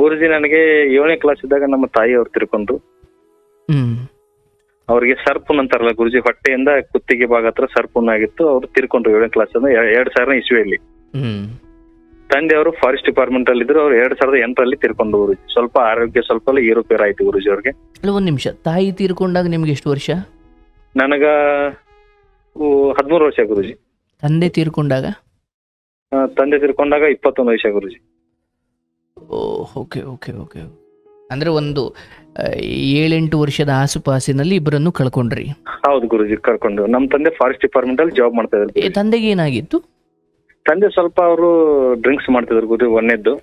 ಗುರುಜಿ ನನಗೆ 7ನೇ ಕ್ಲಾಸ್ ಇದ್ದಾಗ ನಮ್ಮ ತಾಯಿ ಅವ್ರು ತಿರ್ಕೊಂಡ್ರು. ಅವ್ರಿಗೆ ಸರ್ಪುನ್ ಅಂತಾರಲ್ಲ ಗುರುಜಿ, ಹೊಟ್ಟೆಯಿಂದ ಕುತ್ತಿಗೆ ಭಾಗ ಹತ್ರ ಸರ್ಪುನ್ ಆಗಿತ್ತು. ಅವ್ರು ತಿರ್ಕೊಂಡ್ರು 7ನೇ ಕ್ಲಾಸ್ 2000 ಇಸ್ವಿಯಲ್ಲಿ. ತಂದೆ ಅವರು ಫಾರೆಸ್ಟ್ ಡಿಪಾರ್ಟ್ಮೆಂಟ್ ಅಲ್ಲಿ ಇದ್ರು. ಅವ್ರು 2008ರಲ್ಲಿ ತಿರ್ಕೊಂಡು ಗುರುಜಿ. ಸ್ವಲ್ಪ ಆರೋಗ್ಯ ಸ್ವಲ್ಪ ಏರುಪೇರು ಆಯ್ತು ಗುರುಜಿ ಅವ್ರಿಗೆ. ಒಂದ್ ನಿಮಿಷ, ತಾಯಿ ತೀರ್ಕೊಂಡಾಗ ನಿಮ್ಗೆ ಎಷ್ಟು ವರ್ಷ? ನನಗ 13 ವರ್ಷ ಗುರುಜಿ. ತಂದೆ ತೀರ್ಕೊಂಡಾಗ? ತಂದೆ ತಿರ್ಕೊಂಡಾಗ 21 ವರ್ಷ ಗುರುಜಿ. Okay okay okay. ಅಂದ್ರೆ ಒಂದು 7-8 ವರ್ಷದ ಆಸುಪಾಸಿನಲ್ಲಿ ಇಬ್ಬರನ್ನು ಕಳ್ಕೊಂಡ್ರಿ? ಹೌದು ಗುರುಜಿ, ಕರ್ಕೊಂಡು. ನಮ್ ತಂದೆ ಫಾರೆಸ್ಟ್ ಡಿಪಾರ್ಟ್ಮೆಂಟ್ ಅಲ್ಲಿ ಜಾಬ್ ಮಾಡ್ತಾ ಇದ್ರು. ತಂದೆಗೆ ಏನಾಗಿತ್ತು? ತಂದೆ ಸ್ವಲ್ಪ ಅವರು ಡ್ರಿಂಕ್ಸ್ ಮಾಡ್ತಿದ್ರು ಗುರುಜಿ, ಒಂದೇದ್ದು.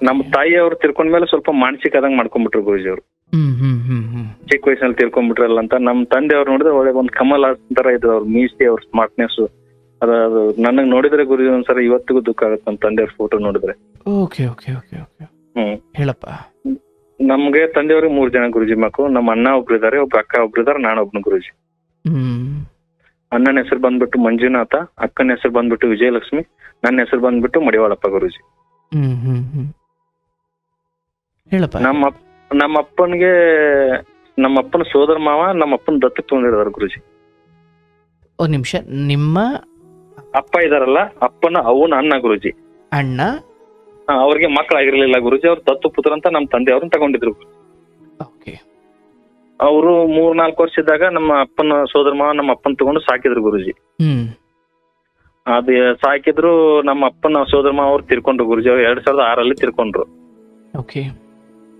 ನಮ್ಮ ತಾಯಿ ಅವ್ರು ತಿರ್ಕೊಂಡ್ಮೇಲೆ ಸ್ವಲ್ಪ ಮಾನಸಿಕ ಆದಂಗ್ ಮಾಡ್ಕೊಂಡ್ಬಿಟ್ರು ಗುರುಜಿ ಅವರು. ಚಿಕ್ಕ ವಯಸ್ಸಿನಲ್ಲಿ ತಿರ್ಕೊಂಡ್ಬಿಟ್ರಲ್ಲ ಅಂತ. ನಮ್ ತಂದೆ ಅವ್ರು ನೋಡಿದ್ರೆ ಒಳ್ಳೆ ಒಂದ್ ಕಮಲ್ ತರ ಇದ್ರು. ಅವ್ರ ಮೀಸಿ, ಅವ್ರ ಸ್ಮಾರ್ಟ್ನೆಸ್, ಅದು ನನಗ್ ನೋಡಿದ್ರೆ ಗುರುಜಿ ಒಂದ್ಸಲ ಇವತ್ತಿಗೂ ದುಃಖ ಆಗುತ್ತೆ ನಮ್ಮ ತಂದೆ ಅವ್ರ ಫೋಟೋ ನೋಡಿದ್ರೆ. Okay okay okay okay. ಹೇಳಪ್ಪ. ನಮ್ಗೆ ತಂದೆಯವ್ರಿಗೆ 3 ಜನ ಗುರುಜಿ ಮಕ್ಕಳು. ನಮ್ಮ ಅಣ್ಣ ಒಬ್ರು ಇದಾರೆ, ಒಬ್ಬ ಅಕ್ಕ ಒಬ್ರು ಇದಾರೆ, ನಾನೊಬ್ನು ಗುರುಜಿ. ಅಣ್ಣನ ಹೆಸರು ಬಂದ್ಬಿಟ್ಟು ಮಂಜುನಾಥ, ಅಕ್ಕನ ಹೆಸರು ಬಂದ್ಬಿಟ್ಟು ವಿಜಯಲಕ್ಷ್ಮಿ, ನನ್ನ ಹೆಸರು ಬಂದ್ಬಿಟ್ಟು ಮಡಿವಾಳಪ್ಪ ಗುರುಜಿ. ಹೇಳಪ್ಪ. ನಮ್ಮ ಅಪ್ಪನ್ಗೆ ನಮ್ಮ ಅಪ್ಪನ ಸೋದರ ಮಾವ ನಮ್ಮ ಅಪ್ಪನ ದತ್ತಕ್ಕೆ ತಗೊಂಡಿರೋರು ಗುರುಜಿ. ಒಂದ್ ನಿಮಿಷ, ನಿಮ್ಮ ಅಪ್ಪ ಇದಾರಲ್ಲ, ಅಪ್ಪನ ಅವನ ಅಣ್ಣ ಗುರುಜಿ. ಅಣ್ಣ ಅವ್ರಿಗೆ ಮಕ್ಕಳಾಗಿರ್ಲಿಲ್ಲ ಗುರುಜಿ. ಅವ್ರು ದತ್ತು ಪುತ್ರ ಅಂತ ನಮ್ಮ ತಂದೆ ಅವ್ರನ್ನ ತಗೊಂಡಿದ್ರು. ಅವರು 3-4 ವರ್ಷ ಇದ್ದಾಗ ನಮ್ಮ ಅಪ್ಪನ ಸೋದರ ಮಾವ ನಮ್ಮ ಅಪ್ಪನ ತಗೊಂಡು ಸಾಕಿದ್ರು ಗುರುಜಿ. ಅದ್ ಸಾಕಿದ್ರು. ನಮ್ಮ ಅಪ್ಪನ ಸೋದರ ಮಾವ ಅವ್ರು ತಿರ್ಕೊಂಡ್ರು ಗುರುಜಿ. ಅವ್ರು 2006ರಲ್ಲಿ ತಿರ್ಕೊಂಡ್ರು.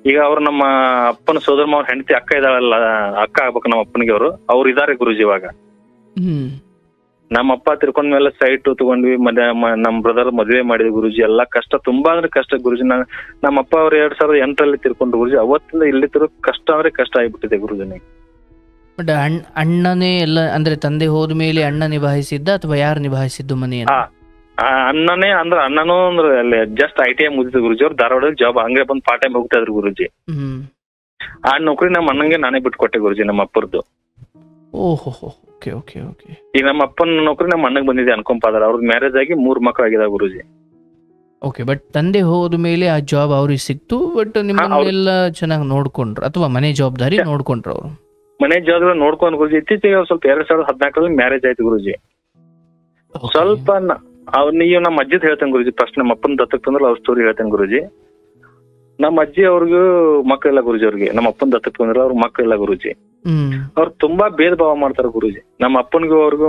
ಈಗ ಅವ್ರು ನಮ್ಮ ಅಪ್ಪನ ಸೋದರ ಮಾವ ಹೆಂಡತಿ ಅಕ್ಕ ಇದಾಳಲ್ಲ, ಅಕ್ಕ ಆಗ್ಬೇಕು ನಮ್ಮ ಅಪ್ಪನಿಗೆ. ಅವ್ರು ಇದಾರೆ ಗುರುಜಿ ಇವಾಗ. ನಮ್ಮ ಅಪ್ಪ ತಿರ್ಕೊಂಡ್ಮೇಲೆ ಸೈಟ್ ತಗೊಂಡ್ವಿ. ನಮ್ ಬ್ರದರ್ ಮದ್ವೆ ಮಾಡಿದ್ವಿ ಗುರುಜಿ. ಎಲ್ಲಾ ಕಷ್ಟ, ತುಂಬಾ ಅಂದ್ರೆ ಕಷ್ಟ ಗುರುಜಿ. ನಮ್ಮ ಅಪ್ಪ ಅವ್ರು 2008ರಲ್ಲಿ ತಿರ್ಕೊಂಡ್ರು ಗುರುಜಿ. ಅವತ್ತಿಂದ ಇಲ್ಲಿ ಕಷ್ಟ ಅಂದ್ರೆ ಕಷ್ಟ ಆಗ್ಬಿಟ್ಟಿದೆ ಗುರುಜಿನಿಗೆ. ಬಟ್ ಅಣ್ಣನೇ ಎಲ್ಲ ಅಂದ್ರೆ ತಂದೆ ಹೋದ್ಮೇಲೆ ಅಣ್ಣ ನಿಭಾಯಿಸಿದ್ದ ಅಥವಾ ಯಾರು ನಿಭಾಯಿಸಿದ್ದು ಮನೆಯನ್ನು? ಅಣ್ಣನೇ ಅಂದ್ರೆ ಅಣ್ಣನೂ ಅಂದ್ರೆ ಅಲ್ಲಿ ಜಸ್ಟ್ ITI ಮುಗಿದ್ರು ಗುರುಜಿ. ಅವ್ರು ಧಾರವಾಡದಲ್ಲಿ ಜಾಬ್ ಹಂಗೆ ಬಂದು ಪಾರ್ಟ್ ಟೈಮ್ ಹೋಗ್ತಾ ಇದ್ರು ಗುರುಜಿ. ಆ ನೌಕರಿ ನಮ್ಮ ಅಣ್ಣಂಗೆ ನಾನೇ ಬಿಟ್ಕೊಟ್ಟೆ ಗುರುಜಿ, ನಮ್ಮ ಅಪ್ಪರದ್ದು. ಓಹೋ ಓಕೆ ಓಕೆ ಓಕೆ. ಈಗ ನಮ್ಮ ಅಪ್ಪನ ನೌಕರಿ ನಮ್ಮ ಅಣ್ಣಗೆ ಬಂದಿದೆ ಅನ್ಕೊಂಪಾದ್ರ. ಅವ್ರದ್ದು ಮ್ಯಾರೇಜ್ ಆಗಿ 3 ಮಕ್ಕಳಾಗಿದಾವೆ ಗುರುಜಿ. ಓಕೆ. ಬಟ್ ತಂದೆ ಹೋದ ಮೇಲೆ ಆ ಜಾಬ್ ಅವ್ರಿಗೆ ಸಿಕ್ತು. ಬಟ್ ನಿಮ್ಮನ್ನೆಲ್ಲ ಚೆನ್ನಾಗಿ ನೋಡ್ಕೊಂಡ್ರು ಅಥವಾ ಮನೆ ಜವಾಬ್ದಾರಿ ನೋಡ್ಕೊಂಡ್ರು ಅವರು? ಮನೆ ಜವಾಬ್ದಾರಿ ನೋಡ್ಕೊಂಡ್ ಗುರುಜಿ. ಇತ್ತೀಚೆಗೆ ಅವ್ರು ಸ್ವಲ್ಪ 2014ರಲ್ಲಿ ಮ್ಯಾರೇಜ್ ಆಯ್ತು ಗುರುಜಿ. ಸ್ವಲ್ಪ ನೀವು ನಮ್ಮ ಅಜ್ಜಿದ್ ಹೇಳ್ತೇನೆ ಗುರುಜಿ. ಫಸ್ಟ್ ನಮ್ಮ ಅಪ್ಪನ ದತ್ತಕ್ಕೆ ತಂದ್ರೆ ಅವ್ರ ಸ್ಟೋರಿ ಹೇಳ್ತೇನೆ ಗುರುಜಿ. ನಮ್ಮ ಅಜ್ಜಿ ಅವ್ರಿಗೂ ಮಕ್ಕಳಿಲ್ಲ ಗುರುಜಿ. ಅವ್ರಿಗೆ ನಮ್ಮ ಅಪ್ಪನ ದತ್ತಕ್ಕೆ ತಂದ್ರೆ ಅವ್ರ ಮಕ್ಕಳಿಲ್ಲ ಗುರುಜಿ. ಅವ್ರು ತುಂಬಾ ಭೇದ ಭಾವ ಮಾಡ್ತಾರೆ ಗುರುಜಿ. ನಮ್ಮ ಅಪ್ಪನಿಗೂ ಅವ್ರಿಗೂ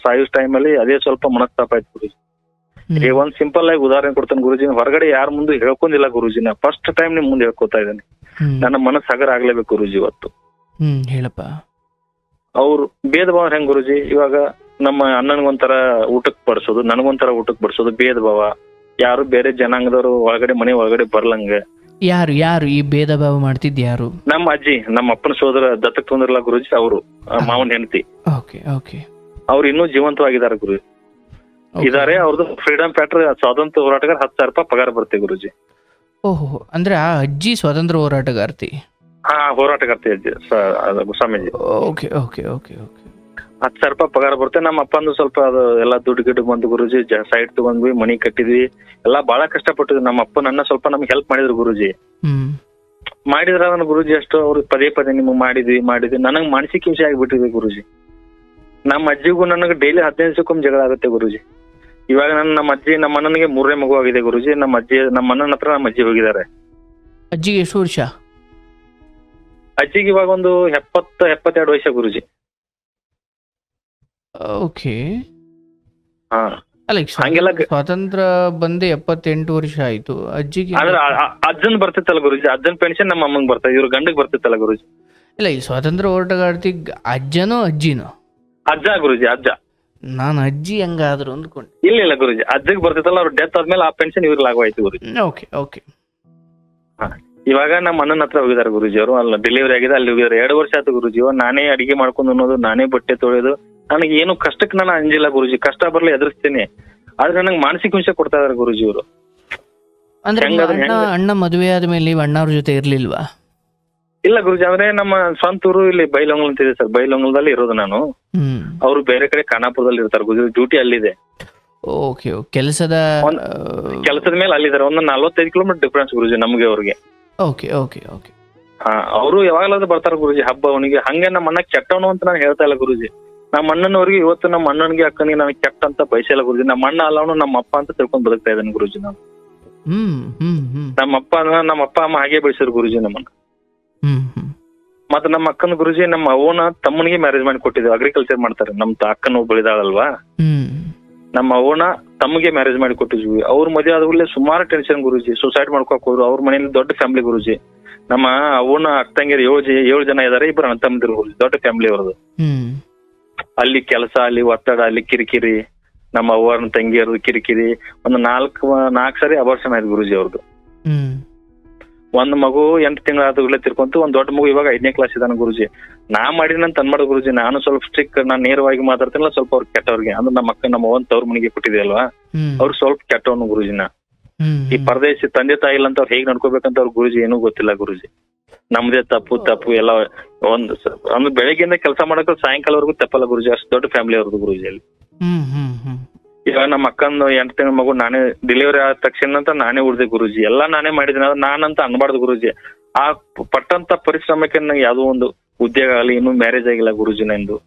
ಸಾಯೋ ಟೈಮಲ್ಲಿ ಅದೇ ಸ್ವಲ್ಪ ಮನಸ್ತಾಪ ಆಯ್ತು ಗುರುಜಿ. ಈಗ ಒಂದ್ ಸಿಂಪಲ್ ಆಗಿ ಉದಾಹರಣೆ ಕೊಡ್ತೇನೆ ಗುರುಜಿ. ಹೊರಗಡೆ ಯಾರ ಮುಂದೆ ಹೇಳ್ಕೊಂಡಿಲ್ಲ ಗುರುಜಿ. ನಾ ಫಸ್ಟ್ ಟೈಮ್ ನಿಮ್ ಮುಂದೆ ಹೇಳ್ಕೊತಾ ಇದ್ದೇನೆ. ನನ್ನ ಮನಸ್ಸು ಹಗರ ಆಗ್ಲೇಬೇಕು ಗುರುಜಿ ಇವತ್ತು. ಹೇಳಪ್ಪ. ಅವ್ರು ಭೇದ ಭಾವ ಹೆಂಗ್ ಗುರುಜಿ? ಇವಾಗ ನಮ್ಮ ಅಣ್ಣನಿಗೊಂಥರ ಊಟಕ್ಕೆ ಬಡಿಸೋದು, ನನಗೊಂಥರ ಊಟಕ್ಕೆ ಬಡಿಸೋದು, ಭೇದ ಭಾವ. ಯಾರು ಬೇರೆ ಜನಾಂಗದವರು ಮನೆ ಒಳಗಡೆ ಬರ್ಲಂಗ. ಯಾರು ಯಾರು ಈ ಭೇದ ಭಾವ ಮಾಡ್ತಿದ್ ಯಾರು? ನಮ್ಮ ಅಜ್ಜಿ, ನಮ್ಮ ಅಪ್ಪನ ಸೋದರ ದತ್ತಕ್ಕೆ ತೊಂದಿರಲ್ಲ ಗುರುಜಿ. ಅವರು ಮಾವನ್ ಹೆಂಡತಿ. ಅವ್ರು ಇನ್ನೂ ಜೀವಂತವಾಗಿದ್ದಾರೆ ಗುರುಜಿ. ಇದಾರೆ. ಅವ್ರದ್ದು ಫ್ರೀಡಮ್ ಫೈಟರ್, ಸ್ವಾತಂತ್ರ್ಯ ಹೋರಾಟಗಾರ. 10,000 ರೂಪಾಯಿ ಪಗಾರ ಬರುತ್ತೆ ಗುರುಜಿ. ಓಹೋ, ಅಂದ್ರೆ ಆ ಅಜ್ಜಿ ಸ್ವಾತಂತ್ರ್ಯ ಹೋರಾಟಗಾರ್ತಿ? ಹೋರಾಟಗಾರ್ತಿ ಅಜ್ಜಿ Swamiji. Okay okay okay okay. 10,000 ರೂಪಾಯಿ ಪಗಾರ ಬರುತ್ತೆ. ನಮ್ಮ ಅಪ್ಪಂದು ಸ್ವಲ್ಪ ಅದು ಎಲ್ಲ ದುಡ್ಡು ಗಿಡ್ಡು ಬಂದು ಗುರುಜಿ. ಸೈಟ್ ತಗೊಂಡ್ವಿ, ಮನಿ ಕಟ್ಟಿದ್ವಿ, ಎಲ್ಲಾ ಬಹಳ ಕಷ್ಟಪಟ್ಟಿದ್ವಿ. ನಮ್ಮ ಅಪ್ಪ ನನ್ನ ಸ್ವಲ್ಪ ನಮ್ಗೆ ಹೆಲ್ಪ್ ಮಾಡಿದ್ರು ಗುರುಜಿ. ಮಾಡಿದ್ರ ಅದನ್ನ ಗುರುಜಿ ಅಷ್ಟು ಅವ್ರು ಪದೇ ನಿಮ್ಗೆ ಮಾಡಿದ್ವಿ. ನನಗ್ ಮಾನಸಿಕ ಹಿಂಸೆ ಆಗಿಬಿಟ್ಟಿದೆ ಗುರುಜಿ. ನಮ್ಮ ಅಜ್ಜಿಗೂ ನನಗೆ ಡೈಲಿ 15 ದಿವಸಕ್ಕೊಮ್ಮೆ ಜಗಳ ಆಗುತ್ತೆ ಗುರುಜಿ. ಇವಾಗ ನಮ್ಮ ಅಜ್ಜಿ, ನಮ್ಮ ಅಣ್ಣನಿಗೆ 3ನೇ ಮಗು ಆಗಿದೆ ಗುರುಜಿ. ನಮ್ಮ ಅಣ್ಣನ ಹತ್ರ ನಮ್ಮ ಅಜ್ಜಿ ಹೋಗಿದ್ದಾರೆ. ಅಜ್ಜಿಗೆ ಎಷ್ಟು ವರ್ಷ? ಅಜ್ಜಿಗೆ ಇವಾಗ ಒಂದು 70-72 ವರ್ಷ ಗುರುಜಿ. ಓಕೆ. ಹಂಗೆಲ್ಲ ಸ್ವಾತಂತ್ರ್ಯ ಬಂದೆ 78 ವರ್ಷ ಆಯ್ತು. ಅಜ್ಜಿಗೆ ಅಂದ್ರೆ ಅಜ್ಜನ್ ಬರ್ತಿತ್ತಲ್ಲ ಗುರುಜಿ. ಅಜ್ಜನ್ ಪೆನ್ಷನ್ ನಮ್ಮ ಅಮ್ಮಂಗ್ ಬರ್ತದೆ, ಇವ್ರ ಗಂಡಗ್ ಬರ್ತಿತ್ತಲ್ಲ ಗುರುಜಿ. ಇಲ್ಲ, ಈ ಸ್ವಾತಂತ್ರ್ಯ ಹೋರಾಟಗಾರ್ತಿ ಅಜ್ಜನೋ ಅಜ್ಜಿನೋ? ಅಜ್ಜ ಗುರುಜಿ, ಅಜ್ಜ. ನಾನು ಅಜ್ಜಿ ಹಂಗಾದ್ರು ಅಂದ್ಕೊಂಡು. ಇಲ್ಲ ಗುರುಜಿ, ಅಜ್ಜಗ್ ಬರ್ತಿತ್ತಲ್ಲ, ಅವ್ರ ಡೆತ್ ಆದ್ಮೇಲೆ ಆ ಪೆನ್ಷನ್ ಇವ್ರಿಗೆ ಲಾಗವಾಯ್ತು ಗುರುಜಿ. Okay okay. ಇವಾಗ ನಮ್ಮ ಅಣ್ಣನ ಹತ್ರ ಹೋಗಿದ್ದಾರೆ ಗುರುಜಿ. ಅವರು ಅಲ್ಲ ಡೆಲಿವರಿ ಆಗಿದೆ, ಅಲ್ಲಿ ಹೋಗಿದ್ದಾರೆ. 2 ವರ್ಷ ಆಯ್ತು ಗುರುಜಿ. ನಾನೇ ಅಡಿಗೆ ಮಾಡ್ಕೊಂಡು ಅನ್ನೋದು, ನಾನೇ ಬಟ್ಟೆ ತೊಳೆಯೋದು. ನನಗೆ ಏನು ಕಷ್ಟಕ್ಕೆ ನಾನು ಅಂಜಿಲ್ಲ ಗುರುಜಿ. ಕಷ್ಟ ಬರ್ಲಿ ಎದುರಿಸ್ತೇನೆ. ಆದ್ರೆ ನನಗೆ ಮಾನಸಿಕ ಹಿಂಸೆ ಕೊಡ್ತಾ ಇದಾರೆ ಗುರುಜಿ ಇವರು. ಅಂದ್ರೆ ಅಣ್ಣ ಮದುವೆ ಆದ್ಮೇಲೆ ನೀವು ಅಣ್ಣವ್ರ ಜೊತೆ ಇರ್ಲಿಲ್ವಾ? ಇಲ್ಲ ಗುರುಜಿ, ಅಂದ್ರೆ ನಮ್ಮ ಸ್ವಂತ ಊರು ಇಲ್ಲಿ ಬೈಲೊಂಗಲ್ ಅಂತಿದೆ ಸರ್. ಬೈಲೊಂಗಲದಲ್ಲಿ ಇರೋದು ನಾನು. ಅವರು ಬೇರೆ ಕಡೆ ಖಾನಾಪುರದಲ್ಲಿ ಇರ್ತಾರೆ ಗುರುಜಿ. ಡ್ಯೂಟಿ ಅಲ್ಲಿದೆ. ಓಕೆ. ಕೆಲಸದ ಮೇಲೆ ಅಲ್ಲಿದ್ದಾರೆ. ಒಂದು 45 ಕಿಲೋಮೀಟರ್ ಡಿಫ್ರೆನ್ಸ್ ಗುರುಜಿ ನಮ್ಗೆ ಅವ್ರಿಗೆ. Okay okay okay. ಅವರು ಯಾವಾಗಲಾದ್ರೂ ಬರ್ತಾರ ಗುರುಜಿ ಹಬ್ಬ ಅವನಿಗೆ. ಹಂಗೆ ನಮ್ಮ ಅಣ್ಣ ಕೆಟ್ಟವನು ಅಂತ ನಾನು ಹೇಳ್ತಾ ಇಲ್ಲ ಗುರುಜಿ. ನಮ್ಮ ಅಣ್ಣನವ್ರಿಗೆ ಇವತ್ತು ನಮ್ಮ ಅಣ್ಣನಿಗೆ ಅಕ್ಕನಿಗೆ ನನಗೆ ಕೆಟ್ಟ ಅಂತ ಬಯಸಿಲ್ಲ ಗುರುಜಿ. ನಮ್ಮ ಅಣ್ಣ ಅಲ್ಲವನು ನಮ್ಮ ಅಪ್ಪ ಅಂತ ತಿಳ್ಕೊಂಡ್ ಬದುಕ್ತಾ ಇದ್ದಾನೆ ಗುರುಜಿ ನಾನು. ನಮ್ಮ ಅಪ್ಪ ಅಮ್ಮ ಹಾಗೆ ಬೆಳೆಸಿದ್ರು ಗುರುಜಿ ನಮ್ಮನ್ನ. ಮತ್ತೆ ನಮ್ಮ ಅಕ್ಕನ ಗುರುಜಿ ನಮ್ಮ ಅವನ ತಮ್ಮನಿಗೆ ಮ್ಯಾರೇಜ್ ಮಾಡಿ ಕೊಟ್ಟಿದ್ವಿ. ಅಗ್ರಿಕಲ್ಚರ್ ಮಾಡ್ತಾರೆ. ನಮ್ ಅಕ್ಕನ ಬೆಳೆದಾಳಲ್ವಾ, ನಮ್ಮ ಅವನ ತಮ್ಮಗೆ ಮ್ಯಾರೇಜ್ ಮಾಡಿ ಕೊಟ್ಟಿದ್ವಿ. ಅವ್ರ ಮದುವೆ ಆದ್ಮೇಲೆ ಸುಮಾರು ಟೆನ್ಷನ್ ಗುರುಜಿ. ಸುಸೈಡ್ ಮಾಡ್ಕೋಕ್ ಹೋದ್ರು. ಅವ್ರ ಮನೇಲಿ ದೊಡ್ಡ ಫ್ಯಾಮಿಲಿ ಗುರುಜಿ. ನಮ್ಮ ಅವನ ಅಕ್ಕಂಗಿರು 7 ಜನ ಇದಾರೆ. 2 ಅಣ್ಣ ತಮ್ಮದಿರು ಗುರುಜಿ. ದೊಡ್ಡ ಫ್ಯಾಮಿಲಿ ಅವ್ರದ್ದು. ಅಲ್ಲಿ ಕೆಲಸ, ಅಲ್ಲಿ ಒತ್ತಡ, ಅಲ್ಲಿ ಕಿರಿಕಿರಿ. ನಮ್ಮ ಅವ್ವನ ತಂಗಿಯರದು ಕಿರಿಕಿರಿ. ಒಂದು 4 ಸರಿ ಅಬಾರ್ಷನ್ ಆಯ್ತು ಗುರುಜಿ ಅವ್ರದ್ದು. ಒಂದ್ ಮಗು 8 ತಿಂಗಳಾದ ತಿರ್ಕೊಂತು. ಒಂದ್ ದೊಡ್ಡ ಮಗು ಇವಾಗ 5ನೇ ಕ್ಲಾಸ್ ಇದಾನ ಗುರುಜಿ. ನಾ ಮಾಡಿನಂತ ಅನ್ಮಾಡ ಗುರುಜಿ. ನಾನು ಸ್ವಲ್ಪ ಸ್ಟ್ರಿಕ್, ನಾನು ನೇರವಾಗಿ ಮಾತಾಡ್ತಿಲ್ಲ. ಸ್ವಲ್ಪ ಅವ್ರು ಕೆಟ್ಟವ್ರಿಗೆ ಅಂದ್ರೆ ನಮ್ಮ ಅಕ್ಕ ನಮ್ಮ ಅವ್ವನ್ ತವ್ರ ಮನೆಗೆ ಕೊಟ್ಟಿದೆ ಅಲ್ವಾ, ಅವ್ರು ಸ್ವಲ್ಪ ಕೆಟ್ಟವನು ಗುರುಜಿನ. ಈ ಪರದೇಶಿ ತಂದೆ ತಾಯಿ ಇಲ್ಲ ಅಂತ ಅವ್ರು ಹೇಗ್ ನಡ್ಕೋಬೇಕಂತ ಅವ್ರ ಗುರುಜಿ ಏನೂ ಗೊತ್ತಿಲ್ಲ ಗುರುಜಿ. ನಮ್ದೇ ತಪ್ಪು ಎಲ್ಲ ಒಂದು ಬೆಳಗ್ಗೆಯಿಂದ ಕೆಲಸ ಮಾಡಕ್ಕೆ ಸಾಯಂಕಾಲವರೆಗೂ ತಪ್ಪಲ್ಲ ಗುರುಜಿ. ಅಷ್ಟು ದೊಡ್ಡ ಫ್ಯಾಮಿಲಿ ಅವ್ರದ್ದು ಗುರುಜಿ ಅಲ್ಲಿ. ಇವಾಗ ನಮ್ಮ ಅಕ್ಕಂದು 8 ತಿಂಗಳ ಮಗು ನಾನೇ ಡೆಲಿವರಿ ಆದ ತಕ್ಷಣ ಅಂತ ನಾನೇ ಉಳಿದೆ ಗುರುಜಿ. ಎಲ್ಲಾ ನಾನೇ ಮಾಡಿದ್ದೀನಿ. ಅದು ನಾನಂತ ಅನ್ಬಾರ್ದು ಗುರುಜಿ. ಆ ಪಟ್ಟಂತ ಪರಿಶ್ರಮಕ್ಕೆ ನನಗೆ ಯಾವ್ದೋ ಒಂದು ಉದ್ಯೋಗ ಆಗಲಿ, ಇನ್ನೂ ಮ್ಯಾರೇಜ್ ಆಗಿಲ್ಲ ಗುರುಜಿ ನಂದು.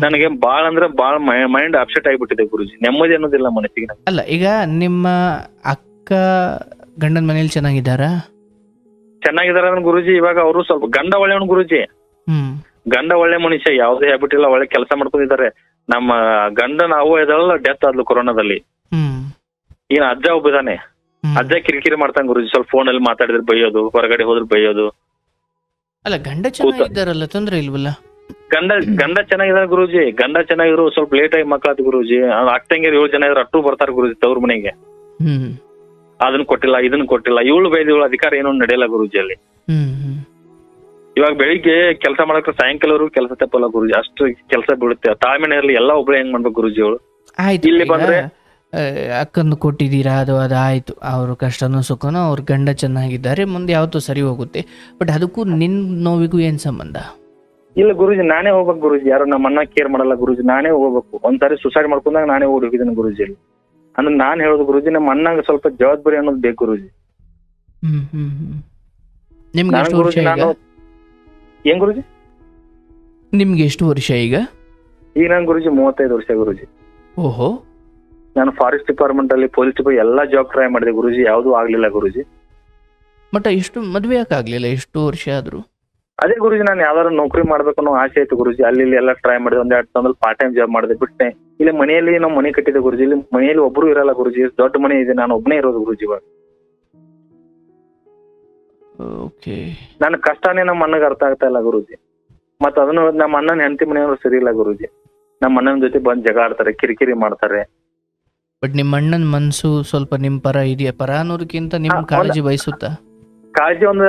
ನನಗೆ ಬಾಳ ಅಂದ್ರೆ ಬಾಳ ಮೈಂಡ್ ಅಪ್ಸೆಟ್ ಆಗಿಬಿಟ್ಟಿದೆ ಗುರುಜಿ. ನೆಮ್ಮದಿ ಅನ್ನೋದಿಲ್ಲ ಮನಸ್ಸಿಗೆ. ಅಲ್ಲ, ಈಗ ನಿಮ್ಮ ಅಕ್ಕ ಗಂಡನ ಮನೇಲಿ ಚೆನ್ನಾಗಿದ್ದಾರಾ? ಚೆನ್ನಾಗಿದಾರ ಗುರುಜಿ. ಇವಾಗ ಅವರು ಸ್ವಲ್ಪ ಗಂಡ ಒಳ್ಳೆಯವನು ಗುರುಜಿ. ಗಂಡ ಒಳ್ಳೆ ಮನುಷ್ಯ, ಯಾವ್ದೇ ಹ್ಯಾಬಿಟ್ ಇಲ್ಲ, ಒಳ್ಳೆ ಕೆಲಸ ಮಾಡ್ಕೊಂಡಿದ್ದಾರೆ. ನಮ್ಮ ಗಂಡನ ಅವ್ವ ಇದೆಲ್ಲ ಡೆತ್ ಆದ್ಲು ಕೊರೋನಾದಲ್ಲಿ. ಏನ್ ಅಜ್ಜ ಒಬ್ಬ ಇದಾನೆ. ಅಜ್ಜ ಕಿರಿಕಿರಿ ಮಾಡ್ತಾನೆ ಗುರುಜಿ. ಸ್ವಲ್ಪ ಫೋನ್ ಅಲ್ಲಿ ಮಾತಾಡಿದ್ರೆ ಬೈಯೋದು, ಹೊರಗಡೆ ಹೋದ್ರೆ ಬೈಯೋದು. ಅಲ್ಲ, ಗಂಡ ಚೆನ್ನಾಗಿದ್ದಾರಲ್ಲ, ತೊಂದ್ರೆ ಇಲ್ವಲ್ಲ? ಗಂಡ ಚೆನ್ನಾಗಿದಾರೆ ಗುರುಜಿ. ಗಂಡ ಚೆನ್ನಾಗಿದ್ರು ಸ್ವಲ್ಪ ಲೇಟ್ ಆಗಿ ಮಕ್ಕಳಾದ ಗುರುಜಿ. ಅಕ್ಕಂಗೆ 7 ಜನ ಇದ್ರು, ಅಟ್ಟು ಬರ್ತಾರ ಗುರುಜಿ ತವ್ರ ಮನೆಗೆ. ಅದನ್ನ ಕೊಟ್ಟಿಲ್ಲ, ಇದನ್ನ ಕೊಟ್ಟಿಲ್ಲ. ಇವಳು ಬೈದ ಇವಳು ಅಧಿಕಾರ ಏನೋ ನಡೆಯಲ್ಲ ಗುರುಜಿ ಅಲ್ಲಿ. ಇವಾಗ ಬೆಳಿಗ್ಗೆ ಕೆಲಸ ಮಾಡಕ್ಕೆ ಸಾಯಂಕಾಲವರೆಗೂ ಕೆಲಸ ತಪ್ಪಲ್ಲ ಗುರುಜಿ. ಅಷ್ಟು ಕೆಲಸ ಬೀಳುತ್ತೆ. ತಾಳ್ಮೆನೇ ಇರಲಿ, ಎಲ್ಲ ಒಬ್ಳೆ ಹೆಂಗ್ ಮಾಡ್ಬೇಕು ಗುರುಜಿ ಅವಳು. ಇಲ್ಲಿ ಬಂದ್ರೆ ಅಕ್ಕಂದು ಕೊಟ್ಟಿದ್ದೀರಾ, ಅದು ಆಯ್ತು. ಅವ್ರ ಕಷ್ಟನೋ ಸುಖನೋ, ಅವ್ರ ಗಂಡ ಚೆನ್ನಾಗಿದ್ದಾರೆ, ಮುಂದೆ ಯಾವತ್ತೂ ಸರಿ ಹೋಗುತ್ತೆ. ಬಟ್ ಅದಕ್ಕೂ ನಿನ್ ನೋವಿಗೂ ಏನ್ ಸಂಬಂಧ? ಇಲ್ಲ ಗುರುಜಿ, ನಾನೇ ಹೋಗ್ಬೇಕು ಗುರುಜಿ. ಯಾರು ನಮ್ಮ ಅಣ್ಣ ಕೇರ್ ಮಾಡಲ್ಲ ಗುರುಜಿ. ನಾನೇ ಹೋಗ್ಬೇಕು. ಒಂದ್ಸಾರಿ ಸುಸೈಡ್ ಮಾಡ್ಕೊಂಡಾಗ ನಾನೇ ಓಡಿ ಹೋಗಿದ್ದೀನಿ ಗುರುಜಿ ಅಲ್ಲಿ. ಅಂದ್ರೆ ನಾನ್ ಹೇಳೋದು ಗುರುಜಿ, ನಮ್ಮ ಅಣ್ಣಂಗೆ ಸ್ವಲ್ಪ ಜವಾಬ್ದಾರಿ ಅನ್ನೋದು ಬೇಕು ಗುರುಜಿ. ಏನ್ ಗುರುಜಿ? ನಿಮ್ಗೆ ಎಷ್ಟು ವರ್ಷ ಈಗ? ಈಗ ನನ್ ಗುರುಜಿ 35 ವರ್ಷ ಗುರುಜಿ. ಓಹೋ. ನಾನು ಫಾರೆಸ್ಟ್ ಡಿಪಾರ್ಟ್ಮೆಂಟ್ ಅಲ್ಲಿ, ಪೊಲೀಸ್ ಡಿಪಾರ್ಟ್ಮೆಂಟ್ ಎಲ್ಲಾ ಜಾಬ್ ಟ್ರೈ ಮಾಡಿದೆ ಗುರುಜಿ. ಯಾವ್ದು ಆಗ್ಲಿಲ್ಲ ಗುರುಜಿ. ಬಟ್ ಎಷ್ಟು ಮದ್ವೆ ಯಾಕೆ ಆಗ್ಲಿಲ್ಲ? ಎಷ್ಟು ವರ್ಷ ಆದ್ರು? ಅದೇ ಗುರುಜಿ, ನಾನು ಯಾವ್ದಾದ್ರು ನೌಕರಿ ಮಾಡ್ಬೇಕು ಅನ್ನೋ ಆಸೆ ಆಯ್ತು ಗುರುಜಿ. ಅಲ್ಲಿ ಎಲ್ಲ ಟ್ರೈ ಮಾಡಿದೆ. 1-2 ತಿಂಗಳಲ್ಲಿ ಪಾರ್ಟ್ ಟೈಮ್ ಜಾಬ್ ಮಾಡಿದೆ, ಬಿಟ್ಟೆ. ಇಲ್ಲಿ ಮನೆಯಲ್ಲಿ ನಾವು ಮನೆ ಕಟ್ಟಿದೆ ಗುರುಜಿ. ಇಲ್ಲಿ ಮನೆಯಲ್ಲಿ ಒಬ್ರು ಇರಲ್ಲ ಗುರುಜಿ. ದೊಡ್ಡ ಮನೆ ಇದೆ, ನಾನು ಒಬ್ಬನೇ ಇರೋದು ಗುರುಜಿ ಇವಾಗ. ನನ್ನ ಕಷ್ಟನೇ ನಮ್ಮ ಅಣ್ಣಗೆ ಅರ್ಥ ಆಗ್ತಾ ಇಲ್ಲ ಗುರುಜಿ. ಮತ್ತ ಅದನ್ನು ನಮ್ಮ ಅಣ್ಣನ ಹೆಂಡತಿ ಮನೆಯವರು ಸರಿ ಇಲ್ಲ ಗುರುಜಿ. ನಮ್ಮ ಅಣ್ಣನ ಜೊತೆ ಬಂದ್ ಜಗಳ ಆಡ್ತಾರೆ, ಕಿರಿಕಿರಿ ಮಾಡ್ತಾರೆ. ಬಟ್ ನಿಮ್ಮ ಅಣ್ಣನ ಮನ್ಸು ಸ್ವಲ್ಪ ನಿಮ್ ಪರ ಇದೆಯಾ? ಪರ ಅನ್ನೋದಕ್ಕಿಂತ ನಿಮ್ ಕಾಳಜಿ ಬಯಸುತ್ತಾ? ಕಾಳಜಿ ಒಂದು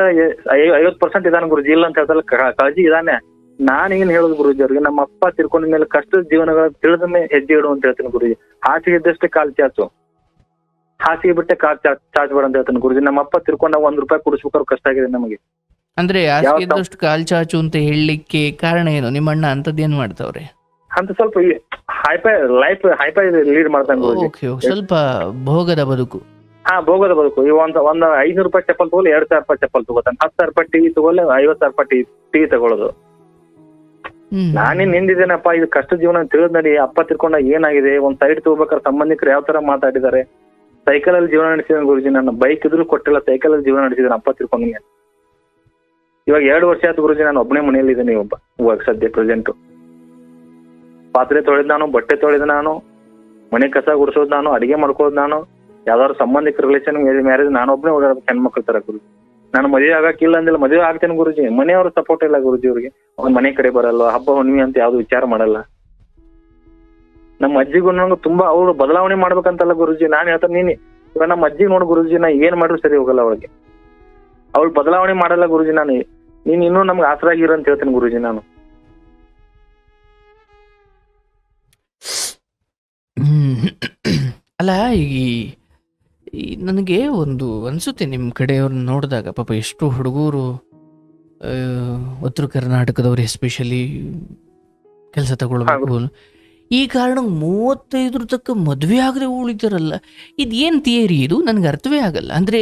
50% ಇದಾನೆ ಗುರುಜಿ. ಇಲ್ಲ ಅಂತ ಹೇಳ್ತಲ್ಲ, ಕಾಳಜಿ ಇದಾನೆ. ನಾನ್ ಏನ್ ಹೇಳುದು ಗುರುಜಿ ಅವ್ರಿಗೆ, ನಮ್ಮ ಅಪ್ಪ ತಿರ್ಕೊಂಡ ಮೇಲೆ ಕಷ್ಟದ ಜೀವನಗಳ ತಿಳಿದಮೇ ಹೆಜ್ಜೆ ಇಡು ಅಂತ ಹೇಳ್ತೀನಿ ಗುರುಜಿ. ಹಾಸಿಗೆ ಇದ್ದಷ್ಟೇ ಕಾಲ್ ಚಾಚು, ಹಾಸಿಗೆ ಬಿಟ್ಟೆ ಕಾಲ್ ಚಾಚಬೇಡ ಅಂತ ಹೇಳ್ತೀನಿ ಗುರುಜಿ. ನಮ್ಮ ಅಪ್ಪ ತಿರ್ಕೊಂಡಾಗ 1 ರೂಪಾಯಿ ಕೊಡಿಸ್ಬೇಕಾದ್ರೆ ಕಷ್ಟ ಆಗಿದೆ ನಮಗೆ. ಅಂದ್ರೆ ಹಾಸಿಗೆ ಇದ್ದಷ್ಟು ಕಾಲ್ ಚಾಚು ಅಂತ ಹೇಳಲಿಕ್ಕೆ ಕಾರಣ ಏನು? ನಿಮ್ಮ ಅಣ್ಣ ಅಂತದ್ದೇನ್ ಮಾಡ್ತಾವ್ರೆ ಅಂತ? ಸ್ವಲ್ಪ ಹೈಫೈ ಲೀಡ್ ಮಾಡ್ತಾನೆ ಗುರುಜಿ. ಸ್ವಲ್ಪ ಭೋಗದ ಬದುಕು. ಭೋಗದ ಬದುಕು. ಒಂದ್ 500 ರೂಪಾಯಿ ಚಪ್ಪಲ್ ತಗೊಳ್ಳಿ, 2000 ರೂಪಾಯಿ ಚಪ್ಪಲ್ ತಗೋತಾನೆ. 10,000 ರೂಪಾಯಿ ಟಿವಿ ತಗೊಳ್ಳಿ, 50,000 ರೂಪಾಯಿ ಟಿವಿ ತಗೊಳ್ಳೋದು. ನಾನೇನ್ ನಿಂದಿದ್ದೇನಪ್ಪ, ಇದು ಕಷ್ಟ ಜೀವನ ತಿಳಿದ್ ನಡಿ. ಅಪ್ಪ ತಿರ್ಕೊಂಡಾಗ ಏನಾಗಿದೆ, ಒಂದ್ ಸೈಡ್ ತಗೋಬೇಕಾದ್ರೆ ಸಂಬಂಧಿಕರು ಯಾವ ತರ ಮಾತಾಡಿದ್ದಾರೆ. ಸೈಕಲ್ ಅಲ್ಲಿ ಜೀವನ ನಡೆಸಿದ ಗುರುಜಿ. ನನ್ನ ಬೈಕ್ ಇದ್ರು ಕೊಟ್ಟಿಲ್ಲ, ಸೈಕಲ್ ಅಲ್ಲಿ ಜೀವನ ನಡೆಸಿದ ಅಪ್ಪ ತಿರ್ಕೊಂಡ. ಇವಾಗ 2 ವರ್ಷ ಆಯ್ತು ಗುರುಜಿ, ನಾನು ಒಬ್ಬನೇ ಮನೆಯಲ್ಲಿ ಇದ್ದೀನಿ ಇವಾಗ ಸದ್ಯ ಪ್ರೆಸೆಂಟ್. ಪಾತ್ರೆ ತೊಳೆದ್ ನಾನು, ಬಟ್ಟೆ ತೊಳೆದ ನಾನು, ಮನೆ ಕಸ ಗುಡಿಸೋದು ನಾನು, ಅಡಿಗೆ ಮಾಡ್ಕೋದು ನಾನು. ಯಾವ್ದಾದ್ರು ಸಂಬಂಧಿಕ ರಿಲೇಷನ್ ಮ್ಯಾರೇಜ್ ನಾನು ಒಬ್ಬನೇ ಓಡಾಡ್ಬೇಕು ಹೆಣ್ಮಕ್ಳ ತರ ಗುರುಜಿ. ನಾನು ಮದುವೆ ಆಗಕ್ಕಿಲ್ಲ ಅಂದಿಲ್ಲ, ಮದುವೆ ಆಗ್ತೇನೆ ಗುರುಜಿ. ಮನೆಯವ್ರ ಸಪೋರ್ಟ್ ಇಲ್ಲ ಗುರುಜಿ ಅವ್ರಿಗೆ. ಅವ್ರ ಮನೆ ಕಡೆ ಬರಲ್ಲ, ಹಬ್ಬ ಹುಣ್ಣಿಮೆ ಅಂತ ಯಾವ್ದು ವಿಚಾರ ಮಾಡಲ್ಲ. ನಮ್ಮ ಅಜ್ಜಿಗೂ ನಂಗೆ ತುಂಬಾ ಅವ್ರು ಬದಲಾವಣೆ ಮಾಡ್ಬೇಕಂತಲ್ಲ ಗುರುಜಿ. ನಾನ್ ಹೇಳ್ತಾನೆ, ನೀನ್ ಇವಾಗ ನಮ್ಮ ಅಜ್ಜಿಗೆ ನೋಡು ಗುರುಜಿ, ನಾ ಏನ್ ಮಾಡ್ರು ಸರಿ ಹೋಗಲ್ಲ ಅವಳಿಗೆ. ಅವ್ಳು ಬದಲಾವಣೆ ಮಾಡಲ್ಲ ಗುರುಜಿ. ನೀನ್ ಇನ್ನೂ ನಮ್ಗೆ ಆಸರಾಗಿರ ಅಂತ ಹೇಳ್ತೇನೆ ಗುರುಜಿ ನಾನು. ಅಲ್ಲ, ಈ ನನಗೆ ಒಂದು ಅನ್ಸುತ್ತೆ ನಿಮ್ಮ ಕಡೆಯವ್ರನ್ನ ನೋಡಿದಾಗ, ಪಾಪ ಎಷ್ಟು ಹುಡುಗರು ಉತ್ತರ ಕರ್ನಾಟಕದವ್ರು ಎಸ್ಪೆಷಲಿ ಕೆಲಸ ತಗೊಳ್ಬೇಕು, ಈ ಕಾರಣಕ್ಕೆ 35 ತಕ್ಕ ಮದುವೆ ಆಗದೆ ಉಳಿತಾರಲ್ಲ, ಇದು ಏನು ಥಿಯರಿ ಇದು? ನನಗೆ ಅರ್ಥವೇ ಆಗಲ್ಲ. ಅಂದರೆ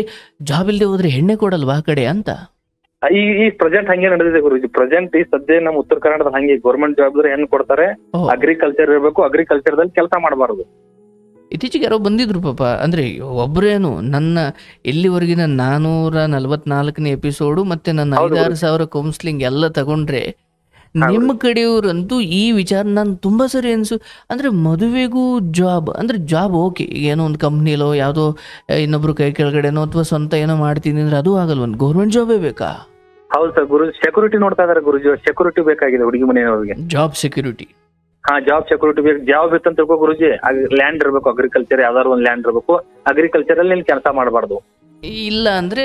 ಜಾಬ್ ಇಲ್ಲದೆ ಹೋದ್ರೆ ಹೆಣ್ಣೆ ಕೊಡಲ್ವಾ ಆ ಕಡೆ ಅಂತ? ಈ ಪ್ರೆಸೆಂಟ್ ಹಂಗೆ ನಡೆದಿದೆ ಗುರುಜಿ. ಪ್ರೆಸೆಂಟ್ ಈ ಸದ್ಯ ನಮ್ಮ ಉತ್ತರ ಕರ್ನಾಟಕದ ಹಂಗೆ ಗೌರ್ಮೆಂಟ್ ಜಾಬ್ ಇದ್ರೆ ಹೆಣ್ಣು ಕೊಡ್ತಾರೆ, ಅಗ್ರಿಕಲ್ಚರ್ ಇರಬೇಕು, ಅಗ್ರಿಕಲ್ಚರ್ದಲ್ಲಿ ಕೆಲಸ ಮಾಡಬಾರ್ದು. ಇತ್ತೀಚೆಗೆ ಯಾರೋ ಬಂದಿದ್ರು ಪಾಪ, ಅಂದರೆ ಒಬ್ಬರೇನು ನನ್ನ ಇಲ್ಲಿವರೆಗಿನ 444ನೇ ಎಪಿಸೋಡು ಮತ್ತು ನನ್ನ 5,000-6,000 ಕೌನ್ಸ್ಲಿಂಗ್ ಎಲ್ಲ ತಗೊಂಡ್ರೆ ನಿಮ್ಮ ಕಡೆಯವರಂತೂ ಈ ವಿಚಾರ ನಾನು ತುಂಬ ಸರಿ ಅನಿಸು. ಅಂದರೆ ಮದುವೆಗೂ ಜಾಬ್, ಅಂದರೆ ಜಾಬ್ ಓಕೆ, ಏನೋ ಒಂದು ಕಂಪ್ನಿಲೋ ಯಾವುದೋ ಇನ್ನೊಬ್ರು ಕೈ ಕೆಳಗಡೆನೋ ಅಥವಾ ಸ್ವಂತ ಏನೋ ಮಾಡ್ತೀನಿ ಅಂದ್ರೆ ಅದು ಆಗಲ್ವ, ಗೌರ್ಮೆಂಟ್ ಜಾಬೇ ಬೇಕಾ? ಹೌದು ಸರ್ ಗುರುಜಿ, ಸೆಕ್ಯೂರಿಟಿ ನೋಡ್ತಾ ಇದಾರೆ ಗುರುಜಿ. ಸೆಕ್ಯೂರಿಟಿ ಬೇಕಾಗಿದೆ ಹುಡುಗಿ ಮನೆಯವ್ರಿಗೆ, ಜಾಬ್ ಸೆಕ್ಯೂರಿಟಿ. ಜಾಬ್ ಸೆಕ್ಯೂರಿಟಿ ಬೇಕು. ಜಾಬ್ ಇತ್ತಂತ ತಿಳ್ಕೊ ಗುರುಜಿ, ಲ್ಯಾಂಡ್ ಇರಬೇಕು, ಅಗ್ರಿಕಲ್ಚರ್ ಯಾವ್ದಾದ್ರು ಒಂದು ಲ್ಯಾಂಡ್ ಇರಬೇಕು, ಅಗ್ರಿಕಲ್ಚರ್ ಅಲ್ಲಿ ಕೆಲಸ ಮಾಡಬಾರ್ದು. ಇಲ್ಲ ಅಂದ್ರೆ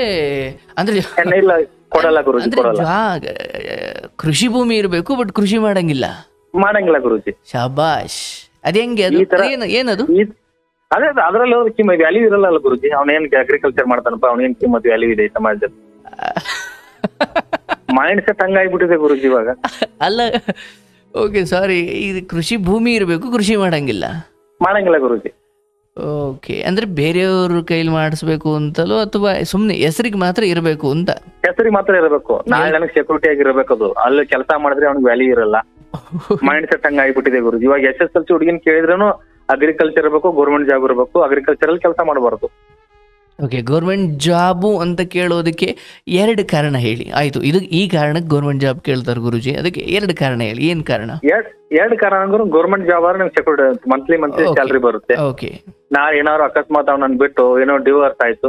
ಇಲ್ಲ ಕೊಡಲ್ಲ ಗುರುಜಿ, ಕೊಡಲ್ಲ. ಕೃಷಿ ಭೂಮಿ ಇರಬೇಕು, ಬಟ್ ಕೃಷಿ ಮಾಡಂಗಿಲ್ಲ ಗುರುಜಿ. ಶಾಬಾಷ್. ಅದ ಹೆಂಗೆ ಅದು? ಏನದು? ಅದೇ ಅದ್ರಲ್ಲಿ ಕಿಮ್ಮತ್ ವ್ಯಾಲ್ಯೂ ಇರಲ್ಲ ಗುರುಜಿ. ಅವನೇನ್ ಅಗ್ರಿಕಲ್ಚರ್ ಮಾಡ್ತಾನಪ್ಪ, ಅವನೇನ್ ಕಿಮ್ಮತ್ ವ್ಯಾಲ್ಯೂ ಇದೆ ಸಮಾಜದಲ್ಲಿ? ಮೈಂಡ್ ಸೆಟ್ ಹಂಗಾಗ್ಬಿಟ್ಟಿದೆ ಗುರುಜಿ ಇವಾಗ. ಅಲ್ಲ, ಓಕೆ ಸಾರಿ, ಇದು ಕೃಷಿ ಭೂಮಿ ಇರಬೇಕು, ಕೃಷಿ ಮಾಡಂಗಿಲ್ಲ ಗುರುಜಿ. ಓಕೆ, ಅಂದ್ರೆ ಬೇರೆಯವ್ರ ಕೈಲಿ ಮಾಡಿಸ್ಬೇಕು ಅಂತಲೋ ಅಥವಾ ಸುಮ್ನೆ ಹೆಸರಿಗೆ ಮಾತ್ರ ಇರಬೇಕು ಅಂತ? ಹೆಸರಿಗೆ ಮಾತ್ರ ಇರಬೇಕು, ನಾಳೆ ನನಗೆ ಸೆಕ್ಯೂರಿಟಿ ಆಗಿರ್ಬೇಕು. ಅದು ಅಲ್ಲಿ ಕೆಲಸ ಮಾಡಿದ್ರೆ ಅವ್ನಿಗೆ ವ್ಯಾಲ್ಯೂ ಇರಲ್ಲ. ಮೈಂಡ್ ಸೆಟ್ ಹಂಗ ಆಗ್ಬಿಟ್ಟಿದೆ ಗುರುಜಿ. ಇವಾಗ SSLC ಹುಡುಗಿನ ಕೇಳಿದ್ರೂ ಅಗ್ರಿಕಲ್ಚರ್ ಇರಬೇಕು, ಗೌರ್ಮೆಂಟ್ ಜಾಬ್ ಇರಬೇಕು, ಅಗ್ರಿಕಲ್ಚರ್ ಅಲ್ಲಿ ಕೆಲಸ ಮಾಡಬಾರ್ದು. ಓಕೆ, ಗೌರ್ಮೆಂಟ್ ಜಾಬು ಅಂತ ಕೇಳೋದಕ್ಕೆ 2 ಕಾರಣ ಹೇಳಿ. ಆಯ್ತು, ಇದು ಈ ಕಾರಣಕ್ಕೆ ಗೌರ್ಮೆಂಟ್ ಜಾಬ್ ಕೇಳ್ತಾರೆ ಗುರುಜಿ, ಅದಕ್ಕೆ 2 ಕಾರಣ ಹೇಳಿ. ಏನ್ ಕಾರಣ? 2 ಕಾರಣ ಅಂದ್ರೆ ಗೌರ್ಮೆಂಟ್ ಜಾಬ್ ಆದ್ರೆ ನಂಗೆ ಸೆಕ್ಯೂರಿಟಿ ಮಂತ್ಲಿ ಸ್ಯಾಲರಿ ಬರುತ್ತೆ. ಓಕೆ, ನಾಳೆ ಏನಾದ್ರು ಅಕಸ್ಮಾತ್ ಅವ್ನು ನನ್ ಬಿಟ್ಟು ಏನೋ ಡಿವೋರ್ಸ್ ಆಯ್ತು,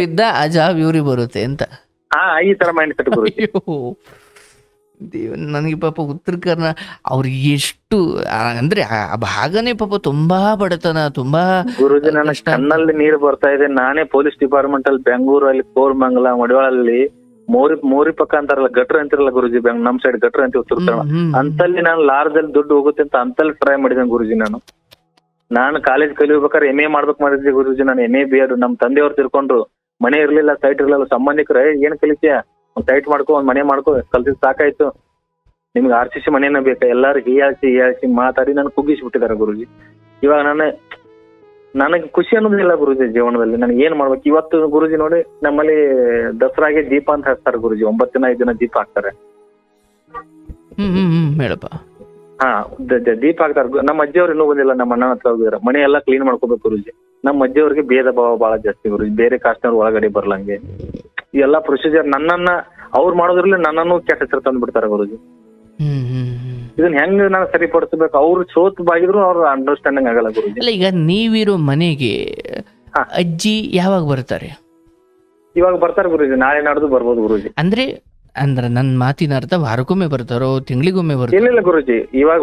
ಬಿದ್ದ ಆ ಜಾಬ್ ಇವ್ರಿಗೆ ಬರುತ್ತೆ ಅಂತ. ಈ ತರ ಮೈಂಡ್ ಸೆಟ್ ಗುರುಜಿ. ನನಗೆ ಪಾಪ ಉತ್ತರ ಕರ್ನಾ ಅವ್ರಿಗೆ ಎಷ್ಟು ಅಂದ್ರೆ ಆ ಭಾಗನೇ ಪಾಪ ತುಂಬಾ ಬಡತನ, ತುಂಬಾ ಗುರುಜಿ. ನನ್ನ ಕಣ್ಣಲ್ಲಿ ನೀರು ಬರ್ತಾ ಇದೆ. ನಾನೇ ಪೊಲೀಸ್ ಡಿಪಾರ್ಟ್ಮೆಂಟ್ ಅಲ್ಲಿ ಬೆಂಗಳೂರಲ್ಲಿ, ಕೋರಮಂಗಲ, ಮಡಿವಾಳಲ್ಲಿ ಮೋರಿ ಪಕ್ಕ ಅಂತಾರಲ್ಲ, ಗಟ್ರ ಅಂತಿರಲ್ಲ ಗುರುಜಿ, ನಮ್ ಸೈಡ್ ಗಟ್ರ ಅಂತ ಉತ್ತರ ಕನ್ನಡ ಅಂತಲ್ಲಿ ನಾನು ಲಾರ್ಜಲ್ಲಿ ದುಡ್ಡು ಹೋಗುತ್ತೆ ಅಂತ ಅಂತಲ್ಲಿ ಟ್ರೈ ಮಾಡಿದ್ದೇನೆ ಗುರುಜಿ. ನಾನು ಕಾಲೇಜ್ ಕಲಿಬೇಕಾದ್ರೆ MA ಮಾಡ್ಬೇಕು ಮಾಡಿದ್ದೆ ಗುರುಜಿ. ನಾನು MA B.Ed ನಮ್ ತಂದೆಯವ್ರು ತಿರ್ಕೊಂಡ್ರು, ಮನೆ ಇರ್ಲಿಲ್ಲ, ಸೈಟ್ ಇರ್ಲಿಲ್ಲ. ಸಂಬಂಧಿಕರ ಏನ್ ಕಲಿತೀಯ, ಒಂದ್ ಸೈಟ್ ಮಾಡ್ಕೊ, ಒಂದ್ ಮನೆ ಮಾಡ್ಕೊ, ಕಲ್ತಿದ್ ಸಾಕಾಯ್ತು, ನಿಮ್ಗೆ RCC ಮನೇನ ಬೇಕಾ, ಎಲ್ಲಾರು ಹೀಯಾಳ್ಸಿ ಮಾತಾಡಿ ನಾನು ಕುಗ್ಗಿಸ್ಬಿಟ್ಟಿದಾರೆ ಗುರುಜಿ. ಇವಾಗ ನನಗೆ ಖುಷಿ ಅನ್ನೋದಿಲ್ಲ ಗುರುಜಿ ಜೀವನದಲ್ಲಿ. ನಾನು ಏನ್ ಮಾಡ್ಬೇಕು ಇವತ್ತು ಗುರುಜಿ? ನೋಡಿ, ನಮ್ಮಲ್ಲಿ ದಸರಾಗೆ ದೀಪ ಅಂತ ಹಾಕ್ತಾರೆ ಗುರುಜಿ. 9 ದಿನ 5 ದಿನ ದೀಪ ಹಾಕ್ತಾರೆ. ದೀಪ ಹಾಕ್ತಾರೆ. ನಮ್ಮ ಅಜ್ಜಿಯವ್ರು ಇನ್ನೂ ಬಂದಿಲ್ಲ, ನಮ್ಮ ಅಣ್ಣ ಹತ್ರ ಹೋಗಿದಾರೆ. ಮನೆ ಎಲ್ಲಾ ಕ್ಲೀನ್ ಮಾಡ್ಕೋಬೇಕು ಗುರುಜಿ. ನಮ್ಮ ಅಜ್ಜಿಯವ್ರಿಗೆ ಭೇದ ಭಾವ ಬಹಳ ಜಾಸ್ತಿ ಗುರುಜಿ. ಬೇರೆ ಕಾಸ್ಟ್ನವ್ರು ಒಳಗಡೆ ಬರ್ಲಂಗೆ ಇವೆಲ್ಲ ಪ್ರೊಸೀಜರ್. ನನ್ನನ್ನ ಅವ್ರು ಮಾಡೋದ್ರಲ್ಲಿ ನನ್ನನ್ನು ಕೆಟ್ಟ ಹೆಸರು ತಂದು ಬಿಡ್ತಾರೆ ಗುರುಜಿ. ಇದನ್ನ ಹೆಂಗ್ ನಾನು ಸರಿಪಡಿಸ್ಬೇಕು? ಅವ್ರು ಸೋತ್ ಬಾಗಿದ್ರು ಅವ್ರ ಅಂಡರ್ಸ್ಟ್ಯಾಂಡಿಂಗ್ ಆಗಲ್ಲ ಗುರುಜಿ. ಇಲ್ಲ, ಈಗ ನೀವಿರೋ ಮನೆಗೆ ಅಜ್ಜಿ ಯಾವಾಗ ಬರ್ತಾರೆ? ಇವಾಗ ಬರ್ತಾರೆ ಗುರುಜಿ, ನಾಳೆ ನಾಡ್ದು ಬರ್ಬೋದು ಗುರುಜಿ. ಅಂದ್ರೆ ನನ್ನ ಮಾತಿನ ಅರ್ಥ ವಾರಕ್ಕೊಮ್ಮೆ ಬರ್ತಾರೋ, ತಿಂಗಳಿಗೊಮ್ಮೆ ಬರ್ತಾರೋ? ಇಲ್ಲ ಗುರುಜಿ, ಇವಾಗ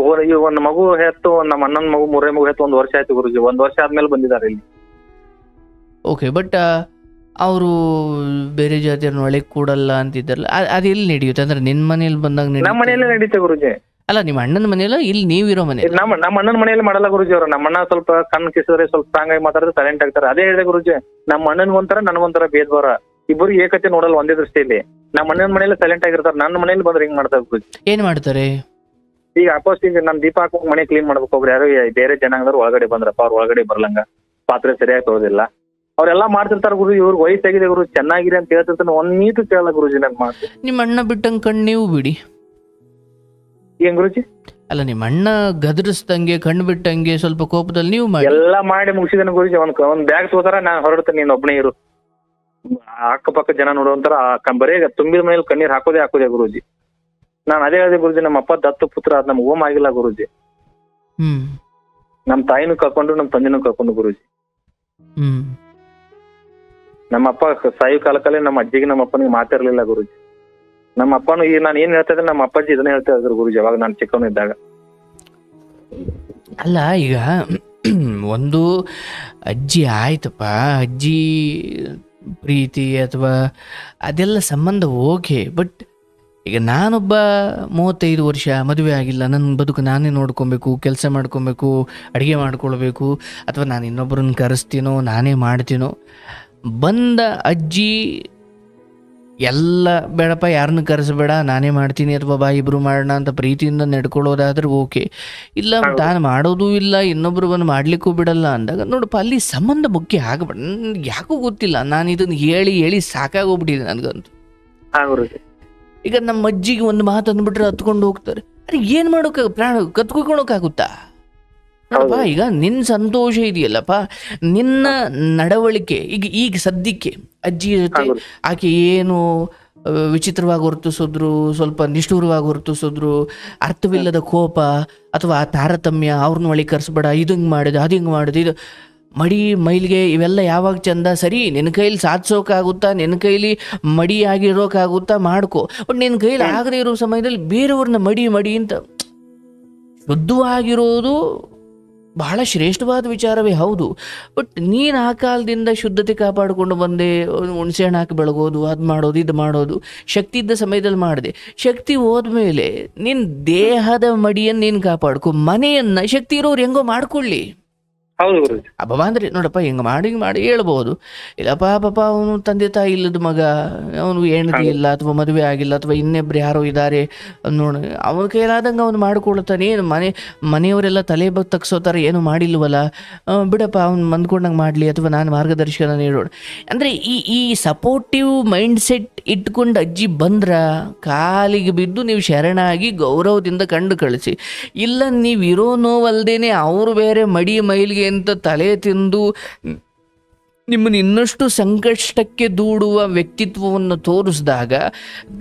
ಒಂದ್ ಮಗು ಹೆತ್ತು, ನಮ್ಮ ಅಣ್ಣನ ಮಗು 3ನೇ ಮಗು ಹೆತ್ತು 1 ವರ್ಷ ಆಯ್ತು ಗುರುಜಿ. 1 ವರ್ಷ ಆದ್ಮೇಲೆ ಬಂದಿದ್ದಾರೆ ಇಲ್ಲಿ. ಓಕೆ, ಬಟ್ ಅವರು ಬೇರೆ ಜಾತಿಯವ್ರನ್ನ ಒಳಗೆ ಕೂಡಲ್ಲ ಅಂತಿದ್ದಾರಲ್ಲ, ಅದೆಲ್ಲಿ ನಡೆಯುತ್ತೆ? ಅಂದ್ರೆ ನಿನ್ ಮನೇಲಿ ಬಂದಾಗ? ನಮ್ಮ ಮನೆಯಲ್ಲೇ ನಡೀತೆ ಗುರುಜಿ. ಅಲ್ಲ, ನಿಮ್ಮ ಅಣ್ಣನ ಮನೆಯಲ್ಲ, ಇಲ್ಲಿ ನೀವಿರೋ ಮನೆ? ನಮ್ಮ ಅಣ್ಣನ ಮನೆಯಲ್ಲಿ ಮಾಡಲ್ಲ ಗುರುಜಿ. ಅವ್ರು ನಮ್ಮ ಅಣ್ಣ ಸ್ವಲ್ಪ ಕಣ್ಣು ಕಿಸಿದ್ರೆ ಸ್ವಲ್ಪ ಸ್ಟ್ರಾಂಗ್ ಆಗಿ ಮಾತಾಡಿದ್ರೆ ಸೈಲೆಂಟ್ ಆಗ್ತಾರೆ. ಅದೇ ಹೇಳಿದೆ ಗುರುಜಿ, ನಮ್ಮ ಅಣ್ಣನ್ಗೊಂಥರ ನನಗೊಂಥರ ಭೇದ ಭಾವ. ಇಬ್ಬರು ಏಕತೆ ನೋಡಲ್ಲ ಒಂದೇ ದೃಷ್ಟಿಯಲ್ಲಿ. ನಮ್ಮ ಅಣ್ಣನ ಮನೆಯಲ್ಲಿ ಸೈಲೆಂಟ್ ಆಗಿರ್ತಾರೆ, ನನ್ನ ಮನೆಯಲ್ಲಿ ಬಂದ್ರೆ ಹಿಂಗ್ ಮಾಡ್ತಾರೆ ಗುರುಜಿ. ಏನ್ ಮಾಡ್ತಾರೆ? ಈಗ ಅಪೋಸ್ ಈಗ ನಾನು ದೀಪ ಹಾಕೋ ಮನೆ ಕ್ಲೀನ್ ಮಾಡ್ಬೇಕು, ಒಬ್ರು ಯಾರು ಬೇರೆ ಜನಾಂಗದವ್ರು ಒಳಗಡೆ ಬಂದ್ರಪ್ಪ, ಅವ್ರು ಒಳಗಡೆ ಬರ್ಲಂಗ, ಪಾತ್ರೆ ಸರಿಯಾಗಿ ತೊಗೊದಿಲ್ಲ, ಅವ್ರೆಲ್ಲಾ ಮಾಡ್ತಿರ್ತಾರ ಗುರುಜಿ. ಇವ್ರಿಗೆ ವಯಸ್ಸಾಗಿದೆ ಗುರು, ಚೆನ್ನಾಗಿದೆ ಅಂತ ಹೇಳ್ತಿರ್ತಾನೆ, ಒಂದ್ ನೀಟು ಕೇಳಲ್ಲ ಗುರುಜಿ ನನ್ ಮಾತು. ನಿಮ್ಮ ಅಣ್ಣ ಬಿಟ್ಟಂಗ್ ಕಣ್ಣು ನೀವು ಬಿಡಿ. ಏನ್ ಗುರುಜಿ? ಅಲ್ಲ, ನಿಮ್ಮ ಅಣ್ಣ ಗದರಿಸ್ದಂಗೆ ಕಣ್ಣು ಬಿಟ್ಟಂಗೆ ಸ್ವಲ್ಪ ಕೋಪದಲ್ಲಿ ನೀವು ಮಾಡಿ ಎಲ್ಲಾ ಮಾಡಿ ಮುಗಿಸಿದನ ಗುರುಜಿ. ಒಂದ್ ಬ್ಯಾಗ್ ತಗೋತಾರ, ನಾನ್ ಹೊರಡ್ತೇನೆ, ನೀನ್ ಒಬ್ಬನೇ ಇರು. ಅಕ್ಕಪಕ್ಕ ಜನ ನೋಡುವಂತರ ಬರೇ ತುಂಬಿದ ಮನೇಲಿ ಕಣ್ಣೀರ್ ಹಾಕೋದೇ ಗುರುಜಿ. ನಾನ್ ಅದೇ ಹೇಳಿದೆ ಗುರುಜಿ, ನಮ್ಮ ಅಪ್ಪ ದತ್ತು ಪುತ್ರ, ಅದ್ ನಮ್ಗೆ ಓಮ್ ಆಗಿಲ್ಲ ಗುರುಜಿ. ನಮ್ ತಾಯಿನೂ ಕಳ್ಕೊಂಡು, ನಮ್ ತಂದೆನೂ ಕಳ್ಕೊಂಡು ಗುರುಜಿ. ನಮ್ಮ ಅಪ್ಪ ಸಾಯು ಕಾಲಕ್ಕಲ್ಲಿ ನಮ್ಮ ಅಜ್ಜಿಗೆ ನಮ್ಮ ಅಪ್ಪನಿಗೆ ಮಾತಿರ್ಲಿಲ್ಲ ಗುರುಜಿ. ನಮ್ಮ ಅಪ್ಪನು ಈಗ ನಾನು ಏನ್ ಹೇಳ್ತಾ ಇದ್ರೆ ನಮ್ಮ ಅಪ್ಪಾಜಿ ಇದನ್ನ ಹೇಳ್ತಾ ಇದ್ರು ಗುರುಜಿ ಅವಾಗ ನಾನು ಚಿಕ್ಕವನಿದ್ದಾಗ. ಅಲ್ಲ, ಈಗ ಒಂದು ಅಜ್ಜಿ ಆಯ್ತಪ್ಪ, ಅಜ್ಜಿ ಪ್ರೀತಿ ಅಥವಾ ಅದೆಲ್ಲ ಸಂಬಂಧ ಓಕೆ, ಬಟ್ ಈಗ ನಾನೊಬ್ಬ 35 ವರ್ಷ ಮದುವೆ ಆಗಿಲ್ಲ, ನನ್ನ ಬದುಕು ನಾನೇ ನೋಡ್ಕೊಬೇಕು, ಕೆಲಸ ಮಾಡ್ಕೊಬೇಕು, ಅಡುಗೆ ಮಾಡ್ಕೊಳ್ಬೇಕು, ಅಥವಾ ನಾನು ಇನ್ನೊಬ್ಬರನ್ನ ಕರೆಸ್ತೀನೋ ನಾನೇ ಮಾಡ್ತೀನೋ, ಬಂದ ಅಜ್ಜಿ ಎಲ್ಲ ಬೇಡಪ್ಪ ಯಾರನ್ನ ಕರೆಸಬೇಡ ನಾನೇ ಮಾಡ್ತೀನಿ ಅಥವಾ ಬಾ ಇಬ್ರು ಮಾಡೋಣ ಅಂತ ಪ್ರೀತಿಯಿಂದ ನಡ್ಕೊಳ್ಳೋದಾದ್ರೆ ಓಕೆ. ಇಲ್ಲ ತಾನು ಮಾಡೋದು ಇಲ್ಲ ಇನ್ನೊಬ್ರು ಬಂದು ಮಾಡ್ಲಿಕ್ಕೂ ಬಿಡಲ್ಲ ಅಂದಾಗ ನೋಡಪ್ಪ ಅಲ್ಲಿ ಸಂಬಂಧ ಮುಖ್ಯ ಆಗಬೇಡ. ಯಾಕೂ ಗೊತ್ತಿಲ್ಲ, ನಾನು ಇದನ್ನು ಹೇಳಿ ಹೇಳಿ ಸಾಕಾಗೋಗ್ಬಿಟ್ಟಿದೆ ನನಗಂತೂ. ಈಗ ನಮ್ಮ ಅಜ್ಜಿಗೆ ಒಂದು ಮಾತು ಅಂದ್ಬಿಟ್ರೆ ಹತ್ಕೊಂಡು ಹೋಗ್ತಾರೆ. ಅರೆ ಏನು ಮಾಡೋಕೆ, ಪ್ರಾಣ ಕತ್ಕೊಳಕ್ಕಾಗುತ್ತಾ? ನೋಡಪ್ಪ ಈಗ ನಿನ್ನ ಸಂತೋಷ ಇದೆಯಲ್ಲಪ್ಪ, ನಿನ್ನ ನಡವಳಿಕೆ ಈಗ ಸದ್ಯಕ್ಕೆ ಅಜ್ಜಿ ಜೊತೆ ಆಕೆ ಏನು ವಿಚಿತ್ರವಾಗಿ ವರ್ತಿಸಿದ್ರು, ಸ್ವಲ್ಪ ನಿಷ್ಠೂರವಾಗಿ ವರ್ತಿಸಿದ್ರು, ಅರ್ಥವಿಲ್ಲದ ಕೋಪ ಅಥವಾ ತಾರತಮ್ಯ, ಅವ್ರನ್ನ ಒಳಗೆ ಕರೆಸ್ಬೇಡ, ಇದು ಹಿಂಗೆ ಮಾಡಿದೆ ಅದು ಹಿಂಗೆ ಮಾಡಿದೆ, ಇದು ಮಡಿ ಮೈಲಿಗೆ ಇವೆಲ್ಲ ಯಾವಾಗ ಚಂದ? ಸರಿ, ನಿನ್ನ ಕೈಲಿ ಸಾಧಿಸೋಕ್ಕಾಗುತ್ತಾ, ನಿನ್ನ ಕೈಲಿ ಮಡಿಯಾಗಿರೋಕ್ಕಾಗುತ್ತಾ ಮಾಡ್ಕೊ. ಬಟ್ ನಿನ್ನ ಕೈಲಿ ಆಗದೆ ಇರೋ ಸಮಯದಲ್ಲಿ ಬೇರೆಯವ್ರನ್ನ ಮಡಿ ಅಂತ ಶುದ್ಧವಾಗಿರೋದು ಬಹಳ ಶ್ರೇಷ್ಠವಾದ ವಿಚಾರವೇ ಹೌದು. ಬಟ್ ನೀನು ಆ ಕಾಲದಿಂದ ಶುದ್ಧತೆ ಕಾಪಾಡಿಕೊಂಡು ಬಂದೆ, ಹುಣಸೆಹಣ್ಣು ಹಾಕಿ ಬೆಳಗೋದು, ಅದು ಮಾಡೋದು ಇದು ಮಾಡೋದು, ಶಕ್ತಿ ಇದ್ದ ಸಮಯದಲ್ಲಿ ಮಾಡಿದೆ. ಶಕ್ತಿ ಹೋದ್ಮೇಲೆ ನಿನ್ನ ದೇಹದ ಮಡಿಯನ್ನು ನೀನು ಕಾಪಾಡ್ಕೊ, ಮನೆಯನ್ನು ಶಕ್ತಿ ಇರೋರು ಹೆಂಗೋ ಮಾಡ್ಕೊಳ್ಳಿ. ಅಬ್ಬ ಅಂದ್ರೆ ನೋಡಪ್ಪ ಹಿಂಗೆ ಮಾಡಿ ಹೇಳ್ಬೋದು, ಇಲ್ಲಪ್ಪ ಪಾಪ ಅವನು ತಂದೆ ತಾಯಿ ಇಲ್ಲದ ಮಗ, ಅವನು ಹೆಂಡತಿ ಇಲ್ಲ ಅಥವಾ ಮದುವೆ ಆಗಿಲ್ಲ ಅಥವಾ ಇನ್ನೊಬ್ರು ಯಾರೋ ಇದ್ದಾರೆ ನೋಡ, ಅವನ ಕೈಲಾದಂಗೆ ಅವನು ಮಾಡ್ಕೊಳ್ತಾನೆ. ಏನು ಮನೆಯವರೆಲ್ಲ ತಲೆ ತಗ್ಸೋತಾರೆ, ಏನು ಮಾಡಿಲ್ವಲ್ಲ, ಬಿಡಪ್ಪ ಅವ್ನು ಮಂದ್ಕೊಂಡಂಗೆ ಮಾಡಲಿ ಅಥವಾ ನಾನು ಮಾರ್ಗದರ್ಶನ ನೀಡೋಣ ಅಂದರೆ ಈ ಸಪೋರ್ಟಿವ್ ಮೈಂಡ್ ಸೆಟ್ ಇಟ್ಕೊಂಡು ಅಜ್ಜಿ ಬಂದ್ರ ಕಾಲಿಗೆ ಬಿದ್ದು ನೀವು ಶರಣಾಗಿ ಗೌರವದಿಂದ ಕಂಡು ಕಳಿಸಿ. ಇಲ್ಲ ನೀವು ಇರೋ ನೋವಲ್ದೇನೆ ಅವರು ಬೇರೆ ಮಡಿ ಮೈಲಿಗೆ ಅಂತ ತಲೆ ತಿಂದು ನಿಮ್ಮನ್ನು ಇನ್ನಷ್ಟು ಸಂಕಷ್ಟಕ್ಕೆ ದೂಡುವ ವ್ಯಕ್ತಿತ್ವವನ್ನು ತೋರಿಸಿದಾಗ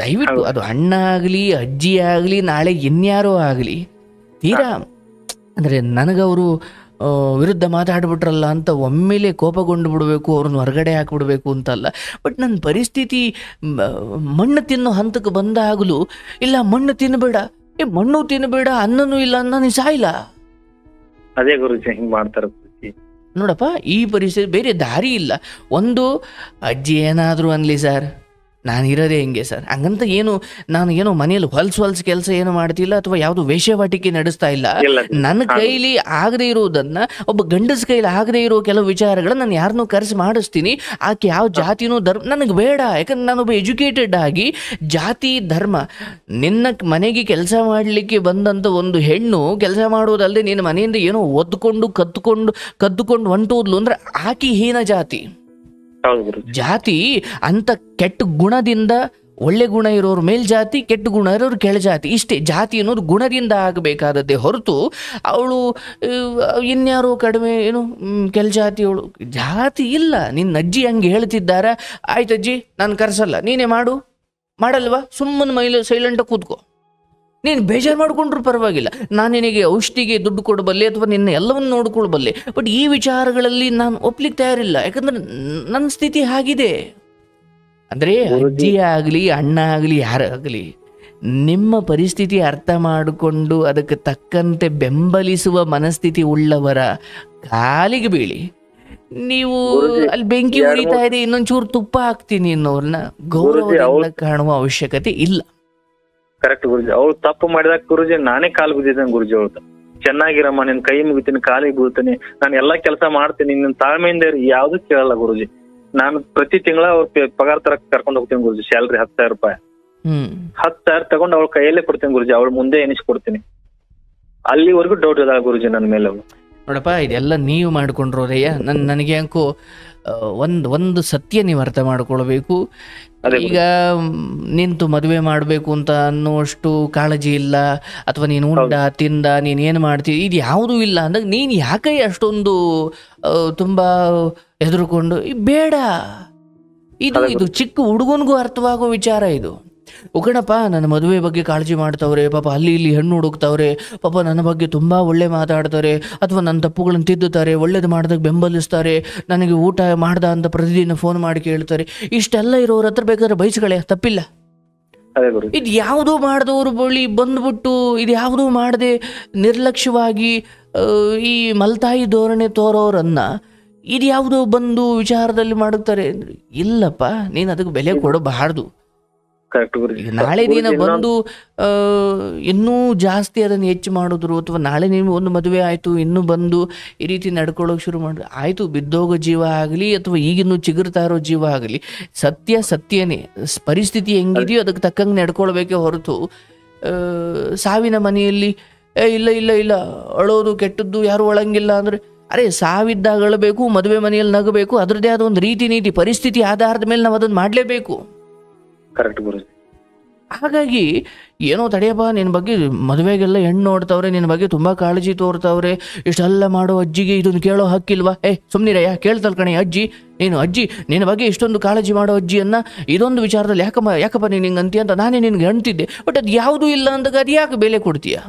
ದಯವಿಟ್ಟು ಅದು ಅಣ್ಣ ಆಗಲಿ ಅಜ್ಜಿ ಆಗಲಿ ನಾಳೆ ಇನ್ಯಾರೋ ಆಗಲಿ ತೀರಾ ಅಂದರೆ ನನಗವರು ವಿರುದ್ಧ ಮಾತಾಡ್ಬಿಟ್ರಲ್ಲ ಅಂತ ಒಮ್ಮೆಲೆ ಕೋಪಗೊಂಡು ಬಿಡಬೇಕು, ಅವ್ರನ್ನ ಹೊರಗಡೆ ಹಾಕಿಬಿಡ್ಬೇಕು ಅಂತಲ್ಲ. ಬಟ್ ನನ್ನ ಪರಿಸ್ಥಿತಿ ಮಣ್ಣು ತಿನ್ನೋ ಹಂತಕ್ಕೆ ಬಂದಾಗಲೂ ಇಲ್ಲ ಮಣ್ಣು ತಿನ್ನಬೇಡ, ಮಣ್ಣು ತಿನ್ನಬೇಡ, ಅನ್ನನೂ ಇಲ್ಲ ನಾನು ಸಾಯಿಲ್ಲ. ಅದೇ ಗುರುಜಿ ಹಿಂಗ್ ಮಾಡ್ತಾರ ನೋಡಪ್ಪ, ಈ ಪರಿಸ್ಥಿತಿ ಬೇರೆ ದಾರಿ ಇಲ್ಲ. ಒಂದು ಅಜ್ಜಿ ಏನಾದರೂ ಅನ್ಲಿ ಸರ್, ನಾನು ಇರೋದೇ ಹಿಂಗೆ ಸರ್, ಹಂಗಂತ ನಾನು ಏನೋ ಮನೆಯಲ್ಲಿ ಹೊಲ್ಸು ಕೆಲಸ ಏನು ಮಾಡ್ತಿಲ್ಲ ಅಥವಾ ಯಾವುದು ವೇಷವಾಟಿಕೆ ನಡೆಸ್ತಾ ಇಲ್ಲ. ನನ್ನ ಕೈಲಿ ಆಗದೆ ಇರೋದನ್ನ, ಒಬ್ಬ ಗಂಡಸ ಕೈಲಿ ಆಗದೆ ಇರೋ ಕೆಲವು ವಿಚಾರಗಳನ್ನ ನಾನು ಯಾರನ್ನೂ ಕರೆಸಿ ಮಾಡಿಸ್ತೀನಿ. ಆಕೆ ಯಾವ ಜಾತಿನೂ ಧರ್ಮ ನನಗೆ ಬೇಡ. ಯಾಕಂದ್ರೆ ನಾನೊಬ್ಬ ಎಜುಕೇಟೆಡ್ ಆಗಿ ಜಾತಿ ಧರ್ಮ, ನಿನ್ನ ಮನೆಗೆ ಕೆಲಸ ಮಾಡಲಿಕ್ಕೆ ಬಂದಂಥ ಒಂದು ಹೆಣ್ಣು ಕೆಲಸ ಮಾಡೋದಲ್ಲದೆ ನಿನ್ನ ಮನೆಯಿಂದ ಏನೋ ಒದ್ಕೊಂಡು ಕದ್ದುಕೊಂಡು ಹೊಂಟೋದ್ಲು ಅಂದ್ರೆ ಆಕೆ ಹೀನ ಜಾತಿ. ಜಾತಿ ಅಂತ ಕೆಟ್ಟ ಗುಣದಿಂದ ಒಳ್ಳೆ ಗುಣ ಇರೋರು ಮೇಲ್ಜಾತಿ, ಕೆಟ್ಟ ಗುಣ ಇರೋರು ಕೆಳಜಾತಿ, ಇಷ್ಟೇ. ಜಾತಿ ಅನ್ನೋದು ಗುಣದಿಂದ ಆಗಬೇಕಾದದ್ದೇ ಹೊರತು ಅವಳು ಇನ್ಯಾರೋ ಕಡಿಮೆ ಏನು ಕೆಳಜಾತಿಯವಳು ಜಾತಿ ಇಲ್ಲ. ನಿನ್ನ ಅಜ್ಜಿ ಹಂಗೆ ಹೇಳ್ತಿದ್ದಾರ, ಆಯ್ತು ಅಜ್ಜಿ ನಾನು ಕರೆಸಲ್ಲ, ನೀನೇ ಮಾಡಲ್ವಾ, ಸುಮ್ಮನೆ ಮೈಲಿ ಸೈಲೆಂಟಾಗಿ ಕೂತ್ಕೋ, ನೀನು ಬೇಜಾರು ಮಾಡ್ಕೊಂಡ್ರು ಪರವಾಗಿಲ್ಲ, ನಾನು ನಿನಗೆ ಔಷಧಿಗೆ ದುಡ್ಡು ಕೊಡಬಲ್ಲೆ ಅಥವಾ ನಿನ್ನ ಎಲ್ಲವನ್ನು ನೋಡ್ಕೊಳ್ಬಲ್ಲೆ. ಬಟ್ ಈ ವಿಚಾರಗಳಲ್ಲಿ ನಾನು ಒಪ್ಲಿಕ್ಕೆ ತಯಾರಿಲ್ಲ, ಯಾಕಂದ್ರೆ ನನ್ನ ಸ್ಥಿತಿ ಆಗಿದೆ. ಅಂದರೆ ಅಜ್ಜಿ ಆಗಲಿ ಅಣ್ಣ ಆಗಲಿ ಯಾರಾಗಲಿ ನಿಮ್ಮ ಪರಿಸ್ಥಿತಿ ಅರ್ಥ ಮಾಡಿಕೊಂಡು ಅದಕ್ಕೆ ತಕ್ಕಂತೆ ಬೆಂಬಲಿಸುವ ಮನಸ್ಥಿತಿ ಉಳ್ಳವರ ಕಾಲಿಗೆ ಬೀಳಿ. ನೀವು ಅಲ್ಲಿ ಬೆಂಕಿ ಉರಿತಾ ಇದೆ, ಇನ್ನೊಂಚೂರು ತುಪ್ಪ ಹಾಕ್ತೀನಿ ಅನ್ನೋರ್ನ ಗೌರವದಿಂದ ಕಾಣುವ ಅವಶ್ಯಕತೆ ಇಲ್ಲ. ಕರೆಕ್ಟ್ ಗುರುಜಿ, ಅವಳು ತಪ್ಪು ಮಾಡಿದಾಗ ಗುರುಜಿ ನಾನೇ ಕಾಲು ಬಿದ್ದಿದ್ದೇನೆ ಗುರುಜಿ. ಅವಳು ಚೆನ್ನಾಗಿರಮ್ಮ, ನಿನ್ ಕೈ ಮುಗಿತೀನಿ, ಕಾಲಿಗೆ ಬೀಳ್ತೀನಿ, ನಾನು ಎಲ್ಲಾ ಕೆಲಸ ಮಾಡ್ತೀನಿ, ನಿನ್ ತಾಳ್ಮೆಯಿಂದ ಯಾವ್ದು ಕೇಳಲ್ಲ ಗುರುಜಿ. ನಾನು ಪ್ರತಿ ತಿಂಗಳ ಅವ್ರ ಪಗಾರ ತರ ಕರ್ಕೊಂಡು ಹೋಗ್ತೀನಿ ಗುರುಜಿ, ಸ್ಯಾಲ್ರಿ 10,000 ರೂಪಾಯಿ, 10,000 ತಗೊಂಡು ಅವಳ ಕೈಯಲ್ಲೇ ಕೊಡ್ತೀನಿ ಗುರುಜಿ, ಅವಳ ಮುಂದೆ ಎನಿಸ್ಕೊಡ್ತೀನಿ. ಅಲ್ಲಿವರೆಗೂ ಡೌಟ್ ಇದ ಗುರುಜಿ ನನ್ನ ಮೇಲೆ. ನೋಡಪ್ಪ, ಇದೆಲ್ಲ ನೀವು ಮಾಡ್ಕೊಂಡ್ರೋದಯ್ಯ. ನನಗೆ ಯಾಕೋ ಒಂದು ಸತ್ಯ ನೀವು ಅರ್ಥ ಮಾಡ್ಕೊಳ್ಬೇಕು. ಈಗ ನಿಂತು ಮದುವೆ ಮಾಡಬೇಕು ಅಂತ ಅನ್ನೋಷ್ಟು ಕಾಳಜಿ ಇಲ್ಲ, ಅಥವಾ ನೀನು ಉಂಡ ತಿಂದ ನೀನು ಏನು ಮಾಡ್ತೀವಿ ಇದು ಯಾವುದೂ ಇಲ್ಲ ಅಂದಾಗ ನೀನು ಯಾಕೆ ಅಷ್ಟೊಂದು ತುಂಬ ಹೆದರ್ಕೊಂಡು ಬೇಡ. ಇದು ಚಿಕ್ಕ ಹುಡುಗನಿಗೂ ಅರ್ಥವಾಗೋ ವಿಚಾರ ಇದು. ಉಕಣಪ್ಪ, ನನ್ನ ಮದುವೆ ಬಗ್ಗೆ ಕಾಳಜಿ ಮಾಡ್ತವ್ರೆ, ಪಾಪ ಅಲ್ಲಿ ಇಲ್ಲಿ ಹೆಣ್ಣು ಹುಡುಕ್ತವ್ರೆ, ಪಾಪ ನನ್ನ ಬಗ್ಗೆ ತುಂಬ ಒಳ್ಳೆ ಮಾತಾಡ್ತಾರೆ, ಅಥವಾ ನನ್ನ ತಪ್ಪುಗಳನ್ನು ತಿದ್ದುತ್ತಾರೆ, ಒಳ್ಳೇದು ಮಾಡಿದಾಗ ಬೆಂಬಲಿಸ್ತಾರೆ, ನನಗೆ ಊಟ ಮಾಡ್ದ ಅಂತ ಪ್ರತಿದಿನ ಫೋನ್ ಮಾಡಿ ಕೇಳ್ತಾರೆ. ಇಷ್ಟೆಲ್ಲ ಇರೋರ ಹತ್ರ ಬೇಕಾದ್ರೆ ಬಯಸ್ಗಳೇ, ತಪ್ಪಿಲ್ಲ. ಇದು ಯಾವುದೂ ಮಾಡಿದವರು ಬಳಿ ಬಂದ್ಬಿಟ್ಟು ಇದು ಯಾವುದೂ ಮಾಡದೆ ನಿರ್ಲಕ್ಷ್ಯವಾಗಿ ಈ ಮಲ್ತಾಯಿ ಧೋರಣೆ ತೋರೋರನ್ನ ಇದು ಯಾವುದೋ ಬಂದು ವಿಚಾರದಲ್ಲಿ ಮಾಡುತ್ತಾರೆ. ಇಲ್ಲಪ್ಪ, ನೀನು ಅದಕ್ಕೆ ಬೆಲೆ ಕೊಡಬಾರ್ದು. ಕರೆಕ್ಟ್ ಗುರುಜಿ. ಈಗ ನಾಳೆ ದಿನ ಬಂದು ಇನ್ನೂ ಜಾಸ್ತಿ ಅದನ್ನು ಹೆಚ್ಚು ಮಾಡಿದ್ರು, ಅಥವಾ ನಾಳೆ ನೀವು ಒಂದು ಮದುವೆ ಆಯಿತು ಇನ್ನೂ ಬಂದು ಈ ರೀತಿ ನಡ್ಕೊಳ್ಳೋಕೆ ಶುರು ಮಾಡಿದ್ರೆ ಆಯಿತು, ಬಿದ್ದೋಗೋ ಜೀವ ಆಗಲಿ ಅಥವಾ ಈಗಿನ್ನೂ ಚಿಗುರ್ತಾ ಇರೋ ಜೀವ ಆಗಲಿ, ಸತ್ಯ ಸತ್ಯನೇ, ಪರಿಸ್ಥಿತಿ ಹೆಂಗಿದೆಯೋ ಅದಕ್ಕೆ ತಕ್ಕಂಗೆ ನಡ್ಕೊಳ್ಬೇಕೇ ಹೊರತು ಸಾವಿನ ಮನೆಯಲ್ಲಿ ಇಲ್ಲ ಇಲ್ಲ ಇಲ್ಲ ಅಳೋದು ಕೆಟ್ಟದ್ದು ಯಾರು ಒಳಂಗಿಲ್ಲ ಅಂದರೆ, ಅರೆ ಸಾವಿದ್ದಾಗ ಅಳಬೇಕು, ಮದುವೆ ಮನೆಯಲ್ಲಿ ನಗಬೇಕು, ಅದರದ್ದೇ ಆದ ಒಂದು ರೀತಿ ನೀತಿ ಪರಿಸ್ಥಿತಿ ಆಧಾರದ ಮೇಲೆ ನಾವು ಅದನ್ನು ಮಾಡಲೇಬೇಕು. ಕರೆಕ್ಟ್ ಗುರುಜಿ. ಹಾಗಾಗಿ ಏನೋ ತಡೆಯಪ್ಪ ನಿನ್ನ ಬಗ್ಗೆ ಮದುವೆಗೆಲ್ಲ ಹೆಣ್ಣು ನೋಡ್ತಾವ್ರೆ, ನಿನ್ನ ಬಗ್ಗೆ ತುಂಬ ಕಾಳಜಿ ತೋರ್ತಾವ್ರೆ, ಇಷ್ಟೆಲ್ಲ ಮಾಡೋ ಅಜ್ಜಿಗೆ ಇದನ್ನು ಕೇಳೋ ಹಕ್ಕಿಲ್ವಾ? ಸುಮ್ಮನಿರಯ್ಯ, ಕೇಳ್ತಲ್ ಕಣೆ ಅಜ್ಜಿ, ನೀನು ಅಜ್ಜಿ ನಿನ್ನ ಬಗ್ಗೆ ಇಷ್ಟೊಂದು ಕಾಳಜಿ ಮಾಡೋ ಅಜ್ಜಿಯನ್ನು ಇದೊಂದು ವಿಚಾರದಲ್ಲಿ ಯಾಕಪ್ಪ ನೀನು ಹಿಂಗೆ ಅಂತೀಯ ಅಂತ ನಾನೇ ನಿನ್ಗೆ ಹೇಳ್ತಿದ್ದೆ. ಬಟ್ ಅದು ಯಾವುದೂ ಇಲ್ಲ ಅಂದಾಗ ಅದು ಯಾಕೆ ಬೆಲೆ ಕೊಡ್ತೀಯ?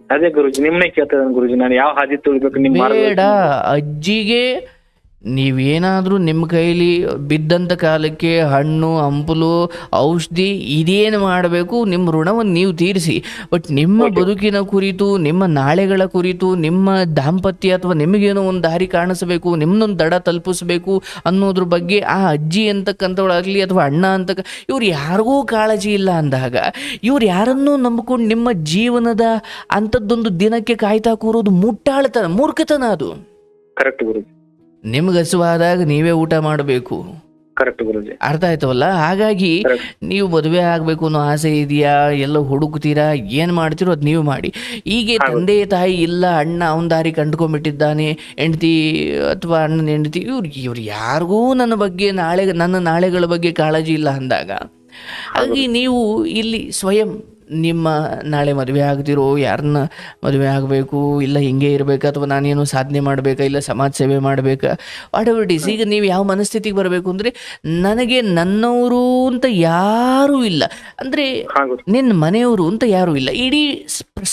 ಅದೇ ಗುರುಜಿ, ನಿಮ್ಮನ್ನೇ ಕೇಳ್ತದ ಗುರುಜಿ, ನಾನು ಯಾವ ಹಾದಿ ತುಳಿಬೇಕು ನಿಮ್ ಬೇಡ. ಅಜ್ಜಿಗೆ ನೀವೇನಾದರೂ ನಿಮ್ಮ ಕೈಲಿ ಬಿದ್ದಂಥ ಕಾಲಕ್ಕೆ ಹಣ್ಣು ಹಂಪಲು ಔಷಧಿ ಇದೇನು ಮಾಡಬೇಕು ನಿಮ್ಮ ಋಣವನ್ನು ನೀವು ತೀರಿಸಿ. ಬಟ್ ನಿಮ್ಮ ಬದುಕಿನ ಕುರಿತು, ನಿಮ್ಮ ನಾಳೆಗಳ ಕುರಿತು, ನಿಮ್ಮ ದಾಂಪತ್ಯ ಅಥವಾ ನಿಮಗೇನೋ ಒಂದು ದಾರಿ ಕಾಣಿಸಬೇಕು, ನಿಮ್ಮನ್ನೊಂದು ದಡ ತಲುಪಿಸ್ಬೇಕು ಅನ್ನೋದ್ರ ಬಗ್ಗೆ ಆ ಅಜ್ಜಿ ಅಂತಕ್ಕಂಥವಳಾಗಲಿ ಅಥವಾ ಅಣ್ಣ ಅಂತಕ್ಕ ಇವ್ರು ಯಾರಿಗೂ ಕಾಳಜಿ ಇಲ್ಲ ಅಂದಾಗ, ಇವ್ರು ಯಾರನ್ನೂ ನಂಬಿಕೊಂಡು ನಿಮ್ಮ ಜೀವನದ ಅಂಥದ್ದೊಂದು ದಿನಕ್ಕೆ ಕಾಯ್ತಾ ಕೂರೋದು ಮುಟ್ಟಾಳ್ತನ, ಮೂರ್ಖತನ ಅದು. ಕರೆಕ್ಟ್ ಗುರುಜಿ. ನಿಮ್ಗೆ ಹಸುವಾದಾಗ ನೀವೇ ಊಟ ಮಾಡಬೇಕು. ಕರೆಕ್ಟ್ ಗುರುಜಿ. ಅರ್ಥ ಆಯ್ತವಲ್ಲ? ಹಾಗಾಗಿ ನೀವು ಮದುವೆ ಆಗಬೇಕು ಅನ್ನೋ ಆಸೆ ಇದೆಯಾ, ಎಲ್ಲ ಹುಡುಕ್ತೀರಾ, ಏನು ಮಾಡ್ತೀರೋ ಅದು ನೀವು ಮಾಡಿ. ಹೀಗೆ ತಂದೆ ತಾಯಿ ಇಲ್ಲ, ಅಣ್ಣ ಅವನ ದಾರಿ ಕಂಡ್ಕೊಂಡ್ಬಿಟ್ಟಿದ್ದಾನೆ, ಹೆಂಡತಿ ಅಥವಾ ಅಣ್ಣನ ಹೆಂಡತಿ ಇವ್ರು ಯಾರಿಗೂ ನನ್ನ ಬಗ್ಗೆ ನನ್ನ ನಾಳೆಗಳ ಬಗ್ಗೆ ಕಾಳಜಿ ಇಲ್ಲ ಅಂದಾಗ, ಹಾಗಾಗಿ ನೀವು ಇಲ್ಲಿ ಸ್ವಯಂ ನಿಮ್ಮ ನಾಳೆ ಮದುವೆ ಆಗ್ತಿರೋ, ಯಾರನ್ನ ಮದುವೆ ಆಗಬೇಕು, ಇಲ್ಲ ಹಿಂಗೆ ಇರಬೇಕಾ, ಅಥವಾ ನಾನೇನು ಸಾಧನೆ ಮಾಡಬೇಕಾ, ಇಲ್ಲ ಸಮಾಜ ಸೇವೆ ಮಾಡಬೇಕಾ, ವಾಟ್ ಎವರ್ ಇಟ್ ಈಸ್. ಈಗ ನೀವು ಯಾವ ಮನಸ್ಥಿತಿಗೆ ಬರಬೇಕು ಅಂದರೆ, ನನಗೆ ನನ್ನವರು ಅಂತ ಯಾರೂ ಇಲ್ಲ ಅಂದರೆ, ನಿನ್ನ ಮನೆಯವರು ಅಂತ ಯಾರೂ ಇಲ್ಲ, ಇಡೀ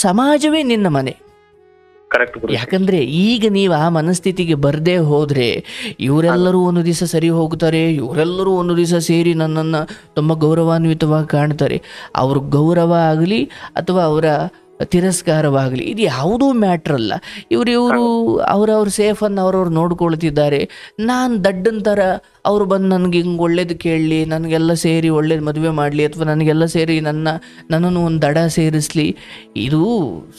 ಸಮಾಜವೇ ನಿನ್ನ ಮನೆ. ಯಾಕಂದ್ರೆ ಈಗ ನೀವು ಆ ಮನಸ್ಥಿತಿಗೆ ಬರದೇ ಹೋದ್ರೆ ಇವರೆಲ್ಲರೂ ಒಂದು ದಿವಸ ಸರಿ ಹೋಗ್ತಾರೆ, ಇವರೆಲ್ಲರೂ ಒಂದು ದಿವಸ ಸೇರಿ ನನ್ನನ್ನು ತುಂಬ ಗೌರವಾನ್ವಿತವಾಗಿ ಕಾಣ್ತಾರೆ. ಅವ್ರ ಗೌರವ ಆಗಲಿ ಅಥವಾ ಅವರ ತಿರಸ್ಕಾರವಾಗಲಿ ಇದು ಯಾವುದೂ ಮ್ಯಾಟ್ರಲ್ಲ. ಇವರು ಅವ್ರವ್ರ ಸೇಫನ್ನು ಅವ್ರವ್ರು ನೋಡ್ಕೊಳ್ತಿದ್ದಾರೆ. ನಾನು ದಡ್ಡನ ಥರ ಅವರು ಬಂದು ನನಗೆ ಹಿಂಗೆ ಒಳ್ಳೇದು ಕೇಳಲಿ, ನನಗೆಲ್ಲ ಸೇರಿ ಒಳ್ಳೇದು ಮದುವೆ ಮಾಡಲಿ, ಅಥವಾ ನನಗೆಲ್ಲ ಸೇರಿ ನನ್ನನ್ನು ಒಂದು ದಡ ಸೇರಿಸಲಿ, ಇದು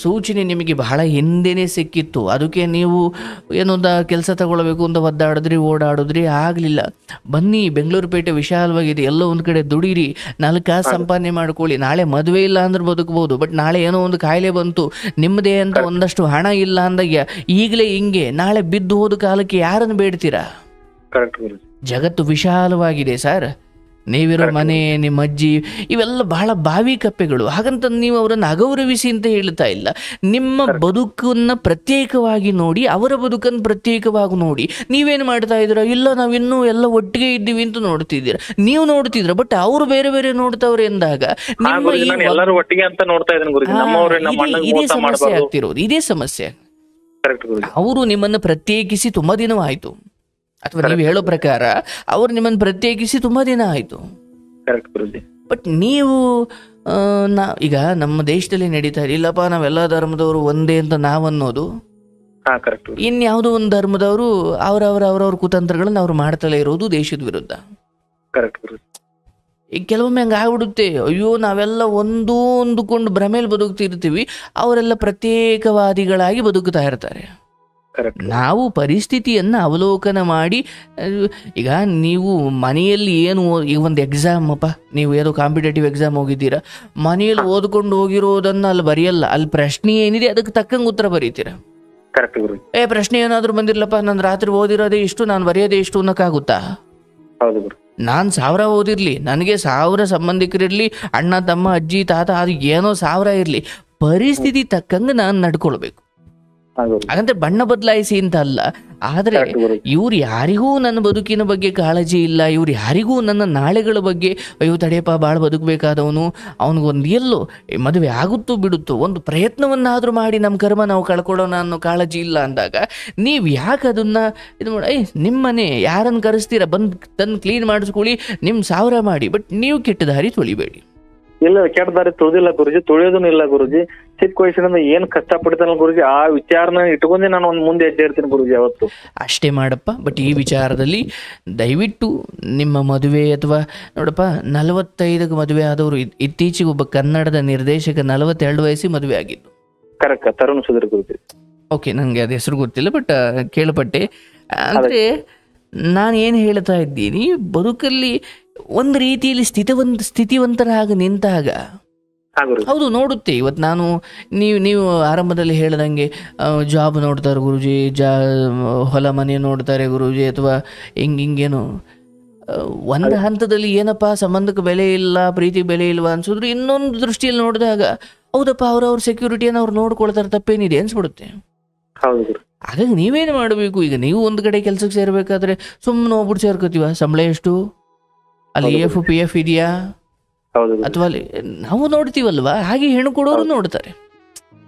ಸೂಚನೆ ನಿಮಗೆ ಬಹಳ ಹಿಂದೆನೇ ಸಿಕ್ಕಿತ್ತು. ಅದಕ್ಕೆ ನೀವು ಏನೊಂದು ಕೆಲಸ ತಗೊಳ್ಬೇಕು ಅಂತ ಒದ್ದಾಡಿದ್ರಿ, ಓಡಾಡಿದ್ರಿ, ಆಗಲಿಲ್ಲ. ಬನ್ನಿ, ಬೆಂಗಳೂರು ಪೇಟೆ ವಿಶಾಲವಾಗಿದೆ, ಎಲ್ಲೋ ಒಂದು ಕಡೆ ದುಡೀರಿ, 4 ಕಾಸು ಸಂಪಾದನೆ ಮಾಡ್ಕೊಳ್ಳಿ. ನಾಳೆ ಮದುವೆ ಇಲ್ಲ ಅಂದ್ರೆ ಬದುಕ್ಬೋದು, ಬಟ್ ನಾಳೆ ಏನೋ ಒಂದು ಕಾಯಿಲೆ ಬಂತು, ನಿಮ್ಮದೇ ಅಂತ ಒಂದಷ್ಟು ಹಣ ಇಲ್ಲ ಅಂದಾಗ ಈಗಲೇ ಹಿಂಗೆ ನಾಳೆ ಬಿದ್ದು ಹೋದ ಕಾಲಕ್ಕೆ ಯಾರನ್ನು ಬೇಡ್ತೀರಾ? ಜಗತ್ತು ವಿಶಾಲವಾಗಿದೆ ಸರ್. ನೀವಿರೋ ಮನೆ, ನಿಮ್ಮ ಅಜ್ಜಿ, ಇವೆಲ್ಲ ಬಹಳ ಬಾವಿ ಕಪ್ಪೆಗಳು. ಹಾಗಂತ ನೀವು ಅವರನ್ನು ಅಗೌರವಿಸಿ ಅಂತ ಹೇಳ್ತಾ ಇಲ್ಲ. ನಿಮ್ಮ ಬದುಕನ್ನು ಪ್ರತ್ಯೇಕವಾಗಿ ನೋಡಿ, ಅವರ ಬದುಕನ್ನು ಪ್ರತ್ಯೇಕವಾಗಿ ನೋಡಿ. ನೀವೇನು ಮಾಡ್ತಾ ಇದ್ದೀರಾ? ಇಲ್ಲ, ನಾವಿನ್ನೂ ಎಲ್ಲ ಒಟ್ಟಿಗೆ ಇದ್ದೀವಿ ಅಂತ ನೋಡ್ತಿದ್ದೀರಾ, ನೀವು ನೋಡ್ತಿದ್ರ, ಬಟ್ ಅವರು ಬೇರೆ ಬೇರೆ ನೋಡ್ತಾವ್ರೆ ಎಂದಾಗ ಇದೇ ಸಮಸ್ಯೆ ಆಗ್ತಿರೋದು. ಇದೇ ಸಮಸ್ಯೆ. ಅವರು ನಿಮ್ಮನ್ನು ಪ್ರತ್ಯೇಕಿಸಿ ತುಂಬಾ ದಿನವಾಯಿತು, ಅಥವಾ ನೀವು ಹೇಳೋ ಪ್ರಕಾರ ಅವ್ರು ನಿಮ್ಮನ್ನು ಪ್ರತ್ಯೇಕಿಸಿ ತುಂಬಾ ದಿನ ಆಯಿತು. ಬಟ್ ನೀವು ಈಗ ನಮ್ಮ ದೇಶದಲ್ಲಿ ನಡೀತಾ ಇದೆ, ಇಲ್ಲಪ್ಪ ನಾವೆಲ್ಲ ಧರ್ಮದವರು ಒಂದೇ ಅಂತ ನಾವನ್ನೋದು, ಇನ್ಯಾವುದೋ ಒಂದು ಧರ್ಮದವರು ಅವ್ರವ್ರ ಕುತಂತ್ರಗಳನ್ನ ಅವ್ರು ಮಾಡ್ತಲೇ ಇರೋದು ದೇಶದ ವಿರುದ್ಧ. ಈಗ ಕೆಲವೊಮ್ಮೆ ಹಂಗೆ ಆಗ್ಬಿಡುತ್ತೆ, ಅಯ್ಯೋ ನಾವೆಲ್ಲ ಒಂದೊಂದುಕೊಂಡು ಭ್ರಮೇಲಿ ಬದುಕ್ತಿರ್ತೀವಿ, ಅವರೆಲ್ಲ ಪ್ರತ್ಯೇಕವಾದಿಗಳಾಗಿ ಬದುಕ್ತಾ ಇರ್ತಾರೆ. ನಾವು ಪರಿಸ್ಥಿತಿಯನ್ನು ಅವಲೋಕನ ಮಾಡಿ, ಈಗ ನೀವು ಮನೆಯಲ್ಲಿ ಏನು, ಈಗ ಒಂದು ಎಕ್ಸಾಮ್ ಅಪ್ಪ, ನೀವು ಏನೋ ಕಾಂಪಿಟೇಟಿವ್ ಎಕ್ಸಾಮ್ ಹೋಗಿದ್ದೀರಾ, ಮನೆಯಲ್ಲಿ ಓದ್ಕೊಂಡು ಹೋಗಿರೋದನ್ನು ಅಲ್ಲಿ ಬರೆಯಲ್ಲ, ಅಲ್ಲಿ ಪ್ರಶ್ನೆ ಏನಿದೆ ಅದಕ್ಕೆ ತಕ್ಕಂಗೆ ಉತ್ತರ ಬರೀತೀರ. ಪ್ರಶ್ನೆ ಏನಾದರೂ ಬಂದಿರ್ಲಪ್ಪ, ನಾನು ರಾತ್ರಿ ಓದಿರೋದೇ ಇಷ್ಟು, ನಾನು ಬರೆಯೋದೇ ಇಷ್ಟು ಅನ್ನೋಕ್ಕಾಗುತ್ತಾ? ನಾನು 1000 ಓದಿರ್ಲಿ, ನನಗೆ 1000 ಸಂಬಂಧಿಕರಿರಲಿ, ಅಣ್ಣ ತಮ್ಮ ಅಜ್ಜಿ ತಾತ, ಅದು ಏನೋ 1000 ಇರಲಿ, ಪರಿಸ್ಥಿತಿ ತಕ್ಕಂಗೆ ನಾನು ನಡ್ಕೊಳ್ಬೇಕು. ಹಾಗಂದ್ರೆ ಬಣ್ಣ ಬದಲಾಯಿಸಿ ಅಂತ ಅಲ್ಲ, ಆದರೆ ಇವ್ರು ಯಾರಿಗೂ ನನ್ನ ಬದುಕಿನ ಬಗ್ಗೆ ಕಾಳಜಿ ಇಲ್ಲ, ಇವ್ರು ಯಾರಿಗೂ ನನ್ನ ನಾಳೆಗಳ ಬಗ್ಗೆ ಅಯ್ಯೋ ತಡೆಯಪ್ಪ ಭಾಳ ಬದುಕಬೇಕಾದವನು, ಅವನಿಗೊಂದು ಎಲ್ಲೋ ಮದುವೆ ಆಗುತ್ತೋ ಬಿಡುತ್ತೋ ಒಂದು ಪ್ರಯತ್ನವನ್ನಾದರೂ ಮಾಡಿ ನಮ್ಮ ಕರ್ಮ ನಾವು ಕಳ್ಕೊಳ್ಳೋಣ ಅನ್ನೋ ಕಾಳಜಿ ಇಲ್ಲ ಅಂದಾಗ ನೀವು ಯಾಕೆ ಅದನ್ನು ಇದು ಮಾಡಿ, ನಿಮ್ಮ ಮನೆ ಯಾರನ್ನು ಕರೆಸ್ತೀರ, ಬಂದು ತಂದು ಕ್ಲೀನ್ ಮಾಡಿಸ್ಕೊಳ್ಳಿ, ನಿಮ್ಮ 1000 ಮಾಡಿ, ಬಟ್ ನೀವು ಕೆಟ್ಟ ದಾರಿ ತೊಳಿಬೇಡಿ. ಇಲ್ಲ ಕೆಟ್ಟ ದಾರಿ ತುಳಿದಿಲ್ಲ ಗುರುಜಿ, ತುಳಿಯೋದೂ ಇಲ್ಲ ಗುರುಜಿ. ಚಿಕ್ಕ ವಯಸ್ಸಿನಿಂದ ಏನ್ ಕಷ್ಟ ಪಡ್ತಾನಲ್ಲ ಗುರುಜಿ, ಆ ವಿಚಾರನ ಇಟ್ಕೊಂಡೆ ನಾನು ಒಂದ್ ಮುಂದೆ ಹೆಜ್ಜೆ ಇರ್ತೀನಿ ಗುರುಜಿ ಯಾವತ್ತು. ಅಷ್ಟೇ ಮಾಡಪ್ಪ. ಬಟ್ ಈ ವಿಚಾರದಲ್ಲಿ ದಯವಿಟ್ಟು ನಿಮ್ಮ ಮದುವೆ ಅಥವಾ ನೋಡಪ್ಪ 45ಕ್ಕೆ ಮದುವೆ ಆದವರು ಇತ್ತೀಚೆಗೆ ಒಬ್ಬ ಕನ್ನಡದ ನಿರ್ದೇಶಕ 42 ವಯಸ್ಸಿಗೆ ಮದುವೆ ಆಗಿದ್ದು. ಕರೆಕ್ಟ್, ತರುಣ್ ಸುಧೀರ್ ಗುರುಜಿ. ಓಕೆ, ನನಗೆ ಅದು ಹೆಸರು ಗೊತ್ತಿಲ್ಲ, ಬಟ್ ಕೇಳಪಟ್ಟೆ. ಅಂದರೆ ನಾನು ಏನು ಹೇಳ್ತಾ ಇದ್ದೀನಿ, ಬದುಕಲ್ಲಿ ಒಂದು ರೀತಿಯಲ್ಲಿ ಸ್ಥಿತಿವಂತರಾಗ ನಿಂತಾಗ ಹೌದು ನೋಡುತ್ತೆ. ಇವತ್ತು ನಾನು ನೀವು ಆರಂಭದಲ್ಲಿ ಹೇಳ್ದಂಗೆ ಜಾಬ್ ನೋಡ್ತಾರೆ ಗುರುಜಿ, ಹೊಲ ಮನೆ ನೋಡ್ತಾರೆ ಗುರುಜಿ, ಅಥವಾ ಹಿಂಗೇನು ಒಂದು ಹಂತದಲ್ಲಿ ಏನಪ್ಪ ಸಂಬಂಧಕ್ಕೆ ಬೆಲೆ ಇಲ್ಲ, ಪ್ರೀತಿ ಬೆಲೆ ಇಲ್ವಾ ಅನ್ಸಿದ್ರು, ಇನ್ನೊಂದು ದೃಷ್ಟಿಯಲ್ಲಿ ನೋಡಿದಾಗ ಹೌದಪ್ಪ ಅವ್ರವ್ರ ಸೆಕ್ಯೂರಿಟಿಯನ್ನು ಅವ್ರು ನೋಡ್ಕೊಳ್ತಾರೆ, ತಪ್ಪೇನಿದೆ ಅನ್ಸ್ಬಿಡುತ್ತೆ. ಹಾಗಾಗಿ ನೀವೇನು ಮಾಡಬೇಕು, ಈಗ ನೀವು ಒಂದು ಕಡೆ ಕೆಲಸಕ್ಕೆ ಸೇರ್ಬೇಕಾದ್ರೆ ಸುಮ್ಮನೆ ಹೋಗ್ಬಿಟ್ಟು ಸೇರ್ಕೋತೀವ, ಸಂಬಳ ಎಷ್ಟು, ಅಲ್ಲಿ EF ಇದೆಯಾ, ಅಥವಾ ಅಲ್ಲಿ ನಾವು ನೋಡ್ತೀವಲ್ವಾ, ಹಾಗೆ ಹೆಣ್ಣು ಕೊಡೋರು ನೋಡ್ತಾರೆ.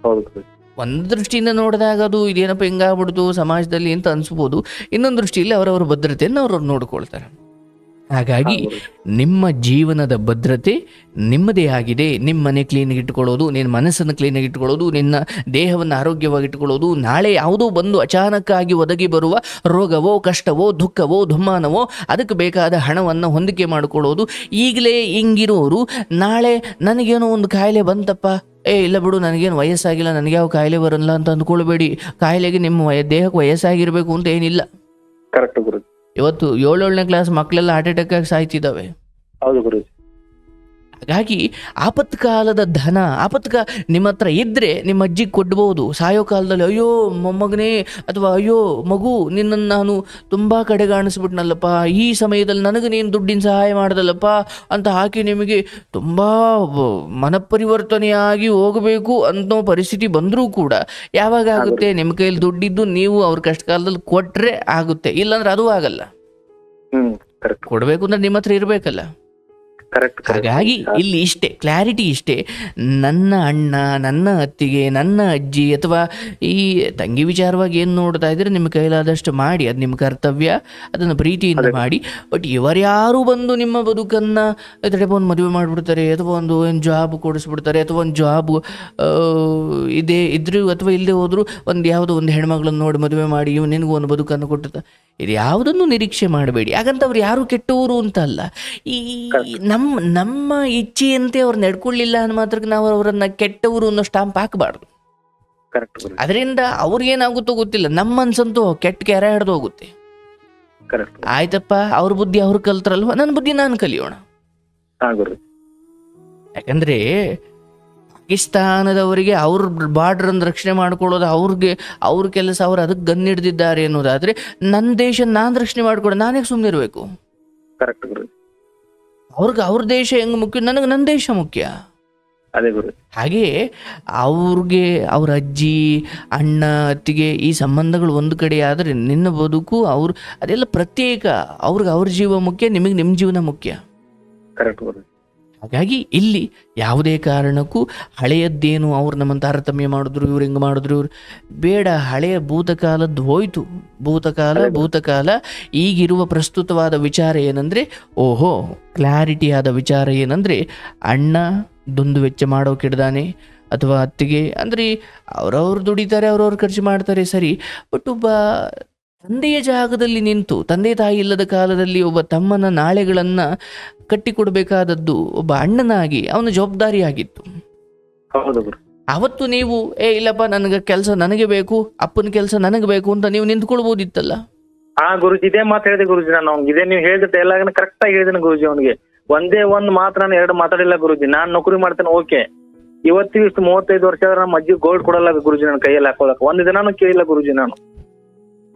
ಒಂದು ದೃಷ್ಟಿಯಿಂದ ನೋಡಿದಾಗ ಅದು ಇದೇನಪ್ಪ ಹಿಂಗಾಗ್ಬಿಡ್ತು ಸಮಾಜದಲ್ಲಿ ಅಂತ ಅನ್ಸ್ಬೋದು, ಇನ್ನೊಂದು ದೃಷ್ಟಿಯಲ್ಲಿ ಅವರವರ ಭದ್ರತೆಯನ್ನು ಅವ್ರವ್ರು ನೋಡ್ಕೊಳ್ತಾರೆ. ಹಾಗಾಗಿ ನಿಮ್ಮ ಜೀವನದ ಭದ್ರತೆ ನಿಮ್ಮದೇ ಆಗಿದೆ. ನಿಮ್ಮ ಮನೆ ಕ್ಲೀನಾಗಿ ಇಟ್ಕೊಳ್ಳೋದು, ನಿನ್ನ ಮನಸ್ಸನ್ನು ಕ್ಲೀನಾಗಿ ಇಟ್ಕೊಳ್ಳೋದು, ನಿನ್ನ ದೇಹವನ್ನು ಆರೋಗ್ಯವಾಗಿ ಇಟ್ಕೊಳ್ಳೋದು, ನಾಳೆ ಯಾವುದೋ ಬಂದು ಅಚಾನಕ್ಕಾಗಿ ಒದಗಿ ಬರುವ ರೋಗವೋ ಕಷ್ಟವೋ ದುಃಖವೋ ದುಮ್ಮಾನವೋ ಅದಕ್ಕೆ ಬೇಕಾದ ಹಣವನ್ನು ಹೊಂದಿಕೆ ಮಾಡಿಕೊಳ್ಳೋದು. ಈಗಲೇ ಹಿಂಗಿರೋರು ನಾಳೆ ನನಗೇನೋ ಒಂದು ಕಾಯಿಲೆ ಬಂತಪ್ಪ, ಇಲ್ಲ ಬಿಡು ನನಗೇನು ವಯಸ್ಸಾಗಿಲ್ಲ, ನನಗೆ ಯಾವ ಕಾಯಿಲೆ ಬರಲ್ಲ ಅಂತ ಅಂದ್ಕೊಳ್ಬೇಡಿ. ಕಾಯಿಲೆಗೆ ನಿಮ್ಮ ದೇಹಕ್ಕೆ ವಯಸ್ಸಾಗಿರಬೇಕು ಅಂತ ಏನಿಲ್ಲ. ಕರೆಕ್ಟ್ ಗುರು. ಇವತ್ತು 7ನೇ ಕ್ಲಾಸ್ ಮಕ್ಕಳೆಲ್ಲ ಹಾರ್ಟ್ ಅಟ್ಯಾಕ್ ಆಗಿ ಸಾಯ್ತಿದ್ದಾವೆ. ಹೌದು ಗುರುಜಿ. ಹಾಗಾಗಿ ಆಪತ್ಕಾಲದ ಧನ ನಿಮ್ಮ ಹತ್ರ ಇದ್ರೆ ನಿಮ್ಮ ಅಜ್ಜಿಗೆ ಕೊಡ್ಬೋದು. ಸಾಯೋ ಕಾಲದಲ್ಲಿ ಅಯ್ಯೋ ಮೊಮ್ಮಗನೇ ಅಥವಾ ಅಯ್ಯೋ ಮಗು ನಿನ್ನನ್ನು ನಾನು ತುಂಬ ಕಡೆಗಾಣಿಸ್ಬಿಟ್ನಲ್ಲಪ್ಪ, ಈ ಸಮಯದಲ್ಲಿ ನನಗೆ ನೀನು ದುಡ್ಡಿನ ಸಹಾಯ ಮಾಡ್ದಲ್ಲಪ್ಪ ಅಂತ ಹಾಕಿ ನಿಮಗೆ ತುಂಬ ಮನಪರಿವರ್ತನೆಯಾಗಿ ಹೋಗಬೇಕು ಅನ್ನೋ ಪರಿಸ್ಥಿತಿ ಬಂದರೂ ಕೂಡ ಯಾವಾಗ ಆಗುತ್ತೆ, ನಿಮ್ಮ ಕೈಯಲ್ಲಿ ದುಡ್ಡಿದ್ದು ನೀವು ಅವ್ರ ಕಷ್ಟ ಕಾಲದಲ್ಲಿ ಕೊಟ್ಟರೆ ಆಗುತ್ತೆ, ಇಲ್ಲಾಂದ್ರೆ ಅದು ಆಗಲ್ಲ. ಕೊಡಬೇಕು ಅಂದ್ರೆ ನಿಮ್ಮ ಹತ್ರ ಇರಬೇಕಲ್ಲ. ಹಾಗಾಗಿ ಇಲ್ಲಿ ಇಷ್ಟೇ ಕ್ಲಾರಿಟಿ, ಇಷ್ಟೇ. ನನ್ನ ಅಣ್ಣ, ನನ್ನ ಅತ್ತಿಗೆ, ನನ್ನ ಅಜ್ಜಿ ಅಥವಾ ಈ ತಂಗಿ ವಿಚಾರವಾಗಿ ಏನು ನೋಡ್ತಾ ಇದ್ರೆ ನಿಮ್ಮ ಕೈಲಾದಷ್ಟು ಮಾಡಿ, ಅದು ನಿಮ್ಮ ಕರ್ತವ್ಯ, ಅದನ್ನು ಪ್ರೀತಿಯಿಂದ ಮಾಡಿ. ಬಟ್ ಇವರ್ಯಾರು ಬಂದು ನಿಮ್ಮ ಬದುಕನ್ನು ತಡೆಪ ಒಂದು ಮದುವೆ ಮಾಡಿಬಿಡ್ತಾರೆ, ಅಥವಾ ಒಂದು ಏನು ಜಾಬ್ ಕೊಡಿಸ್ಬಿಡ್ತಾರೆ, ಅಥವಾ ಒಂದು ಜಾಬ್ ಇದ್ರು ಅಥವಾ ಇಲ್ಲದೆ ಹೋದ್ರು ಯಾವುದೋ ಒಂದು ಹೆಣ್ಮಗಳನ್ನು ನೋಡಿ ಮದುವೆ ಮಾಡಿ ನಿನಗೂ ಒಂದು ಬದುಕನ್ನು ಕೊಟ್ಟು, ಇದು ಯಾವುದನ್ನು ನಿರೀಕ್ಷೆ ಮಾಡಬೇಡಿ. ಹಾಗಂತ ಅವ್ರು ಯಾರು ಕೆಟ್ಟವರು ಅಂತ ಅಲ್ಲ, ಈ ನಮ್ಮ ಇಚ್ಛೆಯಂತೆ ಅವ್ರು ನಡ್ಕೊಳ್ಳಿಲ್ಲ ಅನ್ನೋ ಮಾತ್ರಕ್ಕೆ ನಾವು ಅವರನ್ನ ಕೆಟ್ಟವರು ಅನ್ನೋ ಸ್ಟಾಂಪ್ ಹಾಕಬಾರ್ದು. ಅದರಿಂದ ಅವ್ರಿಗೇನಾಗುತ್ತೋ ಗೊತ್ತಿಲ್ಲ, ನಮ್ಮ ಮನ್ಸಂತೂ ಕೆಟ್ಟ ಕೆರೆ ಹಿಡ್ದು ಹೋಗುತ್ತೆ. ಆಯ್ತಪ್ಪ, ಅವ್ರ ಬುದ್ಧಿ ಅವ್ರು ಕಲ್ತ್ರಲ್ವ, ನನ್ನ ಬುದ್ಧಿ ನಾನು ಕಲಿಯೋಣ. ಯಾಕಂದ್ರೆ ಪಾಕಿಸ್ತಾನದವರಿಗೆ ಅವ್ರ ಬಾರ್ಡ್ರನ್ನು ರಕ್ಷಣೆ ಮಾಡ್ಕೊಳ್ಳೋದು ಅವ್ರ ಕೆಲಸ, ಅವ್ರು ಅದಕ್ಕೆ ಗನ್ ಹಿಡ್ದಿದ್ದಾರೆ ಅನ್ನೋದಾದ್ರೆ ನನ್ನ ದೇಶ ನಾನು ರಕ್ಷಣೆ ಮಾಡ್ಕೊಳ್ಳೋ, ನಾನೇ ಸುಮ್ಮನೆ ಇರಬೇಕು. ಅವ್ರ ದೇಶ ಹೆಂಗ್ ಮುಖ್ಯ, ನನಗೆ ನನ್ನ ದೇಶ ಮುಖ್ಯ. ಹಾಗೆ ಅವ್ರಿಗೆ ಅವ್ರ ಅಜ್ಜಿ, ಅಣ್ಣ, ಅತ್ತಿಗೆ ಈ ಸಂಬಂಧಗಳು ಒಂದು ಕಡೆ ಆದರೆ ನಿನ್ನ ಬದುಕು ಅದೆಲ್ಲ ಪ್ರತ್ಯೇಕ. ಅವ್ರ ಜೀವ ಮುಖ್ಯ, ನಿಮಗೆ ನಿಮ್ಮ ಜೀವನ ಮುಖ್ಯ. ಹಾಗಾಗಿ ಇಲ್ಲಿ ಯಾವುದೇ ಕಾರಣಕ್ಕೂ ಹಳೆಯದ್ದೇನು ಅವ್ರು ನಮ್ಮನ್ನು ತಾರತಮ್ಯ ಮಾಡಿದ್ರು, ಇವ್ರು ಹಿಂಗೆ ಮಾಡಿದ್ರು, ಇವ್ರು ಬೇಡ. ಹಳೆಯ ಭೂತಕಾಲದ್ದು ಹೋಯ್ತು, ಭೂತಕಾಲ. ಈಗಿರುವ ಪ್ರಸ್ತುತವಾದ ವಿಚಾರ ಏನಂದರೆ, ಕ್ಲಾರಿಟಿ ಆದ ವಿಚಾರ ಏನಂದರೆ, ಅಣ್ಣ ದುಂದು ವೆಚ್ಚ ಮಾಡೋಕಿಡ್ದಾನೆ ಅಥವಾ ಅತ್ತಿಗೆ ಅಂದರೆ ಅವ್ರವ್ರು ದುಡಿತಾರೆ, ಅವ್ರವ್ರು ಖರ್ಚು ಮಾಡ್ತಾರೆ, ಸರಿ. ಬಟ್ ಒಬ್ಬ ತಂದೆಯ ಜಾಗದಲ್ಲಿ ನಿಂತು, ತಂದೆ ತಾಯಿ ಇಲ್ಲದ ಕಾಲದಲ್ಲಿ ಒಬ್ಬ ತಮ್ಮನ ನಾಳೆಗಳನ್ನು ಕಟ್ಟಿಕೊಡ್ಬೇಕಾದದ್ದು ಒಬ್ಬ ಅಣ್ಣನಾಗಿ ಅವನ ಜವಾಬ್ದಾರಿಯಾಗಿತ್ತು. ಅವತ್ತು ನೀವು ಇಲ್ಲಪ್ಪ ನನಗೆ ಕೆಲಸ ನನಗೆ ಬೇಕು, ಅಪ್ಪನ ಕೆಲಸ ನನಗೆ ಬೇಕು ಅಂತ ನೀವು ನಿಂತ್ಕೊಳ್ಬೋದಿತ್ತಲ್ಲ. ಗುರುಜಿ ಇದೇ ಮಾತು ಹೇಳಿದೆ ಗುರುಜಿ. ನಾನು ಇದೇ ನೀವು ಹೇಳಿದ ಎಲ್ಲ ಕರೆಕ್ಟ್ ಆಗಿ ಹೇಳಿದ್ದೇನೆ ಗುರುಜಿ. ಅವನಿಗೆ ಒಂದೇ ಒಂದು ಮಾತು ನಾನು ಎರಡು ಮಾತಾಡಿಲ್ಲ ಗುರುಜಿ. ನಾನ್ ನೌಕರಿ ಮಾಡ್ತೇನೆ, ಓಕೆ. ಇವತ್ತಿಗೆ ಇಷ್ಟು 35 ವರ್ಷ ಆದ್ರೆ ನಮ್ಮ ಅಜ್ಜಿ ಗೋಲ್ಡ್ ಕೊಡಲ್ಲ ಗುರುಜಿ, ನನ್ನ ಕೈಯಲ್ಲಿ ಹಾಕೊಳಕ್ ಒಂದು ದಿನಾನು ಕೇಳಿಲ್ಲ ಗುರುಜಿ. ನಾನು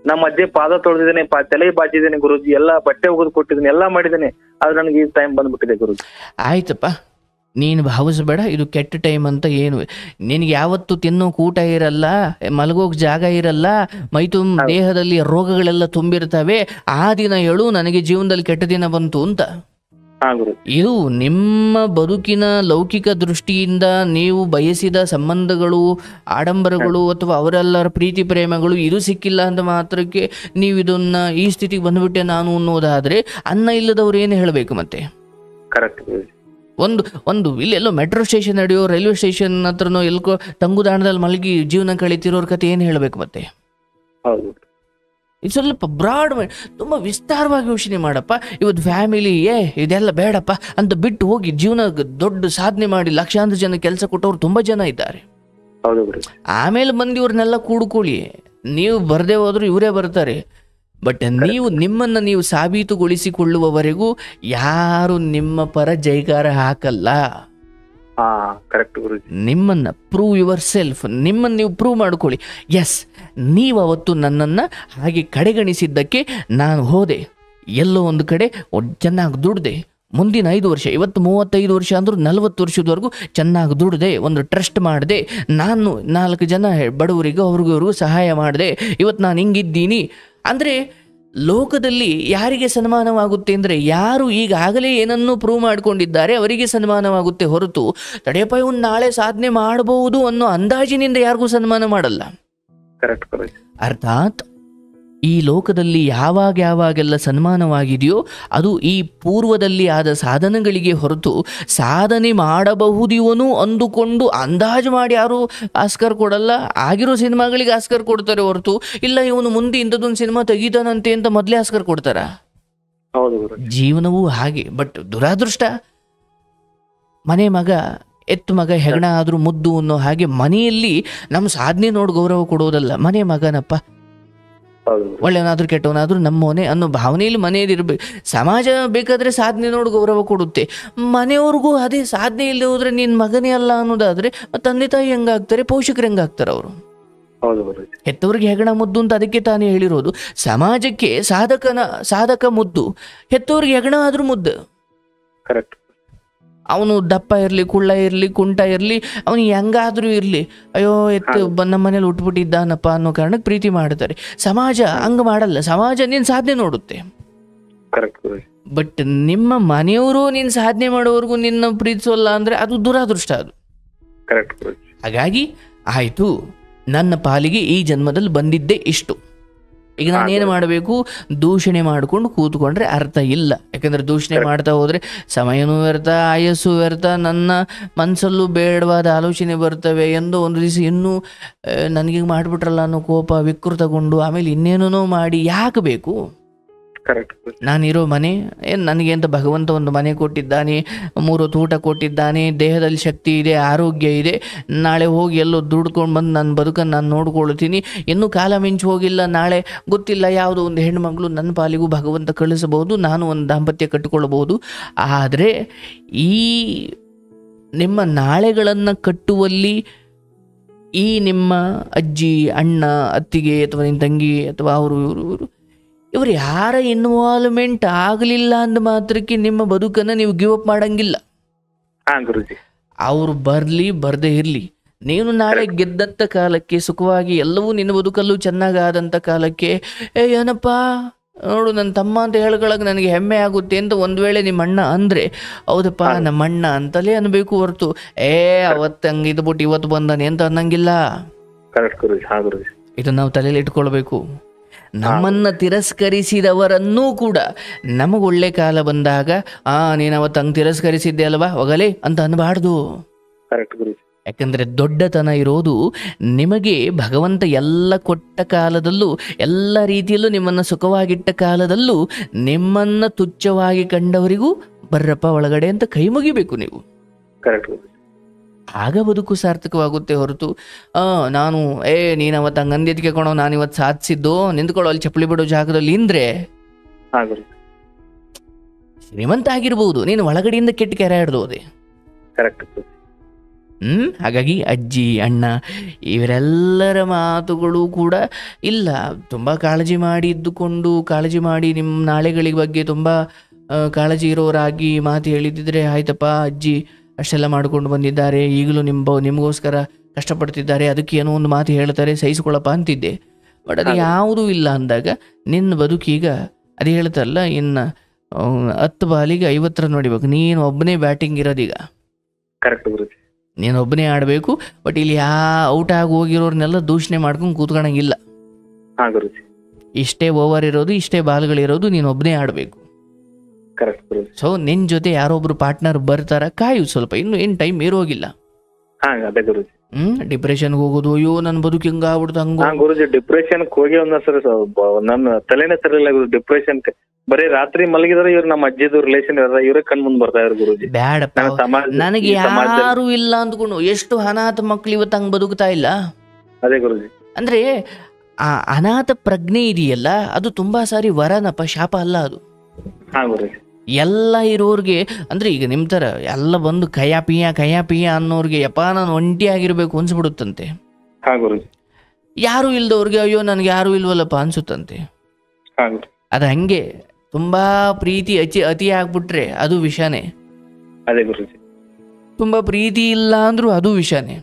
ನಮ್ಮ ಅಜ್ಜಿ ಪಾದ ತೊಳೆದಿದ್ದೇನೆ, ತಲೆ ಬಾಚಿದ್ದೇನೆ ಗುರುಜಿ, ಎಲ್ಲ ಬಟ್ಟೆ ಒಗೆದು ಕೊಟ್ಟಿದ್ದೇನೆ, ಎಲ್ಲ ಮಾಡಿದ್ದೇನೆ. ಆದ್ರೆ ನನಗೆ ಈ ಟೈಮ್ ಬಂದ್ಬಿಟ್ಟಿದೆ ಗುರುಜಿ. ಆಯ್ತಪ್ಪ, ನೀನು ಭಾವಿಸಬೇಡ ಇದು ಕೆಟ್ಟ ಟೈಮ್ ಅಂತ. ಏನು ನಿನಗೆ ಯಾವತ್ತು ತಿನ್ನೋಕೆ ಊಟ ಇರಲ್ಲ, ಮಲಗೋಕೆ ಜಾಗ ಇರಲ್ಲ, ದೇಹದಲ್ಲಿ ರೋಗಗಳೆಲ್ಲ ತುಂಬಿರ್ತವೆ. ಆ ದಿನ ಹೇಳು ನನಗೆ ಜೀವನದಲ್ಲಿ ಕೆಟ್ಟ ದಿನ ಬಂತು ಅಂತ. ಇದು ನಿಮ್ಮ ಬದುಕಿನ ಲೌಕಿಕ ದೃಷ್ಟಿಯಿಂದ ನೀವು ಬಯಸಿದ ಸಂಬಂಧಗಳು, ಆಡಂಬರಗಳು ಅಥವಾ ಅವರೆಲ್ಲರ ಪ್ರೀತಿ ಪ್ರೇಮಗಳು ಇದು ಸಿಕ್ಕಿಲ್ಲ ಅಂತ ಮಾತ್ರಕ್ಕೆ ನೀವು ಇದನ್ನ ಈ ಸ್ಥಿತಿಗೆ ಬಂದ್ಬಿಟ್ಟೆ ನಾನು ಅನ್ನೋದಾದ್ರೆ, ಅನ್ನ ಇಲ್ಲದವ್ರು ಏನು ಹೇಳಬೇಕು ಮತ್ತೆ? ಒಂದು ಒಂದು ಇಲ್ಲೆಲ್ಲೋ ಮೆಟ್ರೋ ಸ್ಟೇಷನ್ ನಡೆಯೋ ರೈಲ್ವೆ ಸ್ಟೇಷನ್ ಹತ್ರನೋ ಎಲ್ಕೋ ತಂಗುದಾಣದಲ್ಲಿ ಮಲಗಿ ಜೀವನ ಕಳೀತಿರೋರ ಕತೆ ಏನು ಹೇಳಬೇಕು ಮತ್ತೆ. ಹೌದು ಇದು ಸ್ವಲ್ಪ ಬ್ರಾಡ್ ತುಂಬ ವಿಸ್ತಾರವಾಗಿ ಯೋಚನೆ ಮಾಡಪ್ಪ. ಇವತ್ತು ಫ್ಯಾಮಿಲಿ ಇದೆಲ್ಲ ಬೇಡಪ್ಪ ಅಂತ ಬಿಟ್ಟು ಹೋಗಿ ಜೀವನ ದೊಡ್ಡ ಸಾಧನೆ ಮಾಡಿ ಲಕ್ಷಾಂತರ ಜನ ಕೆಲಸ ಕೊಟ್ಟವ್ರು ತುಂಬ ಜನ ಇದ್ದಾರೆ. ಹೌದು ಗುರುಜಿ. ಆಮೇಲೆ ಬಂದು ಇವ್ರನ್ನೆಲ್ಲ ಕೂಡ್ಕೊಳ್ಳಿ. ನೀವು ಬರದೇ ಹೋದ್ರು ಇವರೇ ಬರ್ತಾರೆ. ಬಟ್ ನೀವು ನಿಮ್ಮನ್ನು ನೀವು ಸಾಬೀತುಗೊಳಿಸಿಕೊಳ್ಳುವವರೆಗೂ ಯಾರು ನಿಮ್ಮ ಪರ ಜೈಕಾರ ಹಾಕಲ್ಲ. ಕರೆಕ್ಟ್ ಗುರುಜಿ. ನಿಮ್ಮನ್ನು ಪ್ರೂವ್ ಯುವರ್ ಸೆಲ್ಫ್, ನಿಮ್ಮನ್ನು ನೀವು ಪ್ರೂವ್ ಮಾಡ್ಕೊಳ್ಳಿ. ಎಸ್, ನೀವು ಅವತ್ತು ನನ್ನನ್ನು ಹಾಗೆ ಕಡೆಗಣಿಸಿದ್ದಕ್ಕೆ ನಾನು ಹೋದೆ, ಎಲ್ಲೋ ಒಂದು ಕಡೆ ಚೆನ್ನಾಗಿ ದುಡ್ದೆ, ಮುಂದಿನ 5 ವರ್ಷ, ಇವತ್ತು 35 ವರ್ಷ ಅಂದರೂ 40 ವರ್ಷದವರೆಗೂ ಚೆನ್ನಾಗಿ ದುಡ್ದೆ, ಒಂದು ಟ್ರಸ್ಟ್ ಮಾಡಿದೆ, ನಾನು 4 ಜನ ಬಡವರಿಗೂ ಅವ್ರಿಗೂ ಸಹಾಯ ಮಾಡಿದೆ, ಇವತ್ತು ನಾನು ಹಿಂಗಿದ್ದೀನಿ ಅಂದರೆ ಲೋಕದಲ್ಲಿ ಯಾರಿಗೆ ಸನ್ಮಾನವಾಗುತ್ತೆ ಅಂದರೆ ಯಾರು ಈಗಾಗಲೇ ಏನನ್ನೂ ಪ್ರೂವ್ ಮಾಡಿಕೊಂಡಿದ್ದಾರೆ ಅವರಿಗೆ ಸನ್ಮಾನವಾಗುತ್ತೆ ಹೊರತು ತಡೆಯಪ್ಪ ಇವನು ನಾಳೆ ಸಾಧನೆ ಮಾಡಬಹುದು ಅನ್ನೋ ಅಂದಾಜಿನಿಂದ ಯಾರಿಗೂ ಸನ್ಮಾನ ಮಾಡಲ್ಲ. ಅರ್ಥಾತ್ ಈ ಲೋಕದಲ್ಲಿ ಯಾವಾಗೆಲ್ಲ ಸನ್ಮಾನವಾಗಿದೆಯೋ ಅದು ಈ ಪೂರ್ವದಲ್ಲಿ ಆದ ಸಾಧನೆಗಳಿಗೆ ಹೊರತು ಸಾಧನೆ ಮಾಡಬಹುದಿವನು ಅಂದುಕೊಂಡು ಅಂದಾಜು ಮಾಡಿ ಯಾರು ಆಸ್ಕರ್ ಕೊಡಲ್ಲ. ಆಗಿರೋ ಸಿನಿಮಾಗಳಿಗೆ ಆಸ್ಕರ್ ಕೊಡ್ತಾರೆ ಹೊರತು ಇಲ್ಲ ಇವನು ಮುಂದೆ ಇಂಥದ್ದೊಂದು ಸಿನಿಮಾ ತೆಗಿತಾನಂತೆ ಅಂತ ಮೊದಲೇ ಆಸ್ಕರ್ ಕೊಡ್ತಾರ. ಜೀವನವೂ ಹಾಗೆ. ಬಟ್ ದುರಾದೃಷ್ಟ, ಮನೆ ಮಗ ಎತ್ತು ಮಗ ಹೆಗಣ ಆದರೂ ಮುದ್ದು ಅನ್ನೋ ಹಾಗೆ ಮನೆಯಲ್ಲಿ ನಮ್ಮ ಸಾಧನೆ ನೋಡಿ ಗೌರವ ಕೊಡೋದಲ್ಲ, ಮನೆ ಮಗನಪ್ಪ ಒಳ್ಳೆಯವನಾದ್ರೂ ಕೆಟ್ಟವನಾದ್ರೂ ನಮ್ಮವನೇ ಅನ್ನೋ ಭಾವನೆಯಲ್ಲಿ ಮನೆಯಲ್ಲಿ ಇರಬೇಕು. ಸಮಾಜ ಬೇಕಾದರೆ ಸಾಧನೆ ನೋಡಿ ಗೌರವ ಕೊಡುತ್ತೆ, ಮನೆಯವ್ರಿಗೂ ಅದೇ ಸಾಧನೆ ಇಲ್ಲದೆ ಹೋದ್ರೆ ನಿನ್ನ ಮಗನೇ ಅಲ್ಲ ಅನ್ನೋದಾದ್ರೆ ತಂದೆ ತಾಯಿ ಹೆಂಗಾಗ್ತಾರೆ, ಪೋಷಕರು ಹೆಂಗಾಗ್ತಾರೆ ಅವರು. ಹೆತ್ತವ್ರಿಗೆ ಹೆಗಣ ಮುದ್ದು ಅಂತ ಅದಕ್ಕೆ ತಾನೇ ಹೇಳಿರೋದು. ಸಮಾಜಕ್ಕೆ ಸಾಧಕ ಮುದ್ದು, ಹೆತ್ತವ್ರಿಗೆ ಹೆಗಣ ಆದ್ರೂ ಮುದ್ದು. ಅವನು ದಪ್ಪ ಇರಲಿ, ಕುಳ್ಳ ಇರಲಿ, ಕುಂಟ ಇರಲಿ, ಅವನಿಗೆ ಹೆಂಗಾದ್ರೂ ಇರಲಿ, ಅಯ್ಯೋ ಎತ್ತು ನಮ್ಮ ಮನೇಲಿ ಉಟ್ಬಿಟ್ಟಿದ್ದಾನಪ್ಪ ಅನ್ನೋ ಕಾರಣಕ್ಕೆ ಪ್ರೀತಿ ಮಾಡ್ತಾರೆ. ಸಮಾಜ ಹಂಗ ಮಾಡಲ್ಲ, ಸಮಾಜ ನಿನ್ನ ಸಾಧನೆ ನೋಡುತ್ತೆ. ಬಟ್ ನಿಮ್ಮ ಮನೆಯವರು ನಿನ್ನ ಸಾಧನೆ ಮಾಡೋವರೆಗೂ ನಿನ್ನ ಪ್ರೀತಿಸೋಲ್ಲ ಅಂದ್ರೆ ಅದು ದುರಾದೃಷ್ಟ. ಅದು ಹಾಗಾಗಿ ಆಯಿತು, ನನ್ನ ಪಾಲಿಗೆ ಈ ಜನ್ಮದಲ್ಲಿ ಬಂದಿದ್ದೇ ಇಷ್ಟು, ಈಗ ನಾನೇನು ಮಾಡಬೇಕು, ದೂಷಣೆ ಮಾಡಿಕೊಂಡು ಕೂತ್ಕೊಂಡ್ರೆ ಅರ್ಥ ಇಲ್ಲ. ಯಾಕಂದರೆ ದೂಷಣೆ ಮಾಡ್ತಾ ಹೋದರೆ ಸಮಯನೂ ವ್ಯರ್ಥ, ಆಯಸ್ಸು ವ್ಯರ್ಥ, ನನ್ನ ಮನಸ್ಸಲ್ಲೂ ಬೇಡವಾದ ಆಲೋಚನೆ ಬರ್ತವೆ ಎಂದು ಒಂದು ದಿವಸ ಇನ್ನೂ ನನಗೆ ಮಾಡಿಬಿಟ್ರಲ್ಲ ಅನ್ನೋ ಕೋಪ ವಿಕೃತಗೊಂಡು ಆಮೇಲೆ ಇನ್ನೇನೋ ಮಾಡಿ ಯಾಕೆ ಬೇಕು? ನಾನಿರೋ ಮನೆ ಏನು ನನಗೆ ಅಂತ ಭಗವಂತ ಒಂದು ಮನೆ ಕೊಟ್ಟಿದ್ದಾನೆ, 3 ಹೊತ್ತು ಊಟ ಕೊಟ್ಟಿದ್ದಾನೆ, ದೇಹದಲ್ಲಿ ಶಕ್ತಿ ಇದೆ, ಆರೋಗ್ಯ ಇದೆ. ನಾಳೆ ಹೋಗಿ ಎಲ್ಲೋ ದುಡ್ಕೊಂಡು ಬಂದು ನನ್ನ ಬದುಕನ್ನು ನಾನು ನೋಡ್ಕೊಳ್ತೀನಿ. ಇನ್ನೂ ಕಾಲ ಮಿಂಚು ಹೋಗಿಲ್ಲ, ನಾಳೆ ಗೊತ್ತಿಲ್ಲ ಯಾವುದೋ ಒಂದು ಹೆಣ್ಮಗಳು ನನ್ನ ಪಾಲಿಗೂ ಭಗವಂತ ಕಳಿಸಬಹುದು, ನಾನು ಒಂದು ದಾಂಪತ್ಯ ಕಟ್ಟಿಕೊಳ್ಳಬಹುದು. ಆದರೆ ಈ ನಿಮ್ಮ ನಾಳೆಗಳನ್ನು ಕಟ್ಟುವಲ್ಲಿ ಈ ನಿಮ್ಮ ಅಜ್ಜಿ, ಅಣ್ಣ, ಅತ್ತಿಗೆ ಅಥವಾ ನಿನ್ನ ತಂಗಿ ಅಥವಾ ಇವರು ಯಾರ ಇನ್ವಾಲ್ವ್ಮೆಂಟ್ ಆಗಲಿಲ್ಲ ಅಂದ ಮಾತ್ರಕ್ಕೆ ನಿಮ್ಮ ಬದುಕನ್ನು ನೀವು ಗಿವ್ ಅಪ್ ಮಾಡಂಗಿಲ್ಲ. ಅವರು ಬರಲಿ ಬರದೇ ಇರಲಿ, ನೀನು ನಾಳೆ ಗೆದ್ದಂಥ ಕಾಲಕ್ಕೆ ಸುಖವಾಗಿ ಎಲ್ಲವೂ ನಿನ್ನ ಬದುಕಲ್ಲೂ ಚೆನ್ನಾಗಾದಂಥ ಕಾಲಕ್ಕೆ ಏನಪ್ಪ ನೋಡು ನನ್ನ ತಮ್ಮ ಅಂತ ಹೇಳ್ಕೊಳಕ್ಕೆ ನನಗೆ ಹೆಮ್ಮೆ ಆಗುತ್ತೆ ಅಂತ ಒಂದು ವೇಳೆ ನಿಮ್ಮ ಅಣ್ಣ ಅಂದರೆ ಹೌದಪ್ಪ ನಮ್ಮ ಅಣ್ಣ ಅಂತಲೇ ಅನ್ಬೇಕು ಹೊರತು ಅವತ್ತು ಹಂಗೆ ಇದ್ಬಿಟ್ಟು ಇವತ್ತು ಬಂದಾನೆ ಅಂತ ಅನ್ನಂಗಿಲ್ಲ. ಇದನ್ನು ನಾವು ತಲೆಯಲ್ಲಿ ಇಟ್ಕೊಳ್ಬೇಕು. ನಮ್ಮನ್ನು ತಿರಸ್ಕರಿಸಿದವರನ್ನೂ ಕೂಡ ನಮಗೊಳ್ಳೆ ಕಾಲ ಬಂದಾಗ ನೀನು ಅವತ್ತು ಹಂಗೆ ತಿರಸ್ಕರಿಸಿದ್ದೆ ಅಲ್ವಾ ಹೋಗಲೇ ಅಂತ ಅನ್ಬಾರ್ದು. ಯಾಕಂದರೆ ದೊಡ್ಡತನ ಇರೋದು ನಿಮಗೆ ಭಗವಂತ ಎಲ್ಲ ಕೊಟ್ಟ ಕಾಲದಲ್ಲೂ, ಎಲ್ಲ ರೀತಿಯಲ್ಲೂ ನಿಮ್ಮನ್ನು ಸುಖವಾಗಿಟ್ಟ ಕಾಲದಲ್ಲೂ ನಿಮ್ಮನ್ನು ತುಚ್ಛವಾಗಿ ಕಂಡವರಿಗೂ ಬರ್ರಪ್ಪ ಒಳಗಡೆ ಅಂತ ಕೈ ಮುಗಿಬೇಕು ನೀವು. ಆಗ ಬದುಕು ಸಾರ್ಥಕವಾಗುತ್ತೆ ಹೊರತು ನಾನು ನೀನು ಅವತ್ತು ಹಂಗೆ ಅಂದಿದ್ದಕ್ಕೆ ಕೊಣೋ ನಾನು ಇವತ್ತು ಸಾಧಿಸಿದ್ದು ನಿಂತ್ಕೊಳ್ಳೋ ಅಲ್ಲಿ ಚಪ್ಪಲಿ ಬಿಡೋ ಜಾಗದಲ್ಲಿ ಇಂದ್ರೆ ಶ್ರೀಮಂತ ಆಗಿರ್ಬೋದು, ನೀನು ಒಳಗಡೆಯಿಂದ ಕೆಟ್ಟ ಕೆರೆ ಹಿಡ್ದೋದೆ. ಹಾಗಾಗಿ ಅಜ್ಜಿ, ಅಣ್ಣ ಇವರೆಲ್ಲರ ಮಾತುಗಳು ಕೂಡ ಇಲ್ಲ. ತುಂಬ ಕಾಳಜಿ ಮಾಡಿ ಇದ್ದುಕೊಂಡು ಕಾಳಜಿ ಮಾಡಿ ನಿಮ್ಮ ನಾಳೆಗಳ ಬಗ್ಗೆ ತುಂಬ ಕಾಳಜಿ ಇರೋರಾಗಿ ಮಾತು ಹೇಳಿದ್ದಿದ್ರೆ ಆಯ್ತಪ್ಪ ಅಜ್ಜಿ ಅಷ್ಟೆಲ್ಲ ಮಾಡ್ಕೊಂಡು ಬಂದಿದ್ದಾರೆ, ಈಗಲೂ ನಿಮಗೋಸ್ಕರ ಕಷ್ಟಪಡ್ತಿದ್ದಾರೆ, ಅದಕ್ಕೆ ಏನೋ ಒಂದು ಮಾತು ಹೇಳ್ತಾರೆ ಸಹಿಸ್ಕೊಳ್ಳಪ್ಪ ಅಂತಿದ್ದೆ. ಬಟ್ ಅದು ಯಾವುದೂ ಇಲ್ಲ ಅಂದಾಗ ನಿನ್ನ ಬದುಕೀಗ ಅದು ಹೇಳ್ತಾರಲ್ಲ, ಇನ್ನು 10 ಬಾಲಿಗೆ 50 ರನ್ ನೋಡಿಬೇಕು. ನೀನು ಒಬ್ಬನೇ ಬ್ಯಾಟಿಂಗ್ ಇರೋದೀಗ, ನೀನು ಒಬ್ಬನೇ ಆಡಬೇಕು. ಬಟ್ ಇಲ್ಲಿ ಔಟ್ ಆಗಿ ಹೋಗಿರೋರ್ನೆಲ್ಲ ದೂಷಣೆ ಮಾಡ್ಕೊಂಡು ಕೂತ್ಕೊಳಂಗಿಲ್ಲ. ಇಷ್ಟೇ ಓವರ್ ಇರೋದು, ಇಷ್ಟೇ ಬಾಲ್ಗಳಿರೋದು, ನೀನು ಒಬ್ಬನೇ ಆಡಬೇಕು. ಕರೆಕ್ಟ್ ಗುರುಜಿ. ಸೊ ನಿನ್ ಜೊತೆ ಯಾರೊಬ್ರು ಪಾರ್ಟ್ನರ್ ಬರ್ತಾರ, ಕಾಯು ಸ್ವಲ್ಪ, ಇನ್ನು ಏನ್ ಟೈಮ್ ಇರೋಗಿಲ್ಲ. ಅದೇ ಗುರುಜಿ. ಡಿಪ್ರೆಷನ್ಗೆ ಹೋಗೋದು, ಅಯ್ಯೋ ನನ್ ಬದುಕು ಹಿಂಗ ಆಗ್ಬಿಡ್ತು ಹಂಗ. ಗುರುಜಿ ಡಿಪ್ರೆಷನ್ ಹೋಗಿ ಒಂದ್ಸರಿ ನನ್ನ ತಲೆನೇ ಸರಿ ಇಲ್ಲ ಗುರು. ಡಿಪ್ರೆಷನ್ ಬರೀ ರಾತ್ರಿ ಮಲಗಿದ್ರೆ ಇವ್ರು ನಮ್ಮ ಅಜ್ಜಿದು ರಿಲೇಷನ್ ಇವ್ರೆ ಕಣ್ ಮುಂದ್ ಬರ್ತಾ ಇದ್ರು ಗುರುಜಿ. ಬ್ಯಾಡಪ್ಪ, ನನಗೆ ಯಾರು ಇಲ್ಲ ಅಂದ್ಕೊಂಡು ಎಷ್ಟು ಅನಾಥ ಮಕ್ಳು ಇವತ್ತು ಹಂಗ್ ಬದುಕ್ತಾ ಇಲ್ಲ. ಅದೇ ಗುರುಜಿ. ಅಂದ್ರೆ ಆ ಅನಾಥ ಪ್ರಜ್ಞೆ ಇದೆಯಲ್ಲ, ಅದು ತುಂಬಾ ಸಾರಿ ವರನಪ್ಪ, ಶಾಪ ಅಲ್ಲ ಅದು. ಗುರುಜಿ. ಎಲ್ಲ ಇರೋರ್ಗೆ ಅಂದ್ರೆ ಈಗ ನಿಮ್ ತರ ಎಲ್ಲ ಬಂದು ಕಯ್ಯ ಪಿಯ ಅನ್ನೋರ್ಗೆ ಯಪ್ಪ ನಾನು ಒಂಟಿಯಾಗಿರ್ಬೇಕು ಅನ್ಸ್ಬಿಡುತ್ತಂತೆ. ಯಾರು ಇಲ್ದವ್ರಿಗೆ ಅಯ್ಯೋ ನನ್ಗೆ ಯಾರು ಇಲ್ವಲ್ಲಪ್ಪ ಅನ್ಸುತ್ತಂತೆ. ಅದ ಹಂಗೆ ತುಂಬಾ ಪ್ರೀತಿ ಅತಿ ಆಗ್ಬಿಟ್ರೆ ಅದು ವಿಷಾನೇ. ಅದೇ ಗುರುಜಿ. ತುಂಬಾ ಪ್ರೀತಿ ಇಲ್ಲ ಅಂದ್ರೂ ಅದು ವಿಷಾನೇ.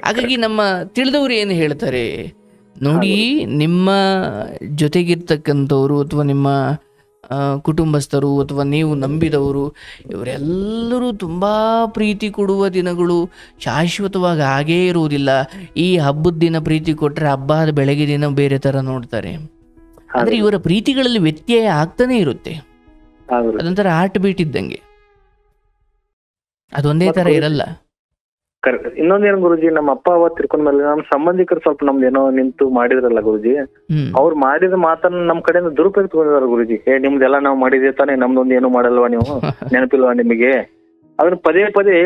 ಹಾಗಾಗಿ ನಮ್ಮ ತಿಳಿದವ್ರು ಏನು ಹೇಳ್ತಾರೆ ನೋಡಿ, ನಿಮ್ಮ ಜೊತೆಗಿರ್ತಕ್ಕಂಥವ್ರು ಅಥವಾ ನಿಮ್ಮ ಕುಟುಂಬಸ್ಥರು ಅಥವಾ ನೀವು ನಂಬಿದವರು ಇವರೆಲ್ಲರೂ ತುಂಬ ಪ್ರೀತಿ ಕೊಡುವ ದಿನಗಳು ಶಾಶ್ವತವಾಗಿ ಹಾಗೇ ಇರುವುದಿಲ್ಲ. ಈ ಹಬ್ಬದ ದಿನ ಪ್ರೀತಿ ಕೊಟ್ಟರೆ ಹಬ್ಬದ ಬೆಳಗ್ಗೆ ದಿನ ಬೇರೆ ಥರ ನೋಡ್ತಾರೆ. ಅಂದರೆ ಇವರ ಪ್ರೀತಿಗಳಲ್ಲಿ ವ್ಯತ್ಯಯ ಆಗ್ತಾನೆ ಇರುತ್ತೆ. ಅದೊಂಥರ ಹಾರ್ಟ್ ಬೀಟ್ ಇದ್ದಂಗೆ, ಅದೊಂದೇ ಥರ ಇರಲ್ಲ. ಕರೆಕ್ಟ್. ಇನ್ನೊಂದೇನು ಗುರುಜಿ, ನಮ್ಮ ಅಪ್ಪ ಅವತ್ತು ತಿರ್ಕೊಂಡ್ಮೇಲೆ ನಮ್ಮ ಸಂಬಂಧಿಕರು ಸ್ವಲ್ಪ ನಮ್ದೇನೋ ನಿಂತು ಮಾಡಿದ್ರಲ್ಲ ಗುರುಜಿ, ಅವ್ರು ಮಾಡಿದ ಮಾತನ್ನ ನಮ್ ಕಡೆಯಿಂದ ದುರುಪಯೋಗ ತಗೊಂಡಿದಾರ ಗುರುಜಿ. ನಿಮ್ದೆಲ್ಲ ನಾವು ಮಾಡಿದ್ವಿ ತಾನೆ, ನಮ್ದೊಂದು ಏನು ಮಾಡಲ್ವಾ ನೀವು, ನೆನಪಿಲ್ವಾ ನಿಮಗೆ? ಅದನ್ನ ಪದೇ ಪದೇ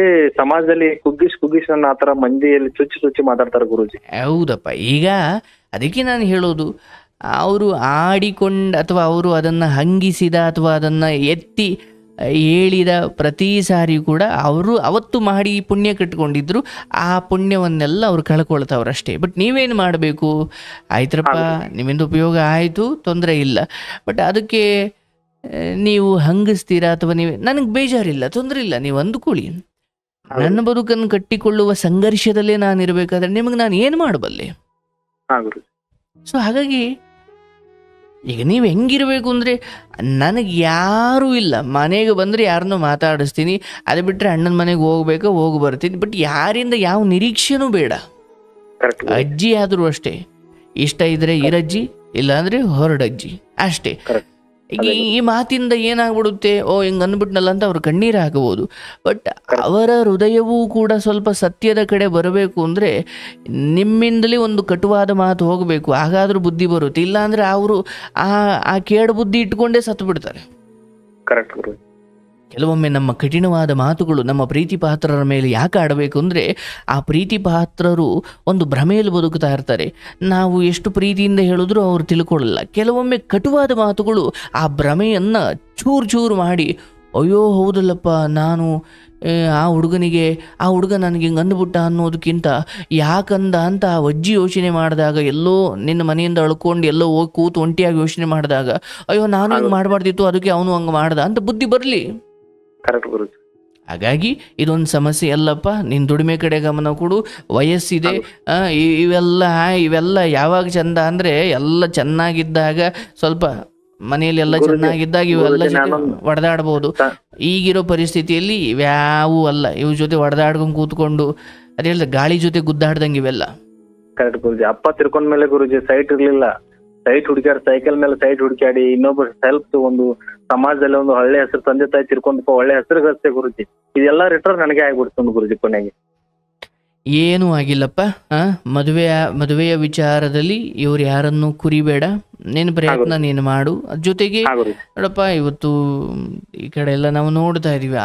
ಸಮಾಜದಲ್ಲಿ ಕುಗ್ಗಿಸ್ ನನ್ನ ಆತರ ಮಂದಿಯಲ್ಲಿ ಚುಚ್ಚಿ ಮಾತಾಡ್ತಾರ ಗುರುಜಿ. ಹೌದಪ್ಪ, ಈಗ ಅದಕ್ಕೆ ನಾನು ಹೇಳೋದು, ಅವರು ಆಡಿಕೊಂಡ ಅಥವಾ ಅವರು ಅದನ್ನ ಹಂಗಿಸಿದ ಅಥವಾ ಅದನ್ನ ಎತ್ತಿ ಹೇಳಿದ ಪ್ರತಿ ಸಾರಿ ಕೂಡ ಅವರು ಅವತ್ತು ಮಾಡಿ ಪುಣ್ಯ ಕಟ್ಕೊಂಡಿದ್ರು, ಆ ಪುಣ್ಯವನ್ನೆಲ್ಲ ಅವ್ರು ಕಳ್ಕೊಳ್ತಾವ್ರಷ್ಟೇ. ಬಟ್ ನೀವೇನು ಮಾಡಬೇಕು, ಆಯ್ತರಪ್ಪ ನಿಮ್ಮಿಂದ ಉಪಯೋಗ ಆಯಿತು, ತೊಂದರೆ ಇಲ್ಲ, ಬಟ್ ಅದಕ್ಕೆ ನೀವು ಹಂಗಿಸ್ತೀರಾ ಅಥವಾ ನೀವು ನನಗೆ ಬೇಜಾರಿಲ್ಲ, ತೊಂದರೆ ಇಲ್ಲ, ನೀವು ಅಂದುಕೊಳ್ಳಿ. ನನ್ನ ಬದುಕನ್ನು ಕಟ್ಟಿಕೊಳ್ಳುವ ಸಂಘರ್ಷದಲ್ಲೇ ನಾನು ಇರಬೇಕಾದ್ರೆ ನಿಮಗೆ ನಾನು ಏನು ಮಾಡಬಲ್ಲೆ? ಸೊ ಹಾಗಾಗಿ ಈಗ ನೀವು ಹೆಂಗಿರಬೇಕು ಅಂದರೆ, ನನಗೆ ಯಾರೂ ಇಲ್ಲ, ಮನೆಗೆ ಬಂದರೆ ಯಾರನ್ನೂ ಮಾತಾಡಿಸ್ತೀನಿ, ಅದು ಬಿಟ್ಟರೆ ಅಣ್ಣನ ಮನೆಗೆ ಹೋಗಿ ಬರ್ತೀನಿ, ಬಟ್ ಯಾರಿಂದ ಯಾವ ನಿರೀಕ್ಷೆನೂ ಬೇಡ. ಅಜ್ಜಿ ಆದರೂ ಅಷ್ಟೇ, ಇಷ್ಟ ಇದ್ರೆ ಇರಜ್ಜಿ, ಇಲ್ಲ ಅಂದರೆ ಹೊರಡಜ್ಜಿ ಅಷ್ಟೇ. ಈಗ ಈ ಮಾತಿಂದ ಏನಾಗ್ಬಿಡುತ್ತೆ, ಹಿಂಗೆ ಅಂದ್ಬಿಟ್ನಲ್ಲ ಅಂತ ಅವ್ರ ಕಣ್ಣೀರು ಹಾಕಬಹುದು. ಬಟ್ ಅವರ ಹೃದಯವೂ ಕೂಡ ಸ್ವಲ್ಪ ಸತ್ಯದ ಕಡೆ ಬರಬೇಕು ಅಂದರೆ ನಿಮ್ಮಿಂದಲೇ ಒಂದು ಕಟುವಾದ ಮಾತು ಹೋಗಬೇಕು, ಹಾಗಾದ್ರೂ ಬುದ್ಧಿ ಬರುತ್ತೆ. ಇಲ್ಲ ಅಂದರೆ ಅವರು ಆ ಕೇಡು ಬುದ್ಧಿ ಇಟ್ಕೊಂಡೇ ಸತ್ತು ಬಿಡ್ತಾರೆ. ಕೆಲವೊಮ್ಮೆ ನಮ್ಮ ಕಠಿಣವಾದ ಮಾತುಗಳು ನಮ್ಮ ಪ್ರೀತಿ ಪಾತ್ರರ ಮೇಲೆ ಯಾಕೆ ಆಡಬೇಕು ಅಂದರೆ, ಆ ಪ್ರೀತಿ ಪಾತ್ರರು ಒಂದು ಭ್ರಮೆಯಲ್ಲಿ ಬದುಕ್ತಾ ಇರ್ತಾರೆ. ನಾವು ಎಷ್ಟು ಪ್ರೀತಿಯಿಂದ ಹೇಳಿದ್ರು ಅವ್ರು ತಿಳ್ಕೊಳ್ಳಲ್ಲ. ಕೆಲವೊಮ್ಮೆ ಕಟುವಾದ ಮಾತುಗಳು ಆ ಭ್ರಮೆಯನ್ನು ಚೂರು ಮಾಡಿ, ಅಯ್ಯೋ ಹೌದಲ್ಲಪ್ಪ, ನಾನು ಆ ಹುಡುಗ ನನಗೆ ಹಿಂಗೆ ಅಂದ್ಬಿಟ್ಟ ಅನ್ನೋದಕ್ಕಿಂತ ಯಾಕಂದ ಅಂತ ಆ ಅಜ್ಜಿ ಯೋಚನೆ ಮಾಡಿದಾಗ, ಎಲ್ಲೋ ನಿನ್ನ ಮನೆಯಿಂದ ಅಳ್ಕೊಂಡು ಎಲ್ಲೋ ಹೋಗಿ ಕೂತು ಒಂಟಿಯಾಗಿ ಯೋಚನೆ ಮಾಡಿದಾಗ, ಅಯ್ಯೋ ನಾನು ಹಿಂಗೆ ಮಾಡಬಾರ್ದಿತ್ತು, ಅದಕ್ಕೆ ಅವನು ಹಂಗೆ ಮಾಡ್ದ ಅಂತ ಬುದ್ಧಿ ಬರಲಿ. ಹಾಗಾಗಿ ಇದೊಂದು ಸಮಸ್ಯೆ ಅಲ್ಲಪ್ಪ. ನಿನ್ನ ದುಡಿಮೆ ಕಡೆ ಗಮನ ಕೊಡು, ವಯಸ್ಸಿದೆ, ಇವೆಲ್ಲ ಯಾವಾಗ ಚಂದ ಅಂದರೆ ಎಲ್ಲ ಚೆನ್ನಾಗಿದ್ದಾಗ, ಸ್ವಲ್ಪ ಮನೆಯಲ್ಲಿ ಎಲ್ಲ ಚೆನ್ನಾಗಿದ್ದಾಗ ಇವೆಲ್ಲ ಜೊತೆ ಹೊಡೆದಾಡ್ಬೋದು. ಈಗಿರೋ ಪರಿಸ್ಥಿತಿಯಲ್ಲಿ ಇವ್ಯಾವೂ ಅಲ್ಲ, ಇವ್ರ ಜೊತೆ ಹೊಡೆದಾಡ್ಕೊಂಡು ಕೂತ್ಕೊಂಡು ಅದೇ ಹೇಳ್ದ ಗಾಳಿ ಜೊತೆ ಗುದ್ದಾಡ್ದಂಗೆ ಇವೆಲ್ಲ. ಕರೆಕ್ಟ್ ಗುರುಜಿ. ಅಪ್ಪ ತಿರ್ಕೊಂಡ್ಮೇಲೆ ಗುರುಜಿ ಸೈಟ್ ಇರ್ಲಿಲ್ಲ, ಸೈಟ್ ಹುಡುಕ್ಯಾಡಿ, ಸೈಕಲ್ ಮೇಲೆ ಸೈಟ್ ಹುಡುಕ್ಯಾಡಿ, ಇನ್ನೊಬ್ಬರು ಹೆಲ್ಪ್ ಒಂದು ಸಮಾಜದಲ್ಲಿ ಒಂದು ಒಳ್ಳೆ ಹೆಸರು, ತಂದೆ ತಾಯಿ ತಿರ್ಕೊಂಡಪ್ಪ ಒಳ್ಳೆ ಹೆಸರು ಗಳಿಸ್ತೆ ಗುರುಜಿ. ಇದೆಲ್ಲ ರಿಟರ್ನ್ ನನಗೆ ಆಗ್ಬಿಡ್ತು ಗುರುಜಿ ಕೊನೆಗೆ. ಏನೂ ಆಗಿಲ್ಲಪ್ಪ. ಮದುವೆಯ ವಿಚಾರದಲ್ಲಿ ಇವ್ರು ಯಾರನ್ನು ಕುರಿಬೇಡ, ನಿನ್ನ ಪ್ರಯತ್ನ ನೀನು ಮಾಡು. ಜೊತೆಗೆ ನೋಡಪ್ಪ, ಇವತ್ತು ಈ ಕಡೆ ಎಲ್ಲ ನಾವು ನೋಡ್ತಾ ಇದೀವಿ,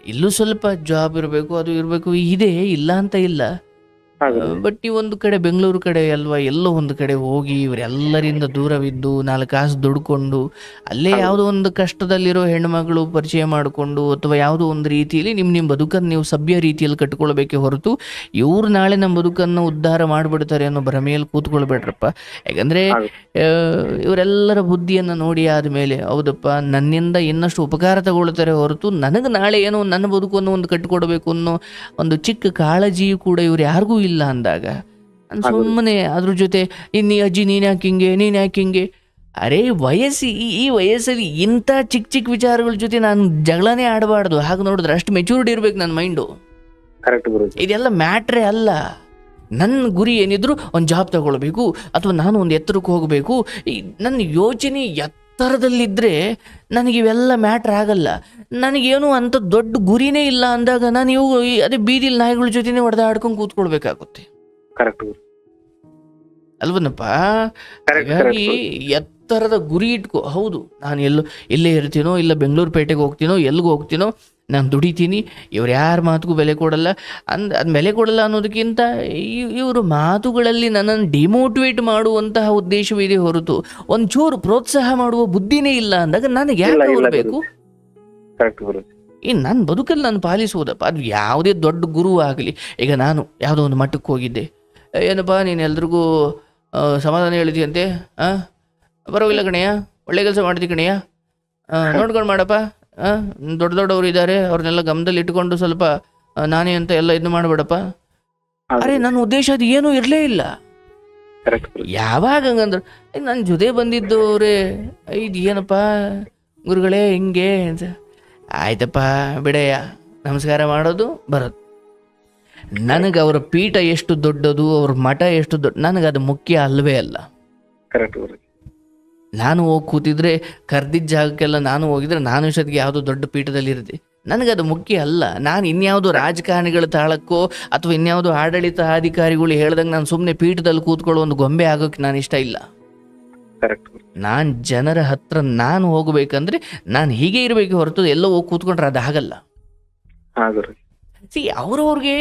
ಇಲ್ಲೂ ಸ್ವಲ್ಪ ಜಾಬ್ ಇರಬೇಕು, ಅದು ಇರಬೇಕು, ಇದೆ, ಇಲ್ಲ ಅಂತ ಇಲ್ಲ. ಬಟ್ ಈ ಒಂದು ಕಡೆ ಬೆಂಗಳೂರು ಕಡೆ ಅಲ್ವಾ, ಎಲ್ಲೋ ಒಂದು ಕಡೆ ಹೋಗಿ ಇವರೆಲ್ಲರಿಂದ ದೂರವಿದ್ದು 4 ಕಾಸು ದುಡ್ಕೊಂಡು ಅಲ್ಲೇ ಯಾವುದೋ ಒಂದು ಕಷ್ಟದಲ್ಲಿರೋ ಹೆಣ್ಮಗಳು ಪರಿಚಯ ಮಾಡಿಕೊಂಡು ಅಥವಾ ಯಾವುದೋ ಒಂದು ರೀತಿಯಲ್ಲಿ ನಿಮ್ಮ ಬದುಕನ್ನು ನೀವು ಸಭ್ಯ ರೀತಿಯಲ್ಲಿ ಕಟ್ಕೊಳ್ಬೇಕೆ ಹೊರತು ಇವ್ರು ನಾಳೆ ನಮ್ಮ ಬದುಕನ್ನು ಉದ್ಧಾರ ಮಾಡಿಬಿಡ್ತಾರೆ ಅನ್ನೋ ಭ್ರಮೆಯಲ್ಲಿ ಕೂತ್ಕೊಳ್ಬೇಡ್ರಪ್ಪ. ಯಾಕಂದರೆ ಇವರೆಲ್ಲರ ಬುದ್ಧಿಯನ್ನು ನೋಡಿ ಆದಮೇಲೆ ಹೌದಪ್ಪ ನನ್ನಿಂದ ಇನ್ನಷ್ಟು ಉಪಕಾರ ತಗೊಳ್ತಾರೆ ಹೊರತು ನನಗೆ ನಾಳೆ ಏನೋ ನನ್ನ ಬದುಕನ್ನು ಒಂದು ಕಟ್ಟಿಕೊಡ್ಬೇಕು ಅನ್ನೋ ಒಂದು ಚಿಕ್ಕ ಕಾಳಜಿಯೂ ಕೂಡ ಇವ್ರು ಯಾರಿಗೂ ಇಲ್ಲ ಅಂದಾಗ ಸುಮ್ಮನೆ ಅದ್ರ ಜೊತೆ ಇನ್ನೀ ಅಜ್ಜಿ ನೀನ್ ಯಾಕೆ ಹಿಂಗೆ ಅರೆ ಈ ವಯಸ್ಸಲ್ಲಿ ಇಂಥ ಚಿಕ್ಕ ವಿಚಾರಗಳ ಜೊತೆ ನಾನು ಜಗಳನೇ ಆಡಬಾರ್ದು. ಹಾಗೆ ನೋಡಿದ್ರೆ ಅಷ್ಟು ಮೆಚೂರಿಟಿ ಇರ್ಬೇಕು ನನ್ನ ಮೈಂಡು. ಇದೆಲ್ಲ ಮ್ಯಾಟ್ರೇ ಅಲ್ಲ. ನನ್ನ ಗುರಿ ಏನಿದ್ರು ಒಂದು ಜಾಬ್ ತಗೊಳ್ಬೇಕು ಅಥವಾ ನಾನು ಒಂದು ಎತ್ತರಕ್ಕೆ ಹೋಗಬೇಕು, ನನ್ನ ಯೋಚನೆ ಎತ್ತರದಲ್ಲಿದ್ದರೆ ನನಗೆ ಇವೆಲ್ಲ ಮ್ಯಾಟ್ರ್ ಆಗಲ್ಲ. ನನಗೇನು ಅಂಥ ದೊಡ್ಡ ಗುರಿನೇ ಇಲ್ಲ ಅಂದಾಗ ನಾನು ಅದೇ ಬೀದಿಲಿ ನಾಯಿಗಳ ಜೊತೆನೇ ಹೊಡೆದಾಡ್ಕೊಂಡು ಕೂತ್ಕೊಳ್ಬೇಕಾಗುತ್ತೆ. ಕರೆಕ್ಟ್ ಅಲ್ವನಪ್ಪ? ಹಾಗಾಗಿ ಎತ್ತರದ ಗುರಿ ಇಟ್ಕೋ. ಹೌದು, ನಾನು ಇಲ್ಲೇ ಇರ್ತೀನೋ, ಇಲ್ಲ ಬೆಂಗಳೂರು ಪೇಟೆಗೆ ಹೋಗ್ತೀನೋ, ಎಲ್ಲಿಗೆ ಹೋಗ್ತೀನೋ, ನಾನು ದುಡಿತೀನಿ, ಇವ್ರು ಯಾರ ಮಾತಿಗೂ ಬೆಲೆ ಕೊಡಲ್ಲ. ಅದು ಬೆಲೆ ಕೊಡಲ್ಲ ಅನ್ನೋದಕ್ಕಿಂತ ಇವರು ಮಾತುಗಳಲ್ಲಿ ನನ್ನನ್ನು ಡಿಮೋಟಿವೇಟ್ ಮಾಡುವಂತಹ ಉದ್ದೇಶವಿದೆ ಹೊರತು ಒಂಚೂರು ಪ್ರೋತ್ಸಾಹ ಮಾಡುವ ಬುದ್ಧಿನೇ ಇಲ್ಲ ಅಂದಾಗ ನನಗೆ ಯಾಕೆ ಹೋಗಬೇಕು? ನನ್ನ ಬದುಕಲ್ಲಿ ನಾನು ಪಾಲಿಸುವುದಪ್ಪ. ಅದು ಯಾವುದೇ ದೊಡ್ಡ ಗುರು ಆಗಲಿ. ಈಗ ನಾನು ಯಾವುದೋ ಒಂದು ಮಟ್ಟಕ್ಕೆ ಹೋಗಿದ್ದೆ, ಏನಪ್ಪ ನೀನು ಎಲ್ರಿಗೂ ಸಮಾಧಾನ ಹೇಳಿದೆಯಂತೆ, ಬರೋವಿಲ್ಲ ಕಣಯ್ಯ, ಒಳ್ಳೆ ಕೆಲಸ ಮಾಡ್ತೀವಿ ಕಣಯ್ಯ, ನೋಡ್ಕೊಂಡು ಮಾಡಪ್ಪ, ದೊಡ್ಡವರು ಇದ್ದಾರೆ, ಅವ್ರನ್ನೆಲ್ಲ ಗಮನದಲ್ಲಿ ಇಟ್ಕೊಂಡು ಸ್ವಲ್ಪ ನಾನೇ ಅಂತ ಎಲ್ಲ ಇದು ಮಾಡಬೇಡಪ್ಪ. ಅರೆ, ನನ್ನ ಉದ್ದೇಶ ಅದು ಏನೂ ಇರಲೇ ಇಲ್ಲ. ಯಾವಾಗ ಹಂಗಂದ್ರೆ ನನ್ನ ಜೊತೆ ಬಂದಿದ್ದವ್ರೆ, ಇದು ಏನಪ್ಪ ಗುರುಗಳೇ ಹಿಂಗೆ ಅಂತ, ಆಯ್ತಪ್ಪ ಬಿಡಯ್ಯ, ನಮಸ್ಕಾರ ಮಾಡೋದು ಬರೋದು. ನನಗೆ ಅವರ ಪೀಠ ಎಷ್ಟು ದೊಡ್ಡದು, ಅವ್ರ ಮಠ ಎಷ್ಟು ದೊಡ್ಡ, ನನಗದು ಮುಖ್ಯ ಅಲ್ಲವೇ ಅಲ್ಲ. ನಾನು ಹೋಗಿ ಕೂತಿದ್ರೆ, ಕರೆದಿದ್ದ ಜಾಗಕ್ಕೆಲ್ಲ ನಾನು ಹೋಗಿದ್ರೆ ನಾನು ಇಷ್ಟೊತ್ತಿಗೆ ಯಾವುದೋ ದೊಡ್ಡ ಪೀಠದಲ್ಲಿ ಇರುತ್ತೆ. ನನಗದು ಮುಖ್ಯ ಅಲ್ಲ. ನಾನು ಇನ್ಯಾವುದೋ ರಾಜಕಾರಣಿಗಳ ತಾಳಕ್ಕೋ ಅಥವಾ ಇನ್ಯಾವುದೋ ಆಡಳಿತ ಅಧಿಕಾರಿಗಳು ಹೇಳ್ದಂಗೆ ನಾನು ಸುಮ್ಮನೆ ಪೀಠದಲ್ಲಿ ಕೂತ್ಕೊಳ್ಳೋ ಒಂದು ಗೊಂಬೆ ಆಗೋಕ್ಕೆ ನಾನು ಇಷ್ಟ ಇಲ್ಲ. ನಾನು ಜನರ ಹತ್ರ ನಾನು ಹೋಗಬೇಕಂದ್ರೆ ನಾನು ಹೀಗೆ ಇರಬೇಕು ಹೊರತು ಎಲ್ಲೋ ಹೋಗಿ ಕೂತ್ಕೊಂಡ್ರೆ ಅದು ಆಗಲ್ಲ. ಅವ್ರವ್ರಿಗೆ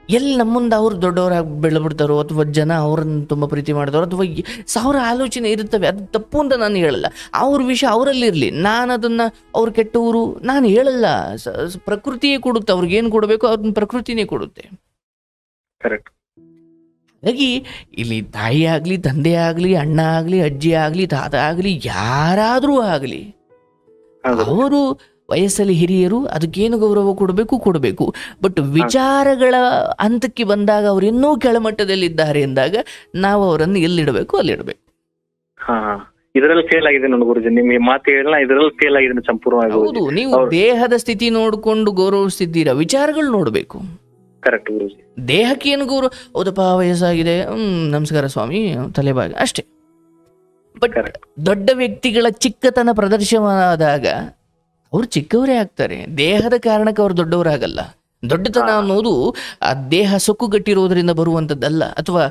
ಎಲ್ಲಿ ನಮ್ಮುಂದೆ ಅವ್ರು ದೊಡ್ಡವರಾಗಿ ಬೆಳೆಬಿಡ್ತಾರೋ ಅಥವಾ ಜನ ಅವ್ರನ್ನ ತುಂಬ ಪ್ರೀತಿ ಮಾಡ್ತಾರೋ ಅಥವಾ 1000 ಆಲೋಚನೆ ಇರುತ್ತವೆ. ಅದು ತಪ್ಪು ಅಂತ ನಾನು ಹೇಳಲ್ಲ. ಅವ್ರ ವಿಷಯ ಅವರಲ್ಲಿರಲಿ, ನಾನು ಅದನ್ನು ಅವ್ರು ಕೆಟ್ಟವರು ನಾನು ಹೇಳಲ್ಲ. ಪ್ರಕೃತಿಯೇ ಕೊಡುತ್ತೆ, ಅವ್ರಿಗೇನು ಕೊಡಬೇಕು ಅವ್ರನ್ನ ಪ್ರಕೃತಿನೇ ಕೊಡುತ್ತೆ. ಹಾಗಾಗಿ ಇಲ್ಲಿ ತಾಯಿ ಆಗಲಿ, ತಂದೆ ಆಗಲಿ, ಅಣ್ಣ ಆಗಲಿ, ಅಜ್ಜಿ ಆಗಲಿ, ತಾತ ಆಗಲಿ, ಯಾರಾದರೂ ಆಗಲಿ, ಅವರು ವಯಸ್ಸಲ್ಲಿ ಹಿರಿಯರು, ಅದಕ್ಕೇನು ಗೌರವ ಕೊಡಬೇಕು. ಬಟ್ ವಿಚಾರಗಳ ಹಂತಕ್ಕೆ ಬಂದಾಗ ಅವ್ರು ಇನ್ನೂ ಕೆಳಮಟ್ಟದಲ್ಲಿದ್ದಾರೆ ಎಂದಾಗ ನಾವು ಅವರನ್ನು ಎಲ್ಲಿಡಬೇಕು ಅಲ್ಲಿಡಬೇಕು. ಇದರಲ್ಲಿ ಫೇಲ್ ಆಗಿದೆ ನನ್ನ ಗುರುಜಿ, ನಿಮ್ಗೆ ಮಾತು ಹೇಳಿಲ್ಲ, ಇದರಲ್ಲಿ ಫೇಲ್ ಆಗಿದೆ ಸಂಪೂರ್ಣವಾಗಿ. ಹೌದು, ನೀವು ದೇಹದ ಸ್ಥಿತಿ ನೋಡಿಕೊಂಡು ಗೌರವಿಸ್ತಿದ್ದೀರಾ, ವಿಚಾರಗಳು ನೋಡಬೇಕು. ಕರೆಕ್ಟ್ ಗುರುಜಿ. ದೇಹಕ್ಕೆ ಏನು ಗೌರವ, ಹೌದಪ್ಪ ವಯಸ್ಸಾಗಿದೆ, ನಮಸ್ಕಾರ ಸ್ವಾಮಿ, ತಲೆಬಾಗ ಅಷ್ಟೇ. ಬಟ್ ದೊಡ್ಡ ವ್ಯಕ್ತಿಗಳ ಚಿಕ್ಕತನ ಪ್ರದರ್ಶನವಾದಾಗ ಅವ್ರು ಚಿಕ್ಕವರೇ ಆಗ್ತಾರೆ. ದೇಹದ ಕಾರಣಕ್ಕೆ ಅವ್ರು ದೊಡ್ಡವರಾಗಲ್ಲ. ದೊಡ್ಡತನ ಅನ್ನೋದು ಆ ದೇಹ ಸೊಕ್ಕುಗಟ್ಟಿರೋದ್ರಿಂದ ಬರುವಂಥದ್ದಲ್ಲ, ಅಥವಾ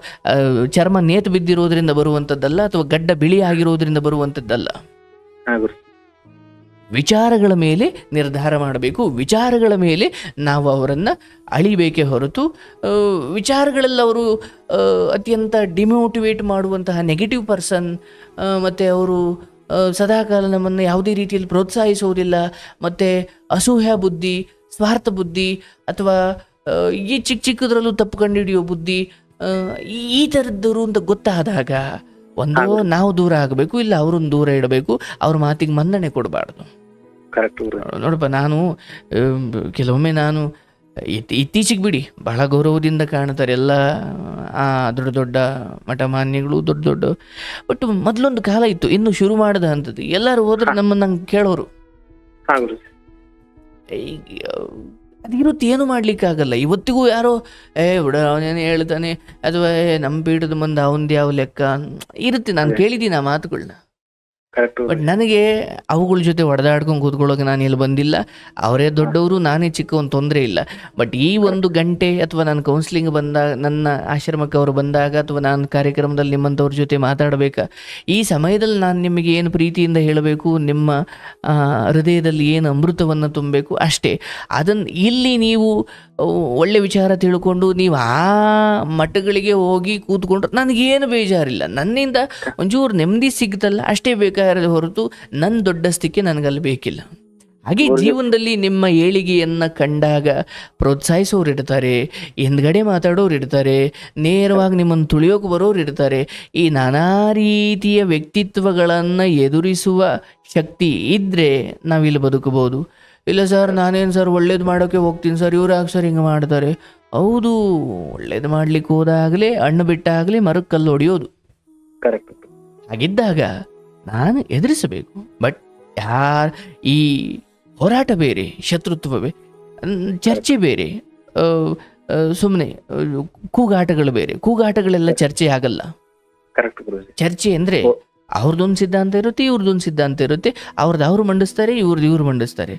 ಚರ್ಮ ನೇತು ಬಿದ್ದಿರೋದ್ರಿಂದ ಬರುವಂಥದ್ದಲ್ಲ, ಅಥವಾ ಗಡ್ಡ ಬಿಳಿ ಆಗಿರೋದ್ರಿಂದ ಬರುವಂಥದ್ದಲ್ಲ. ವಿಚಾರಗಳ ಮೇಲೆ ನಿರ್ಧಾರ ಮಾಡಬೇಕು. ವಿಚಾರಗಳ ಮೇಲೆ ನಾವು ಅವರನ್ನು ಅಳಿಬೇಕೇ ಹೊರತು ವಿಚಾರಗಳೆಲ್ಲ ಅವರು ಅತ್ಯಂತ ಡಿಮೋಟಿವೇಟ್ ಮಾಡುವಂತಹ ನೆಗೆಟಿವ್ ಪರ್ಸನ್, ಮತ್ತು ಅವರು ಸದಾಕಾಲ ನಮ್ಮನ್ನು ಯಾವುದೇ ರೀತಿಯಲ್ಲಿ ಪ್ರೋತ್ಸಾಹಿಸುವುದಿಲ್ಲ, ಮತ್ತು ಅಸೂಹ್ಯ ಬುದ್ಧಿ, ಸ್ವಾರ್ಥ ಬುದ್ಧಿ, ಅಥವಾ ಈ ಚಿಕ್ಕದ್ರಲ್ಲೂ ತಪ್ಪು ಕಂಡುಹಿಡಿಯೋ ಬುದ್ಧಿ, ಈ ಥರದ್ದವರು ಅಂತ ಗೊತ್ತಾದಾಗ ಒಂದೋ ನಾವು ದೂರ ಆಗಬೇಕು, ಇಲ್ಲ ಅವ್ರನ್ನ ದೂರ ಇಡಬೇಕು. ಅವ್ರ ಮಾತಿಗೆ ಮನ್ನಣೆ ಕೊಡಬಾರ್ದು. ನೋಡಪ್ಪ, ನಾನು ಕೆಲವೊಮ್ಮೆ ನಾನು ಇತ್ತೀಚೆಗೆ ಬಿಡಿ ಬಹಳ ಗೌರವದಿಂದ ಕಾಣ್ತಾರೆ ಎಲ್ಲ ದೊಡ್ಡ ದೊಡ್ಡ ಮಠಮಾನ್ಯಗಳು, ದೊಡ್ಡ ಬಟ್ ಮೊದಲೊಂದು ಕಾಲ ಇತ್ತು, ಇನ್ನು ಶುರು ಮಾಡಿದ ಅಂಥದ್ದು. ಎಲ್ಲರೂ ಹೋದ್ರೆ ನಮ್ಮನ್ನು ಕೇಳೋರು, ಅದಿರುತ್ತೆ, ಏನು ಮಾಡ್ಲಿಕ್ಕಾಗಲ್ಲ. ಇವತ್ತಿಗೂ ಯಾರೋ ಬಿಡ ಅವನೇನು ಹೇಳ್ತಾನೆ, ಅಥವಾ ನಮ್ಮ ಪೀಠದ ಮುಂದೆ ಅವನದು ಯಾವ ಲೆಕ್ಕ ಇರುತ್ತೆ. ನಾನು ಕೇಳಿದ್ದೀನಿ ಆ ಮಾತುಗಳನ್ನ. ಬಟ್ ನನಗೆ ಅವುಗಳ ಜೊತೆ ಹೊಡೆದಾಡ್ಕೊಂಡು ಕೂತ್ಕೊಳ್ಳೋಕೆ ನಾನು ಇಲ್ಲಿ ಬಂದಿಲ್ಲ. ಅವರೇ ದೊಡ್ಡವರು, ನಾನೇ ಚಿಕ್ಕವನು, ತೊಂದರೆ ಇಲ್ಲ. ಬಟ್ ಈ 1 ಗಂಟೆ ಅಥವಾ ನಾನು ಕೌನ್ಸಿಲಿಂಗ್ ಬಂದಾಗ, ನನ್ನ ಆಶ್ರಮಕ್ಕೆ ಅವರು ಬಂದಾಗ, ಅಥವಾ ನಾನು ಕಾರ್ಯಕ್ರಮದಲ್ಲಿ ನಿಮ್ಮಂಥವ್ರ ಜೊತೆ ಮಾತಾಡಬೇಕಾ, ಈ ಸಮಯದಲ್ಲಿ ನಾನು ನಿಮಗೆ ಏನು ಪ್ರೀತಿಯಿಂದ ಹೇಳಬೇಕು, ನಿಮ್ಮ ಹೃದಯದಲ್ಲಿ ಏನು ಅಮೃತವನ್ನು ತುಂಬಬೇಕು ಅಷ್ಟೇ. ಅದನ್ನು ಇಲ್ಲಿ ನೀವು ಒಳ್ಳೆ ವಿಚಾರ ತಿಳ್ಕೊಂಡು ನೀವು ಆ ಮಠಗಳಿಗೆ ಹೋಗಿ ಕೂತ್ಕೊಂಡ್ರೆ ನನಗೇನು ಬೇಜಾರಿಲ್ಲ. ನನ್ನಿಂದ ಒಂಚೂರು ನೆಮ್ಮದಿ ಸಿಗ್ತಲ್ಲ ಅಷ್ಟೇ ಬೇಕಾಗಿರೋದು ಹೊರತು ನನ್ನ ದೊಡ್ಡಸ್ತಿಕೆ ನನಗಲ್ಲಿ ಬೇಕಿಲ್ಲ. ಹಾಗೆ ಜೀವನದಲ್ಲಿ ನಿಮ್ಮ ಏಳಿಗೆಯನ್ನು ಕಂಡಾಗ ಪ್ರೋತ್ಸಾಹಿಸೋರು ಇರ್ತಾರೆ, ಹಿಂದ್ಗಡೆ ಮಾತಾಡೋರು ಇರ್ತಾರೆ, ನೇರವಾಗಿ ನಿಮ್ಮನ್ನು ತುಳಿಯೋಕೆ ಬರೋರು ಇರ್ತಾರೆ. ಈ ನಾನಾ ರೀತಿಯ ವ್ಯಕ್ತಿತ್ವಗಳನ್ನು ಎದುರಿಸುವ ಶಕ್ತಿ ಇದ್ದರೆ ನಾವಿಲ್ಲಿ ಬದುಕಬಹುದು. ಇಲ್ಲ ಸರ್, ನಾನೇನು ಸರ್ ಒಳ್ಳೇದು ಮಾಡೋಕ್ಕೆ ಹೋಗ್ತೀನಿ ಸರ್, ಇವ್ರು ಯಾಕೆ ಸರ್ ಹಿಂಗೆ ಮಾಡ್ತಾರೆ. ಹೌದು, ಒಳ್ಳೇದು ಮಾಡ್ಲಿಕ್ಕೆ ಹೋದಾಗಲೇ ಹಣ್ಣು ಬಿಟ್ಟಾಗಲೇ ಮರಕ್ಕೆ ಕಲ್ಲು ಹೊಡೆಯೋದು. ಹಾಗಿದ್ದಾಗ ನಾನು ಎದುರಿಸಬೇಕು. ಬಟ್ ಈ ಹೋರಾಟ ಬೇರೆ, ಶತ್ರುತ್ವ ಬೇರೆ, ಚರ್ಚೆ ಬೇರೆ, ಸುಮ್ಮನೆ ಕೂಗಾಟಗಳು ಬೇರೆ. ಕೂಗಾಟಗಳೆಲ್ಲ ಚರ್ಚೆ ಆಗಲ್ಲ. ಚರ್ಚೆ ಅಂದರೆ ಅವ್ರದ್ದೊಂದು ಸಿದ್ಧಾಂತ ಇರುತ್ತೆ, ಇವ್ರದ್ದೊಂದು ಸಿದ್ಧಾಂತ ಇರುತ್ತೆ, ಅವ್ರದ್ದು ಅವ್ರು ಮಂಡಿಸ್ತಾರೆ, ಇವ್ರು ಮಂಡಿಸ್ತಾರೆ.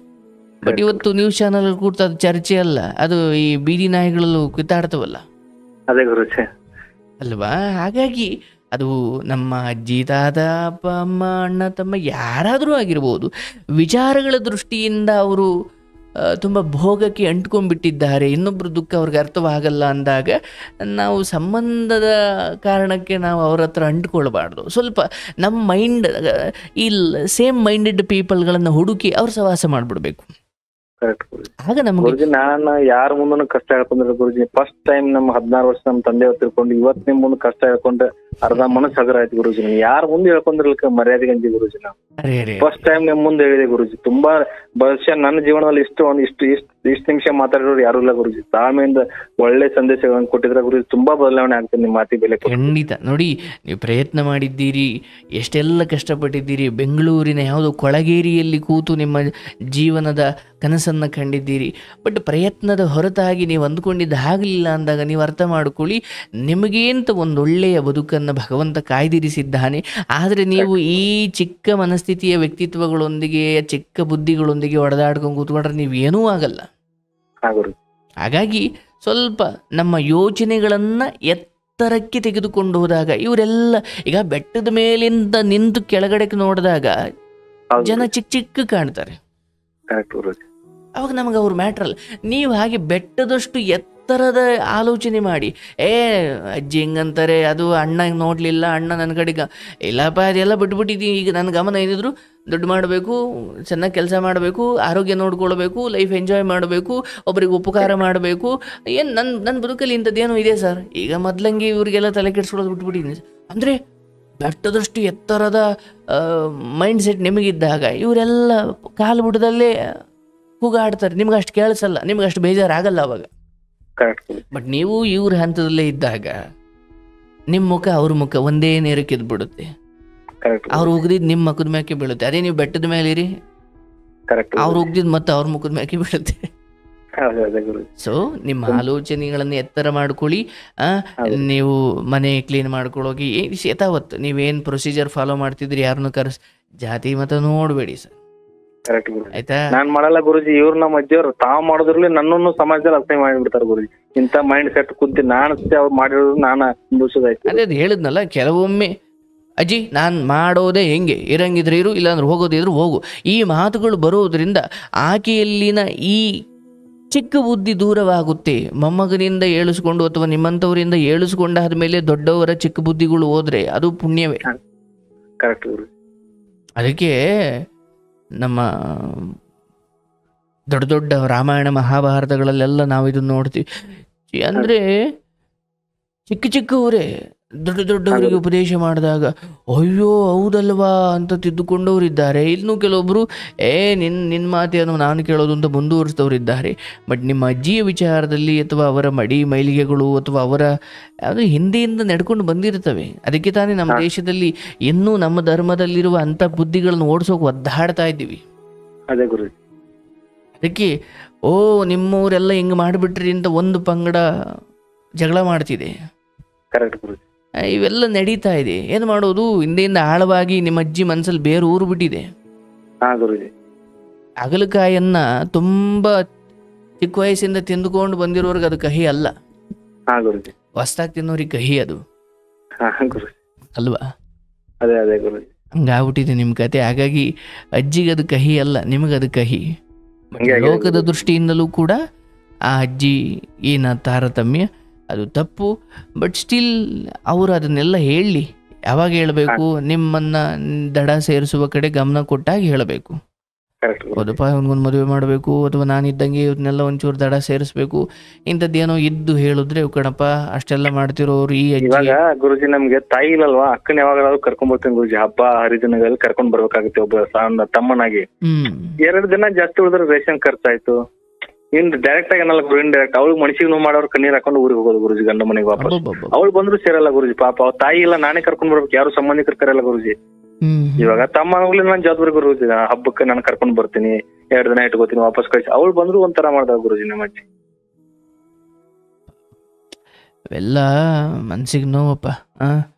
ಬಟ್ ಇವತ್ತು ನ್ಯೂಸ್ ಚಾನಲ್ ಕೂರ್ತ ಅದು ಚರ್ಚೆ ಅಲ್ಲ, ಅದು ಈ ಬೀದಿ ನಾಯಿಗಳಲ್ಲೂ ಕಿತ್ತಾಡ್ತವಲ್ಲ. ಅದೇ ಗುರುಜಿ ಅಲ್ವಾ? ಹಾಗಾಗಿ ಅದು ನಮ್ಮ ಅಜ್ಜಿ, ತಾತ, ಅಪ್ಪ, ಅಮ್ಮ, ಅಣ್ಣ, ತಮ್ಮ ಯಾರಾದರೂ ಆಗಿರ್ಬೋದು, ವಿಚಾರಗಳ ದೃಷ್ಟಿಯಿಂದ ಅವರು ತುಂಬ ಭೋಗಕ್ಕೆ ಅಂಟ್ಕೊಂಡ್ಬಿಟ್ಟಿದ್ದಾರೆ, ಇನ್ನೊಬ್ಬರು ದುಃಖ ಅವ್ರಿಗೆ ಅರ್ಥವಾಗಲ್ಲ ಅಂದಾಗ ನಾವು ಸಂಬಂಧದ ಕಾರಣಕ್ಕೆ ನಾವು ಅವ್ರ ಹತ್ರ ಅಂಟ್ಕೊಳ್ಬಾರ್ದು. ಸ್ವಲ್ಪ ನಮ್ಮ ಮೈಂಡ್ ಈ ಸೇಮ್ ಮೈಂಡೆಡ್ ಪೀಪಲ್ಗಳನ್ನು ಹುಡುಕಿ ಅವ್ರ ಸಹವಾಸ ಮಾಡಿಬಿಡ್ಬೇಕು. ಆಗ ನಮಗೆ ಗುರುಜಿ ನಾನು ಯಾರ ಮುಂದನು ಕಷ್ಟ ಹೇಳ್ಕೊಂಡ್ರೆ ಗುರುಜಿ, ಫಸ್ಟ್ ಟೈಮ್ ನಮ್ಮ 16 ವರ್ಷ ನಮ್ಮ ತಂದೆ ತಿಳ್ಕೊಂಡು ಇವತ್ ನಿಮ್ ಮುಂದೆ ಕಷ್ಟ ಹೇಳ್ಕೊಂಡ್ರೆ ಅರ್ಧ ಮನಸ್ಸು ಹಗರ ಆಯ್ತು ಗುರುಜಿ. ಯಾರ ಮುಂದೆ ಹೇಳ್ಕೊಂಡ್ರಲ್ಕ ಮರ್ಯಾದೆ ಗಂಜಿ ಗುರುಜಿ. ನಾವು ಫಸ್ಟ್ ಟೈಮ್ ನಿಮ್ ಮುಂದೆ ಹೇಳಿದೆ ಗುರುಜಿ. ತುಂಬಾ ಬಹುಶಃ ನನ್ನ ಜೀವನದಲ್ಲಿ ಇಷ್ಟು ನಿಮಿಷ ಮಾತಾಡಿರೋರು ಯಾರು ಇಲ್ಲ ಗುರುಜಿ. ತಾಳ್ಮೆಯಿಂದ ಒಳ್ಳೆ ಸಂದೇಶಗಳನ್ನು ಕೊಟ್ಟಿದ್ರೆ ಗುರುಜಿ ತುಂಬಾ ಬದಲಾವಣೆ ಆಗ್ತದೆ. ನಿಮ್ಮ ಮಾತಿ ಬೆಲೆ ಖಂಡಿತ. ನೋಡಿ, ನೀವು ಪ್ರಯತ್ನ ಮಾಡಿದ್ದೀರಿ, ಎಷ್ಟೆಲ್ಲ ಕಷ್ಟಪಟ್ಟಿದ್ದೀರಿ, ಬೆಂಗಳೂರಿನ ಯಾವುದೋ ಕೊಳಗೇರಿಯಲ್ಲಿ ಕೂತು ನಿಮ್ಮ ಜೀವನದ ಕನಸನ್ನು ಕಂಡಿದ್ದೀರಿ. ಬಟ್ ಪ್ರಯತ್ನದ ಹೊರತಾಗಿ ನೀವು ಅಂದ್ಕೊಂಡಿದ್ದು ಆಗಲಿಲ್ಲ ಅಂದಾಗ ನೀವು ಅರ್ಥ ಮಾಡ್ಕೊಳ್ಳಿ, ನಿಮಗೇಂತ ಒಂದೊಳ್ಳೆಯ ಬದುಕನ್ನು ಭಗವಂತ ಕಾಯ್ದಿರಿಸಿದ್ದಾನೆ. ಆದರೆ ನೀವು ಈ ಚಿಕ್ಕ ಮನಸ್ಥಿತಿಯ ವ್ಯಕ್ತಿತ್ವಗಳೊಂದಿಗೆ, ಚಿಕ್ಕ ಬುದ್ಧಿಗಳೊಂದಿಗೆ ಹೊಡೆದಾಡ್ಕೊಂಡು ಕೂತ್ಕೊಂಡ್ರೆ ನೀವೇನೂ ಆಗಲ್ಲ. ಹಾಗಾಗಿ ಸ್ವಲ್ಪ ನಮ್ಮ ಯೋಚನೆಗಳನ್ನು ಎತ್ತರಕ್ಕೆ ತೆಗೆದುಕೊಂಡು ಹೋದಾಗ, ಇವರೆಲ್ಲ ಈಗ ಬೆಟ್ಟದ ಮೇಲಿಂದ ನಿಂತು ಕೆಳಗಡೆಗೆ ನೋಡಿದಾಗ ಜನ ಚಿಕ್ಕ ಕಾಣ್ತಾರೆ, ಅವಾಗ ನಮಗೆ ಅವ್ರು ಮ್ಯಾಟ್ರ್ ಅಲ್ಲ. ನೀವು ಹಾಗೆ ಬೆಟ್ಟದಷ್ಟು ಎತ್ತರದ ಆಲೋಚನೆ ಮಾಡಿ, ಅಜ್ಜಿ ಹಿಂಗಂತಾರೆ, ಅದು ಅಣ್ಣ ನೋಡಲಿಲ್ಲ, ಅಣ್ಣ ನನ್ನ ಕಡೆಗೆ ಇಲ್ಲಪ್ಪ ಅದೆಲ್ಲ ಬಿಟ್ಬಿಟ್ಟಿದ್ದೀನಿ, ಈಗ ನನ್ನ ಗಮನ ಏನಿದ್ರು ದುಡ್ಡು ಮಾಡಬೇಕು, ಚೆನ್ನಾಗಿ ಕೆಲಸ ಮಾಡಬೇಕು, ಆರೋಗ್ಯ ನೋಡ್ಕೊಳ್ಬೇಕು, ಲೈಫ್ ಎಂಜಾಯ್ ಮಾಡಬೇಕು, ಒಬ್ರಿಗೆ ಉಪಕಾರ ಮಾಡಬೇಕು, ಏನು ನನ್ನ ಬದುಕಲ್ಲಿ ಇಂಥದ್ದೇನೋ ಇದೆ ಸರ್, ಈಗ ಮೊದಲಂಗೆ ಇವ್ರಿಗೆಲ್ಲ ತಲೆ ಕೆಡ್ಸ್ಕೊಳ್ಳೋದು ಬಿಟ್ಬಿಟ್ಟಿದ್ದೀನಿ ಅಂದರೆ ಬೆಟ್ಟದಷ್ಟು ಎತ್ತರದ ಮೈಂಡ್ ಸೆಟ್ ನಿಮಗಿದ್ದಾಗ ಇವರೆಲ್ಲ ಕಾಲು ಬುಡದಲ್ಲೇ ಕೂಗಾಡ್ತಾರೆ. ನಿಮ್ಗೆ ಅಷ್ಟು ಕೇಳಿಸಲ್ಲ, ನಿಮ್ಗೆ ಅಷ್ಟು ಬೇಜಾರಾಗಲ್ಲ ಅವಾಗ. ಬಟ್ ನೀವು ಇವ್ರ ಹಂತದಲ್ಲೇ ಇದ್ದಾಗ ನಿಮ್ಮ ಮುಖ ಅವ್ರ ಮುಖ ಒಂದೇ ನೇರಕ್ಕೆ ಎದ್ಬಿಡುತ್ತೆ, ಅವ್ರು ಉಗ್ದಿದ್ ನಿಮ್ಮ ಮುಖದ ಮ್ಯಾಕೆ ಬೀಳುತ್ತೆ. ಅದೇ ನೀವು ಬೆಟ್ಟದ ಮೇಲೆ ಇರಿ, ಅವ್ರು ಉಗ್ದಿದ್ ಮತ್ತೆ ಅವ್ರ ಮುಖದ ಮ್ಯಾಕೆ ಬೀಳುತ್ತೆ. ಸೊ ನಿಮ್ಮ ಆಲೋಚನೆಗಳನ್ನು ಎತ್ತರ ಮಾಡ್ಕೊಳ್ಳಿ. ನೀವು ಮನೆ ಕ್ಲೀನ್ ಮಾಡ್ಕೊಳ್ಳೋಗಿ ಯಥಾವತ್ತು ನೀವೇನು ಪ್ರೊಸೀಜರ್ ಫಾಲೋ ಮಾಡ್ತಿದ್ರಿ, ಯಾರನ್ನು ಜಾತಿ ಮತ ನೋಡಬೇಡಿ ಸರ್, ಆಯ್ತಾ? ನಾನ್ ಮಾಡಲ್ಲ ಗುರುಜಿ, ಇವ್ರು ನಮ್ಮ ಅಜ್ಜಿಯವ್ರು ತಾವ್ ಮಾಡೋದ್ರಲ್ಲಿ ನನ್ನನ್ನು ಸಮಾಜದಲ್ಲಿ ಅಸಹ್ಯ ಮಾಡಿಬಿಡ್ತಾರೆ ಗುರುಜಿ. ಇಂತ ಮೈಂಡ್ ಸೆಟ್ ಕುಂತಿ ನಾನು ಅವ್ರು ಮಾಡಿರೋದು ನಾನು ಅನುಭವಿಸೋದಾಯ್ತು. ಅದೇ ಹೇಳಿದ್ನಲ್ಲ, ಕೆಲವೊಮ್ಮೆ ಅಜ್ಜಿ ನಾನು ಮಾಡೋದೇ ಹೆಂಗೆ, ಇರಂಗಿದ್ರೆ ಇರು, ಇಲ್ಲಾಂದ್ರೆ ಹೋಗೋದಿದ್ರು ಹೋಗು, ಈ ಮಾತುಗಳು ಬರೋದ್ರಿಂದ ಆಕೆಯಲ್ಲಿನ ಈ ಚಿಕ್ಕ ಬುದ್ಧಿ ದೂರವಾಗುತ್ತೆ. ಮೊಮ್ಮಗನಿಂದ ಏಳಿಸ್ಕೊಂಡು ಅಥವಾ ನಿಮ್ಮಂಥವರಿಂದ ಏಳಿಸ್ಕೊಂಡಾದ ಮೇಲೆ ದೊಡ್ಡವರ ಚಿಕ್ಕ ಬುದ್ಧಿಗಳು ಹೋದ್ರೆ ಅದು ಪುಣ್ಯವೇ. ಅದಕ್ಕೆ ನಮ್ಮ ದೊಡ್ಡ ದೊಡ್ಡ ರಾಮಾಯಣ ಮಹಾಭಾರತಗಳಲ್ಲೆಲ್ಲ ನಾವು ಇದನ್ನ ನೋಡ್ತೀವಿ. ಅಂದರೆ ಚಿಕ್ಕವರೇ ದೊಡ್ಡ ದೊಡ್ಡವರಿಗೆ ಉಪದೇಶ ಮಾಡಿದಾಗ ಅಯ್ಯೋ ಹೌದಲ್ವಾ ಅಂತ ತಿದ್ದುಕೊಂಡವರಿದ್ದಾರೆ. ಇನ್ನೂ ಕೆಲವೊಬ್ಬರು ನಿನ್ನ ಮಾತೇನು ನಾನು ಕೇಳೋದು ಅಂತ ಮುಂದುವರಿಸಿದವರಿದ್ದಾರೆ. ಬಟ್ ನಿಮ್ಮ ಅಜ್ಜಿಯ ವಿಚಾರದಲ್ಲಿ ಅಥವಾ ಅವರ ಮಡಿ ಮೈಲಿಗೆಗಳು ಅಥವಾ ಅವರ ಅದು ಹಿಂದೆಯಿಂದ ನಡ್ಕೊಂಡು ಬಂದಿರ್ತವೆ. ಅದಕ್ಕೆ ತಾನೇ ನಮ್ಮ ದೇಶದಲ್ಲಿ ಇನ್ನೂ ನಮ್ಮ ಧರ್ಮದಲ್ಲಿರುವ ಅಂಥ ಬುದ್ಧಿಗಳನ್ನು ಓಡಿಸೋಕೆ ಒದ್ದಾಡ್ತಾ ಇದ್ದೀವಿ. ಅದಕ್ಕೆ ನಿಮ್ಮವರೆಲ್ಲ ಹಿಂಗೆ ಮಾಡಿಬಿಟ್ರಿ ಅಂತ ಒಂದು ಪಂಗಡ ಜಗಳ ಮಾಡ್ತಿದೆ. ಇವೆಲ್ಲ ನಡೀತಾ ಇದೆ. ಏನು ಮಾಡೋದು? ಹಿಂದೆಯಿಂದ ಆಳವಾಗಿ ನಿಮ್ಮ ಅಜ್ಜಿ ಮನಸ್ಸಲ್ಲಿ ಬೇರೆ ಊರು ಬಿಟ್ಟಿದೆ. ಅಗಲಕಾಯನ್ನ ತುಂಬಾ ಚಿಕ್ಕ ವಯಸ್ಸಿಂದ ತಿಂದುಕೊಂಡು ಬಂದಿರೋರ್ಗೆ ಅದು ಕಹಿ ಅಲ್ಲ, ಹೊಸ್ದಾಗಿ ತಿನ್ನೋರಿಗೆ ಕಹಿ ಅದು ಅಲ್ವಾ? ಹಂಗಾಗ್ಬಿಟ್ಟಿದೆ ನಿಮ್ಮ ಕತೆ. ಹಾಗಾಗಿ ಅಜ್ಜಿಗೆ ಅದು ಕಹಿ ಅಲ್ಲ, ನಿಮಗದು ಕಹಿ. ಲೋಕದ ದೃಷ್ಟಿಯಿಂದಲೂ ಕೂಡ ಆ ಅಜ್ಜಿ ಏನ ತಾರತಮ್ಯ ಅದು ತಪ್ಪು. ಬಟ್ ಸ್ಟಿಲ್ ಅವರು ಅದನ್ನೆಲ್ಲ ಹೇಳಲಿ. ಯಾವಾಗ ಹೇಳಬೇಕು? ನಿಮ್ಮನ್ನ ದಡ ಸೇರಿಸುವ ಕಡೆ ಗಮನ ಕೊಟ್ಟಾಗ ಹೇಳಬೇಕು. ಹೌದಪ್ಪ, ಇವನ್ಗೊಂದು ಮದುವೆ ಮಾಡಬೇಕು ಅಥವಾ ನಾನಿದ್ದಂಗೆ ಇವನ್ನೆಲ್ಲ ಒಂಚೂರು ದಡ ಸೇರಿಸ್ಬೇಕು, ಇಂಥದ್ದೇನೋ ಇದ್ದು ಹೇಳಿದ್ರೆ ಕಣಪ್ಪ ಅಷ್ಟೆಲ್ಲ ಮಾಡ್ತಿರೋರು ಈ ಅಜ್ಜಿ. ಇವಾಗ ಗುರುಜಿ ನಮ್ಗೆ ತಾಯಿ ಇಲ್ಲಲ್ವಾ, ಅಕ್ಕನ ಯಾವಾಗಾದ್ರೂ ಕರ್ಕೊಂಡ್ ಬರ್ತೀನಿ ಗುರುಜಿ. ಹಬ್ಬ ಹರಿದಿನಗಳಲ್ಲಿ ಕರ್ಕೊಂಡ್ ಬರ್ಬೇಕಾಗುತ್ತೆ ಒಬ್ಬ ಸಣ್ಣ ತಮ್ಮನಾಗಿ. 2 ದಿನ ಜಾಸ್ತಿ ಉಳಿದ್ರೆ ರೇಷನ್ ಖರ್ಚಾಯ್ತು. ಇನ್ ಡೈರೆಕ್ಟ್ ಆಗಿ ಏನಲ್ಲ ಗುರು, ಇಂಡೈರೆಕ್ಟ್ ಅವಳು ಮನುಷ್ಯಗೆ ನೋವು ಮಾಡೋರು ಕಣ್ಣೀರ್ ಹಾಕೊಂಡು ಊರಿಗೆ ಹೋಗೋದು ಗುರುಜಿ, ಗಂಡ ಮನೆಗೆ ವಾಪಸ್. ಅವಳು ಬಂದ್ರು ಸೇರಲ್ಲ ಗುರುಜಿ. ಪಾಪ ಅವ್ರ ತಾಯಿ ಇಲ್ಲ, ನಾನೇ ಕರ್ಕೊಂಡ್ ಬರ್ಬೇಕು, ಯಾರು ಸಂಬಂಧಿಕರು ಕರೆಯಲ್ಲ ಗುರುಜಿ. ಇವಾಗ ತಮ್ಮ ಹೋಗ್ಲಿ ನಾನು ಜವಾಬ್ದಾರಿ ಗುರುಜಿ, ಹಬ್ಬಕ್ಕೆ ನಾನು ಕರ್ಕೊಂಡ್ ಬರ್ತೀನಿ, 2 ದಿನ ಇಟ್ಕೋತೀನಿ, ವಾಪಸ್ ಕಳಿಸಿ. ಅವಳು ಬಂದ್ರು ಒಂಥರ ಮಾಡ್ದ ಗುರುಜಿ ನಮ್ಮ ಅಜ್ಜಿ. ಅವೆಲ್ಲ ಮನ್ಸಿಗೆ ನೋವಪ್ಪ.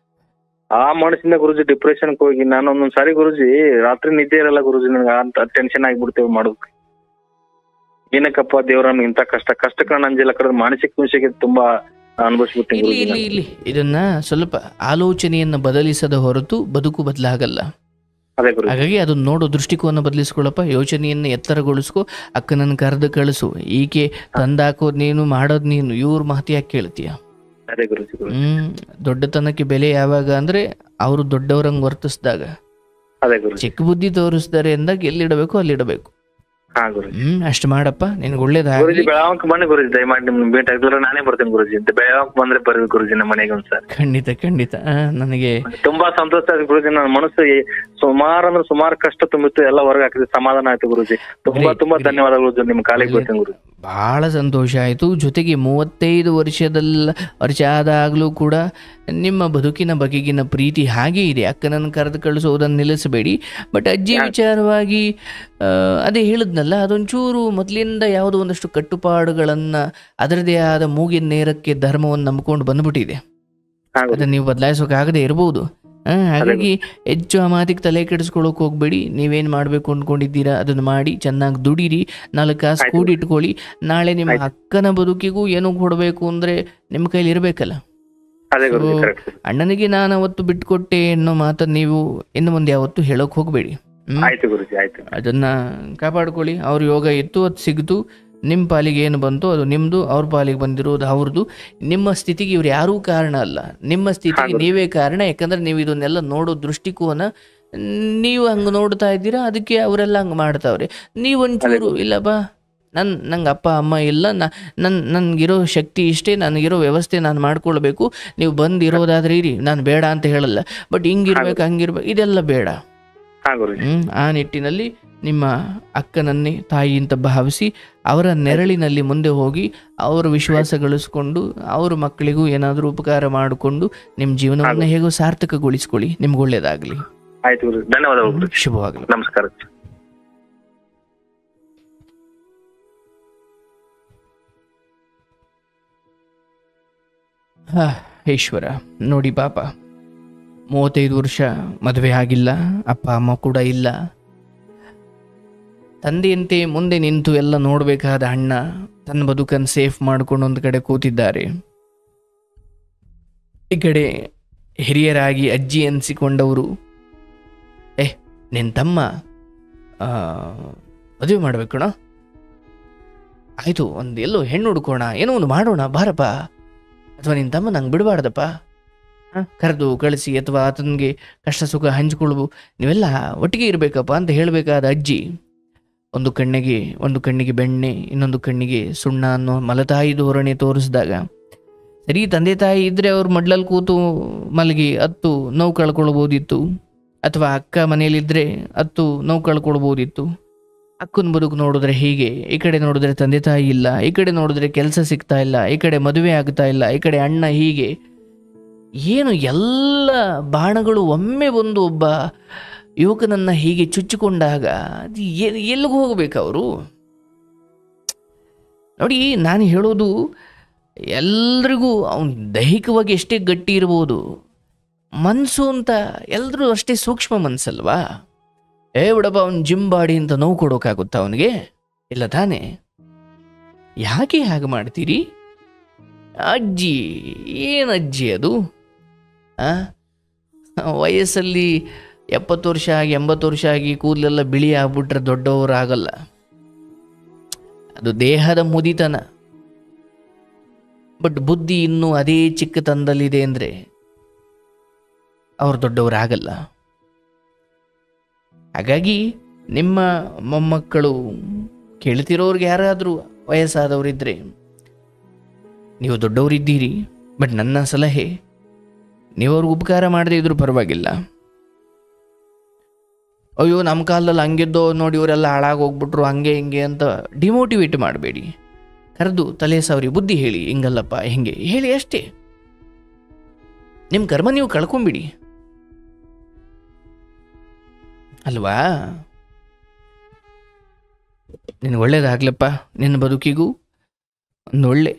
ಆ ಮನಸ್ಸಿಂದ ಗುರುಜಿ ಡಿಪ್ರೆಷನ್ಗೆ ಹೋಗಿ ನಾನು ಒಂದೊಂದ್ಸಾರಿ ಗುರುಜಿ ರಾತ್ರಿ ನಿದ್ದೆ ಇರಲ್ಲ ಗುರುಜಿ, ನನಗೆ ಅಂತ ಟೆನ್ಷನ್ ಆಗಿಬಿಡ್ತೇವೆ ಮಾಡೋಕೆ. ಏನಕ್ಕಪ್ಪ ದೇವ್ರ ನಮ್ಗೆ ಇಂಥ ಕಷ್ಟಕ್ಕೆ ನಾನು ಅಂಜಿಲ್ಲ ಕಡೆ ಮಾನಸಿಕ ಹಿಂಸೆಗೆ ತುಂಬಾ ಅನುಭವಿಸ್ಬಿಡ್ತೀನಿ ಇಲ್ಲಿ ಗುರುಜಿ ಇಲ್ಲಿ ಇಲ್ಲಿ ಇದನ್ನ ಸ್ವಲ್ಪ ಆಲೋಚನೆಯನ್ನು ಬದಲಿಸದ ಹೊರತು ಬದುಕು ಬದಲಾಗಲ್ಲ. ಅದೇ ಗುರುಜಿ. ಹಾಗಾಗಿ ಅದನ್ನ ನೋಡೋ ದೃಷ್ಟಿಕೋನ ಬದಲಿಸ್ಕೊಳ್ಳಪ್ಪ, ಯೋಚನೆಯನ್ನು ಎತ್ತರಗೊಳಿಸ್ಕೊ. ಅಕ್ಕನನ್ನು ಕರೆದು ಕಳಿಸು. ಈಕೆ ತಂದಾಕೋದ್ ನೀನು, ಮಾಡೋದ್ ನೀನು, ಇವ್ರ ಮಾತು ಯಾಕೆ ಕೇಳ್ತೀಯ? ಅದೇ ಗುರುಜಿ. ದೊಡ್ಡತನಕ್ಕೆ ಬೆಲೆ ಯಾವಾಗ ಅಂದ್ರೆ ಅವರು ದೊಡ್ಡವರಂಗ್ ವರ್ತಿಸಿದಾಗ. ಅದೇ ಗುರುಜಿ. ಚಿಕ್ಕ ಬುದ್ಧಿ ತೋರಿಸ್ತಾರೆ ಅಂದಾಗ ಎಲ್ಲಿಡಬೇಕು ಅಲ್ಲಿಡಬೇಕು. ಹಾ ಗುರುಜಿ. ಅಷ್ಟು ಮಾಡಪ್ಪ, ನಿನ್ಗೆ ಗುರುಜಿ ಒಳ್ಳೇದಾಗಲಿ. ಬೆಳಗಾವಕ್ಕೆ ಬನ್ನಿ ಗುರುಜಿ, ದಯಮಾಡಿ ನಿಮ್ಗೆ ಭೇಟಿ ಆಗಿದ್ರೆ ನಾನೇ ಬರ್ತೀನಿ ಗುರುಜಿ. ಬೆಳಗಾವಕ್ಕೆ ಬಂದ್ರೆ ಬರ್ರಿ ಗುರುಜಿ ನಮ್ಮ ಮನೆಗೆ ಒಂದ್ಸರಿ. ಖಂಡಿತ ಖಂಡಿತ. ನನಗೆ ತುಂಬಾ ಸಂತೋಷ ಆಯ್ತು ಗುರುಜಿ. ನನ್ನ ಮನಸ್ಸು ಸುಮಾರು ಕಷ್ಟ ತುಂಬಿತ್ತು, ಎಲ್ಲ ಹೊರಗೆ ಹಾಕಿದ್ರೆ ಸಮಾಧಾನ ಆಯ್ತು ಗುರುಜಿ. ತುಂಬಾ ಧನ್ಯವಾದ ಗುರುಜಿ. ನಿಮ್ ಕಾಲಿಗೆ ಬರ್ತೀನಿ ಗುರುಜಿ. ಬಹಳ ಸಂತೋಷ ಆಯಿತು. ಜೊತೆಗೆ 35 ವರ್ಷ ಆದಾಗಲೂ ಕೂಡ ನಿಮ್ಮ ಬದುಕಿನ ಬಗೆಗಿನ ಪ್ರೀತಿ ಹಾಗೇ ಇದೆ. ಅಕ್ಕನನ್ನು ಕರೆದು ಕಳಿಸೋದನ್ನು ನಿಲ್ಲಿಸಬೇಡಿ. ಬಟ್ ಅಜ್ಜಿ ವಿಚಾರವಾಗಿ ಅದೇ ಹೇಳಿದ್ನಲ್ಲ, ಅದೊಂಚೂರು ಮೊದಲಿಂದ ಯಾವುದೋ ಒಂದಷ್ಟು ಕಟ್ಟುಪಾಡುಗಳನ್ನು ಅದರದೇ ಆದ ಮೂಗಿನ ನೇರಕ್ಕೆ ಧರ್ಮವನ್ನು ನಂಬಿಕೊಂಡು ಬಂದ್ಬಿಟ್ಟಿದೆ. ಅದನ್ನು ನೀವು ಬದಲಾಯಿಸೋಕ್ಕಾಗದೇ ಇರ್ಬೋದು. ಹಾಗಾಗಿ ಹೆಚ್ಚು ಆ ಮಾತಿಗೆ ತಲೆ ಕೆಡಿಸ್ಕೊಳ್ಳೋಕೆ ಹೋಗ್ಬೇಡಿ. ನೀವೇನು ಮಾಡಬೇಕು ಅಂದ್ಕೊಂಡಿದ್ದೀರಾ ಅದನ್ನು ಮಾಡಿ, ಚೆನ್ನಾಗಿ ದುಡೀರಿ, 4 ಕಾಸು ಕೂಡಿಟ್ಕೊಳ್ಳಿ. ನಾಳೆ ನಿಮ್ಮ ಅಕ್ಕನ ಬದುಕಿಗೂ ಏನೋ ಕೊಡಬೇಕು ಅಂದರೆ ನಿಮ್ಮ ಕೈಲಿ ಇರಬೇಕಲ್ಲ. ಅಣ್ಣನಿಗೆ ನಾನು ಅವತ್ತು ಬಿಟ್ಕೊಟ್ಟೆ ಅನ್ನೋ ಮಾತನ್ನು ನೀವು ಇನ್ನು ಮುಂದೆ ಯಾವತ್ತು ಹೇಳೋಕೆ ಹೋಗಬೇಡಿ. ಅದನ್ನು ಕಾಪಾಡ್ಕೊಳ್ಳಿ. ಅವ್ರ ಯೋಗ ಇತ್ತು, ಅದು ಸಿಗ್ತು. ನಿಮ್ಮ ಪಾಲಿಗೆ ಏನು ಬಂತು ಅದು ನಿಮ್ಮದು, ಅವ್ರ ಪಾಲಿಗೆ ಬಂದಿರೋದು ಅವ್ರದ್ದು. ನಿಮ್ಮ ಸ್ಥಿತಿಗೆ ಇವ್ರು ಯಾರೂ ಕಾರಣ ಅಲ್ಲ, ನಿಮ್ಮ ಸ್ಥಿತಿಗೆ ನೀವೇ ಕಾರಣ. ಯಾಕಂದ್ರೆ ನೀವು ಇದನ್ನೆಲ್ಲ ನೋಡೋ ದೃಷ್ಟಿಕೋನ ನೀವು ಹಂಗೆ ನೋಡ್ತಾ ಇದ್ದೀರಾ, ಅದಕ್ಕೆ ಅವರೆಲ್ಲ ಹಂಗೆ ಮಾಡ್ತಾವ್ರೆ. ನೀವೊಂಚೂರು ಇಲ್ಲಪ್ಪ, ನಂಗೆ ಅಪ್ಪ ಅಮ್ಮ ಇಲ್ಲ, ನನಗಿರೋ ಶಕ್ತಿ ಇಷ್ಟೇ, ನನಗಿರೋ ವ್ಯವಸ್ಥೆ ನಾನು ಮಾಡ್ಕೊಳ್ಬೇಕು, ನೀವು ಬಂದಿರೋದಾದ್ರೆ ಇರಿ, ನಾನು ಬೇಡ ಅಂತ ಹೇಳಲ್ಲ. ಬಟ್ ಹಿಂಗಿರ್ಬೇಕು ಹಂಗಿರ್ಬೇಕು ಇದೆಲ್ಲ ಬೇಡ. ಆ ನಿಟ್ಟಿನಲ್ಲಿ ನಿಮ್ಮ ಅಕ್ಕನನ್ನೇ ತಾಯಿ ಅಂತ ಭಾವಿಸಿ ಅವರ ನೆರಳಿನಲ್ಲಿ ಮುಂದೆ ಹೋಗಿ ಅವರ ವಿಶ್ವಾಸ ಗಳಿಸ್ಕೊಂಡು ಅವ್ರ ಮಕ್ಕಳಿಗೂ ಏನಾದರೂ ಉಪಕಾರ ಮಾಡಿಕೊಂಡು ನಿಮ್ಮ ಜೀವನವನ್ನು ಹೇಗೋ ಸಾರ್ಥಕಗೊಳಿಸ್ಕೊಳ್ಳಿ. ನಿಮ್ಗೆ ಒಳ್ಳೇದಾಗಲಿ. ಧನ್ಯವಾದಗಳು. ಶುಭವಾಗಲಿ. ನಮಸ್ಕಾರ. ಈಶ್ವರ ನೋಡಿ ಪಾಪ, 35 ವರ್ಷ ಮದುವೆ ಆಗಿಲ್ಲ, ಅಪ್ಪ ಅಮ್ಮ ಕೂಡ ಇಲ್ಲ. ತಂದೆಯಂತೆ ಮುಂದೆ ನಿಂತು ಎಲ್ಲ ನೋಡಬೇಕಾದ ಅಣ್ಣ ತನ್ನ ಬದುಕನ್ನು ಸೇಫ್ ಮಾಡ್ಕೊಂಡು ಒಂದು ಕಡೆ ಕೂತಿದ್ದಾರೆ. ಈ ಕಡೆ ಹಿರಿಯರಾಗಿ ಅಜ್ಜಿ ಅನಿಸಿಕೊಂಡವರು, ನಿನ್ನ ತಮ್ಮ ಮದುವೆ ಮಾಡ್ಬೇಕಣ, ಆಯಿತು ಒಂದು ಎಲ್ಲೋ ಹೆಣ್ಣು ಹುಡ್ಕೋಣ, ಏನೋ ಒಂದು ಮಾಡೋಣ ಬಾರಪ್ಪ, ಅಥವಾ ನಿನ್ನ ತಮ್ಮ ನಂಗೆ ಬಿಡಬಾರ್ದಪ್ಪ, ಕರೆದು ಕಳಿಸಿ ಅಥವಾ ಆತನಿಗೆ ಕಷ್ಟ ಸುಖ ಹಂಚ್ಕೊಳ್ಬು, ನೀವೆಲ್ಲ ಒಟ್ಟಿಗೆ ಇರಬೇಕಪ್ಪ ಅಂತ ಹೇಳಬೇಕಾದ ಅಜ್ಜಿ ಒಂದು ಕಣ್ಣಿಗೆ ಬೆಣ್ಣೆ, ಇನ್ನೊಂದು ಕಣ್ಣಿಗೆ ಸುಣ್ಣ ಅನ್ನೋ ಮಲತಾಯಿ ಧೋರಣೆ ತೋರಿಸಿದಾಗ, ಸರಿ ತಂದೆ ತಾಯಿ ಇದ್ದರೆ ಅವ್ರ ಮಡ್ಲಲ್ಲಿ ಕೂತು ಮಲಗಿ ಹತ್ತು ನೋವು ಕಳ್ಕೊಳ್ಬೋದಿತ್ತು, ಅಥವಾ ಅಕ್ಕ ಮನೇಲಿದ್ದರೆ ಹತ್ತು ನೋವು ಕಳ್ಕೊಳ್ಬೋದಿತ್ತು. ಅಕ್ಕನ ಬದುಕು ನೋಡಿದ್ರೆ ಹೀಗೆ, ಈ ಕಡೆ ನೋಡಿದ್ರೆ ತಂದೆ ತಾಯಿ ಇಲ್ಲ, ಈ ಕಡೆ ನೋಡಿದ್ರೆ ಕೆಲಸ ಸಿಗ್ತಾ ಇಲ್ಲ, ಈ ಕಡೆ ಮದುವೆ ಆಗ್ತಾ ಇಲ್ಲ, ಈ ಕಡೆ ಅಣ್ಣ ಹೀಗೆ, ಏನು ಎಲ್ಲ ಬಾಣಗಳು ಒಮ್ಮೆ ಬಂದು ಒಬ್ಬ ಯುವಕನನ್ನು ಹೀಗೆ ಚುಚ್ಚಿಕೊಂಡಾಗ ಅದು ಎಲ್ಲಿಗೆ ಹೋಗ್ಬೇಕು ಅವರು? ನೋಡಿ, ನಾನು ಹೇಳೋದು ಎಲ್ರಿಗೂ ಅವನು ದೈಹಿಕವಾಗಿ ಎಷ್ಟೇ ಗಟ್ಟಿ ಇರ್ಬೋದು, ಮನಸ್ಸು ಅಂತ ಎಲ್ಲರೂ ಅಷ್ಟೇ ಸೂಕ್ಷ್ಮ ಮನಸ್ಸಲ್ವಾ? ಬಿಡಪ್ಪ ಅವ್ನು ಜಿಮ್ ಬಾಡಿ ಅಂತ ನೋವು ಕೊಡೋಕ್ಕಾಗುತ್ತಾ ಅವನಿಗೆ? ಇಲ್ಲ ತಾನೇ? ಯಾಕೆ ಹಾಗೆ ಮಾಡ್ತೀರಿ? ಅಜ್ಜಿ ಏನು ಅಜ್ಜಿ ಅದು? ವಯಸ್ಸಲ್ಲಿ 70 ವರ್ಷ ಆಗಿ 80 ವರ್ಷ ಆಗಿ ಕೂದಲೆಲ್ಲ ಬಿಳಿ ಆಗ್ಬಿಟ್ರೆ ದೊಡ್ಡವರಾಗಲ್ಲ. ಅದು ದೇಹದ ಮುದಿತನ. ಬಟ್ ಬುದ್ಧಿ ಇನ್ನೂ ಅದೇ ಚಿಕ್ಕತನದಲ್ಲಿದೆ ಅಂದರೆ ಅವ್ರು ದೊಡ್ಡವರಾಗಲ್ಲ. ಹಾಗಾಗಿ ನಿಮ್ಮ ಮೊಮ್ಮಕ್ಕಳು ಕೇಳ್ತಿರೋರ್ಗೆ ಯಾರಾದರೂ ವಯಸ್ಸಾದವರಿದ್ದರೆ, ನೀವು ದೊಡ್ಡವರಿದ್ದೀರಿ, ಬಟ್ ನನ್ನ ಸಲಹೆ, ನೀವು ಅವ್ರಿಗೆ ಉಪಕಾರ ಮಾಡದೇ ಇದ್ರೂ ಪರವಾಗಿಲ್ಲ. ಅಯ್ಯೋ ನಮ್ಮ ಕಾಲದಲ್ಲಿ ಹಂಗಿದ್ದೋ ನೋಡಿ ಇವರೆಲ್ಲ ಹಾಳಾಗಿ ಹೋಗ್ಬಿಟ್ರು ಹಂಗೆ ಹಿಂಗೆ ಅಂತ ಡಿಮೋಟಿವೇಟ್ ಮಾಡಬೇಡಿ. ಕರೆದು ತಲೆ ಸಾವ್ರಿ ಬುದ್ಧಿ ಹೇಳಿ, ಹಿಂಗಲ್ಲಪ್ಪ ಹಿಂಗೆ ಹೇಳಿ ಅಷ್ಟೇ. ನಿಮ್ಮ ಕರ್ಮ ನೀವು ಕಳ್ಕೊಂಬಿಡಿ ಅಲ್ವಾ? ನಿನಗೆ ಒಳ್ಳೇದಾಗ್ಲಪ್ಪ, ನಿನ್ನ ಬದುಕಿಗೂ ಒಂದು ಒಳ್ಳೆ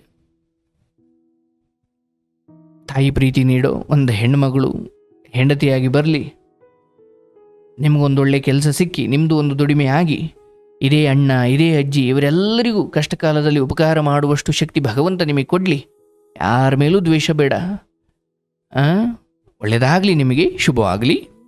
ತಾಯಿ ಪ್ರೀತಿ ನೀಡೋ ಒಂದು ಹೆಣ್ಮಗಳು ಹೆಂಡತಿಯಾಗಿ ಬರಲಿ, ನಿಮಗೊಂದೊಳ್ಳೆ ಕೆಲಸ ಸಿಕ್ಕಿ ನಿಮ್ಮದು ಒಂದು ದುಡಿಮೆ ಆಗಿ, ಇದೇ ಅಣ್ಣ ಇದೇ ಅಜ್ಜಿ ಇವರೆಲ್ಲರಿಗೂ ಕಷ್ಟ ಕಾಲದಲ್ಲಿ ಉಪಕಾರ ಮಾಡುವಷ್ಟು ಶಕ್ತಿ ಭಗವಂತ ನಿಮಗೆ ಕೊಡಲಿ. ಯಾರ ಮೇಲೂ ದ್ವೇಷ ಬೇಡ. ಒಳ್ಳೆಯದಾಗಲಿ, ನಿಮಗೆ ಶುಭವಾಗಲಿ.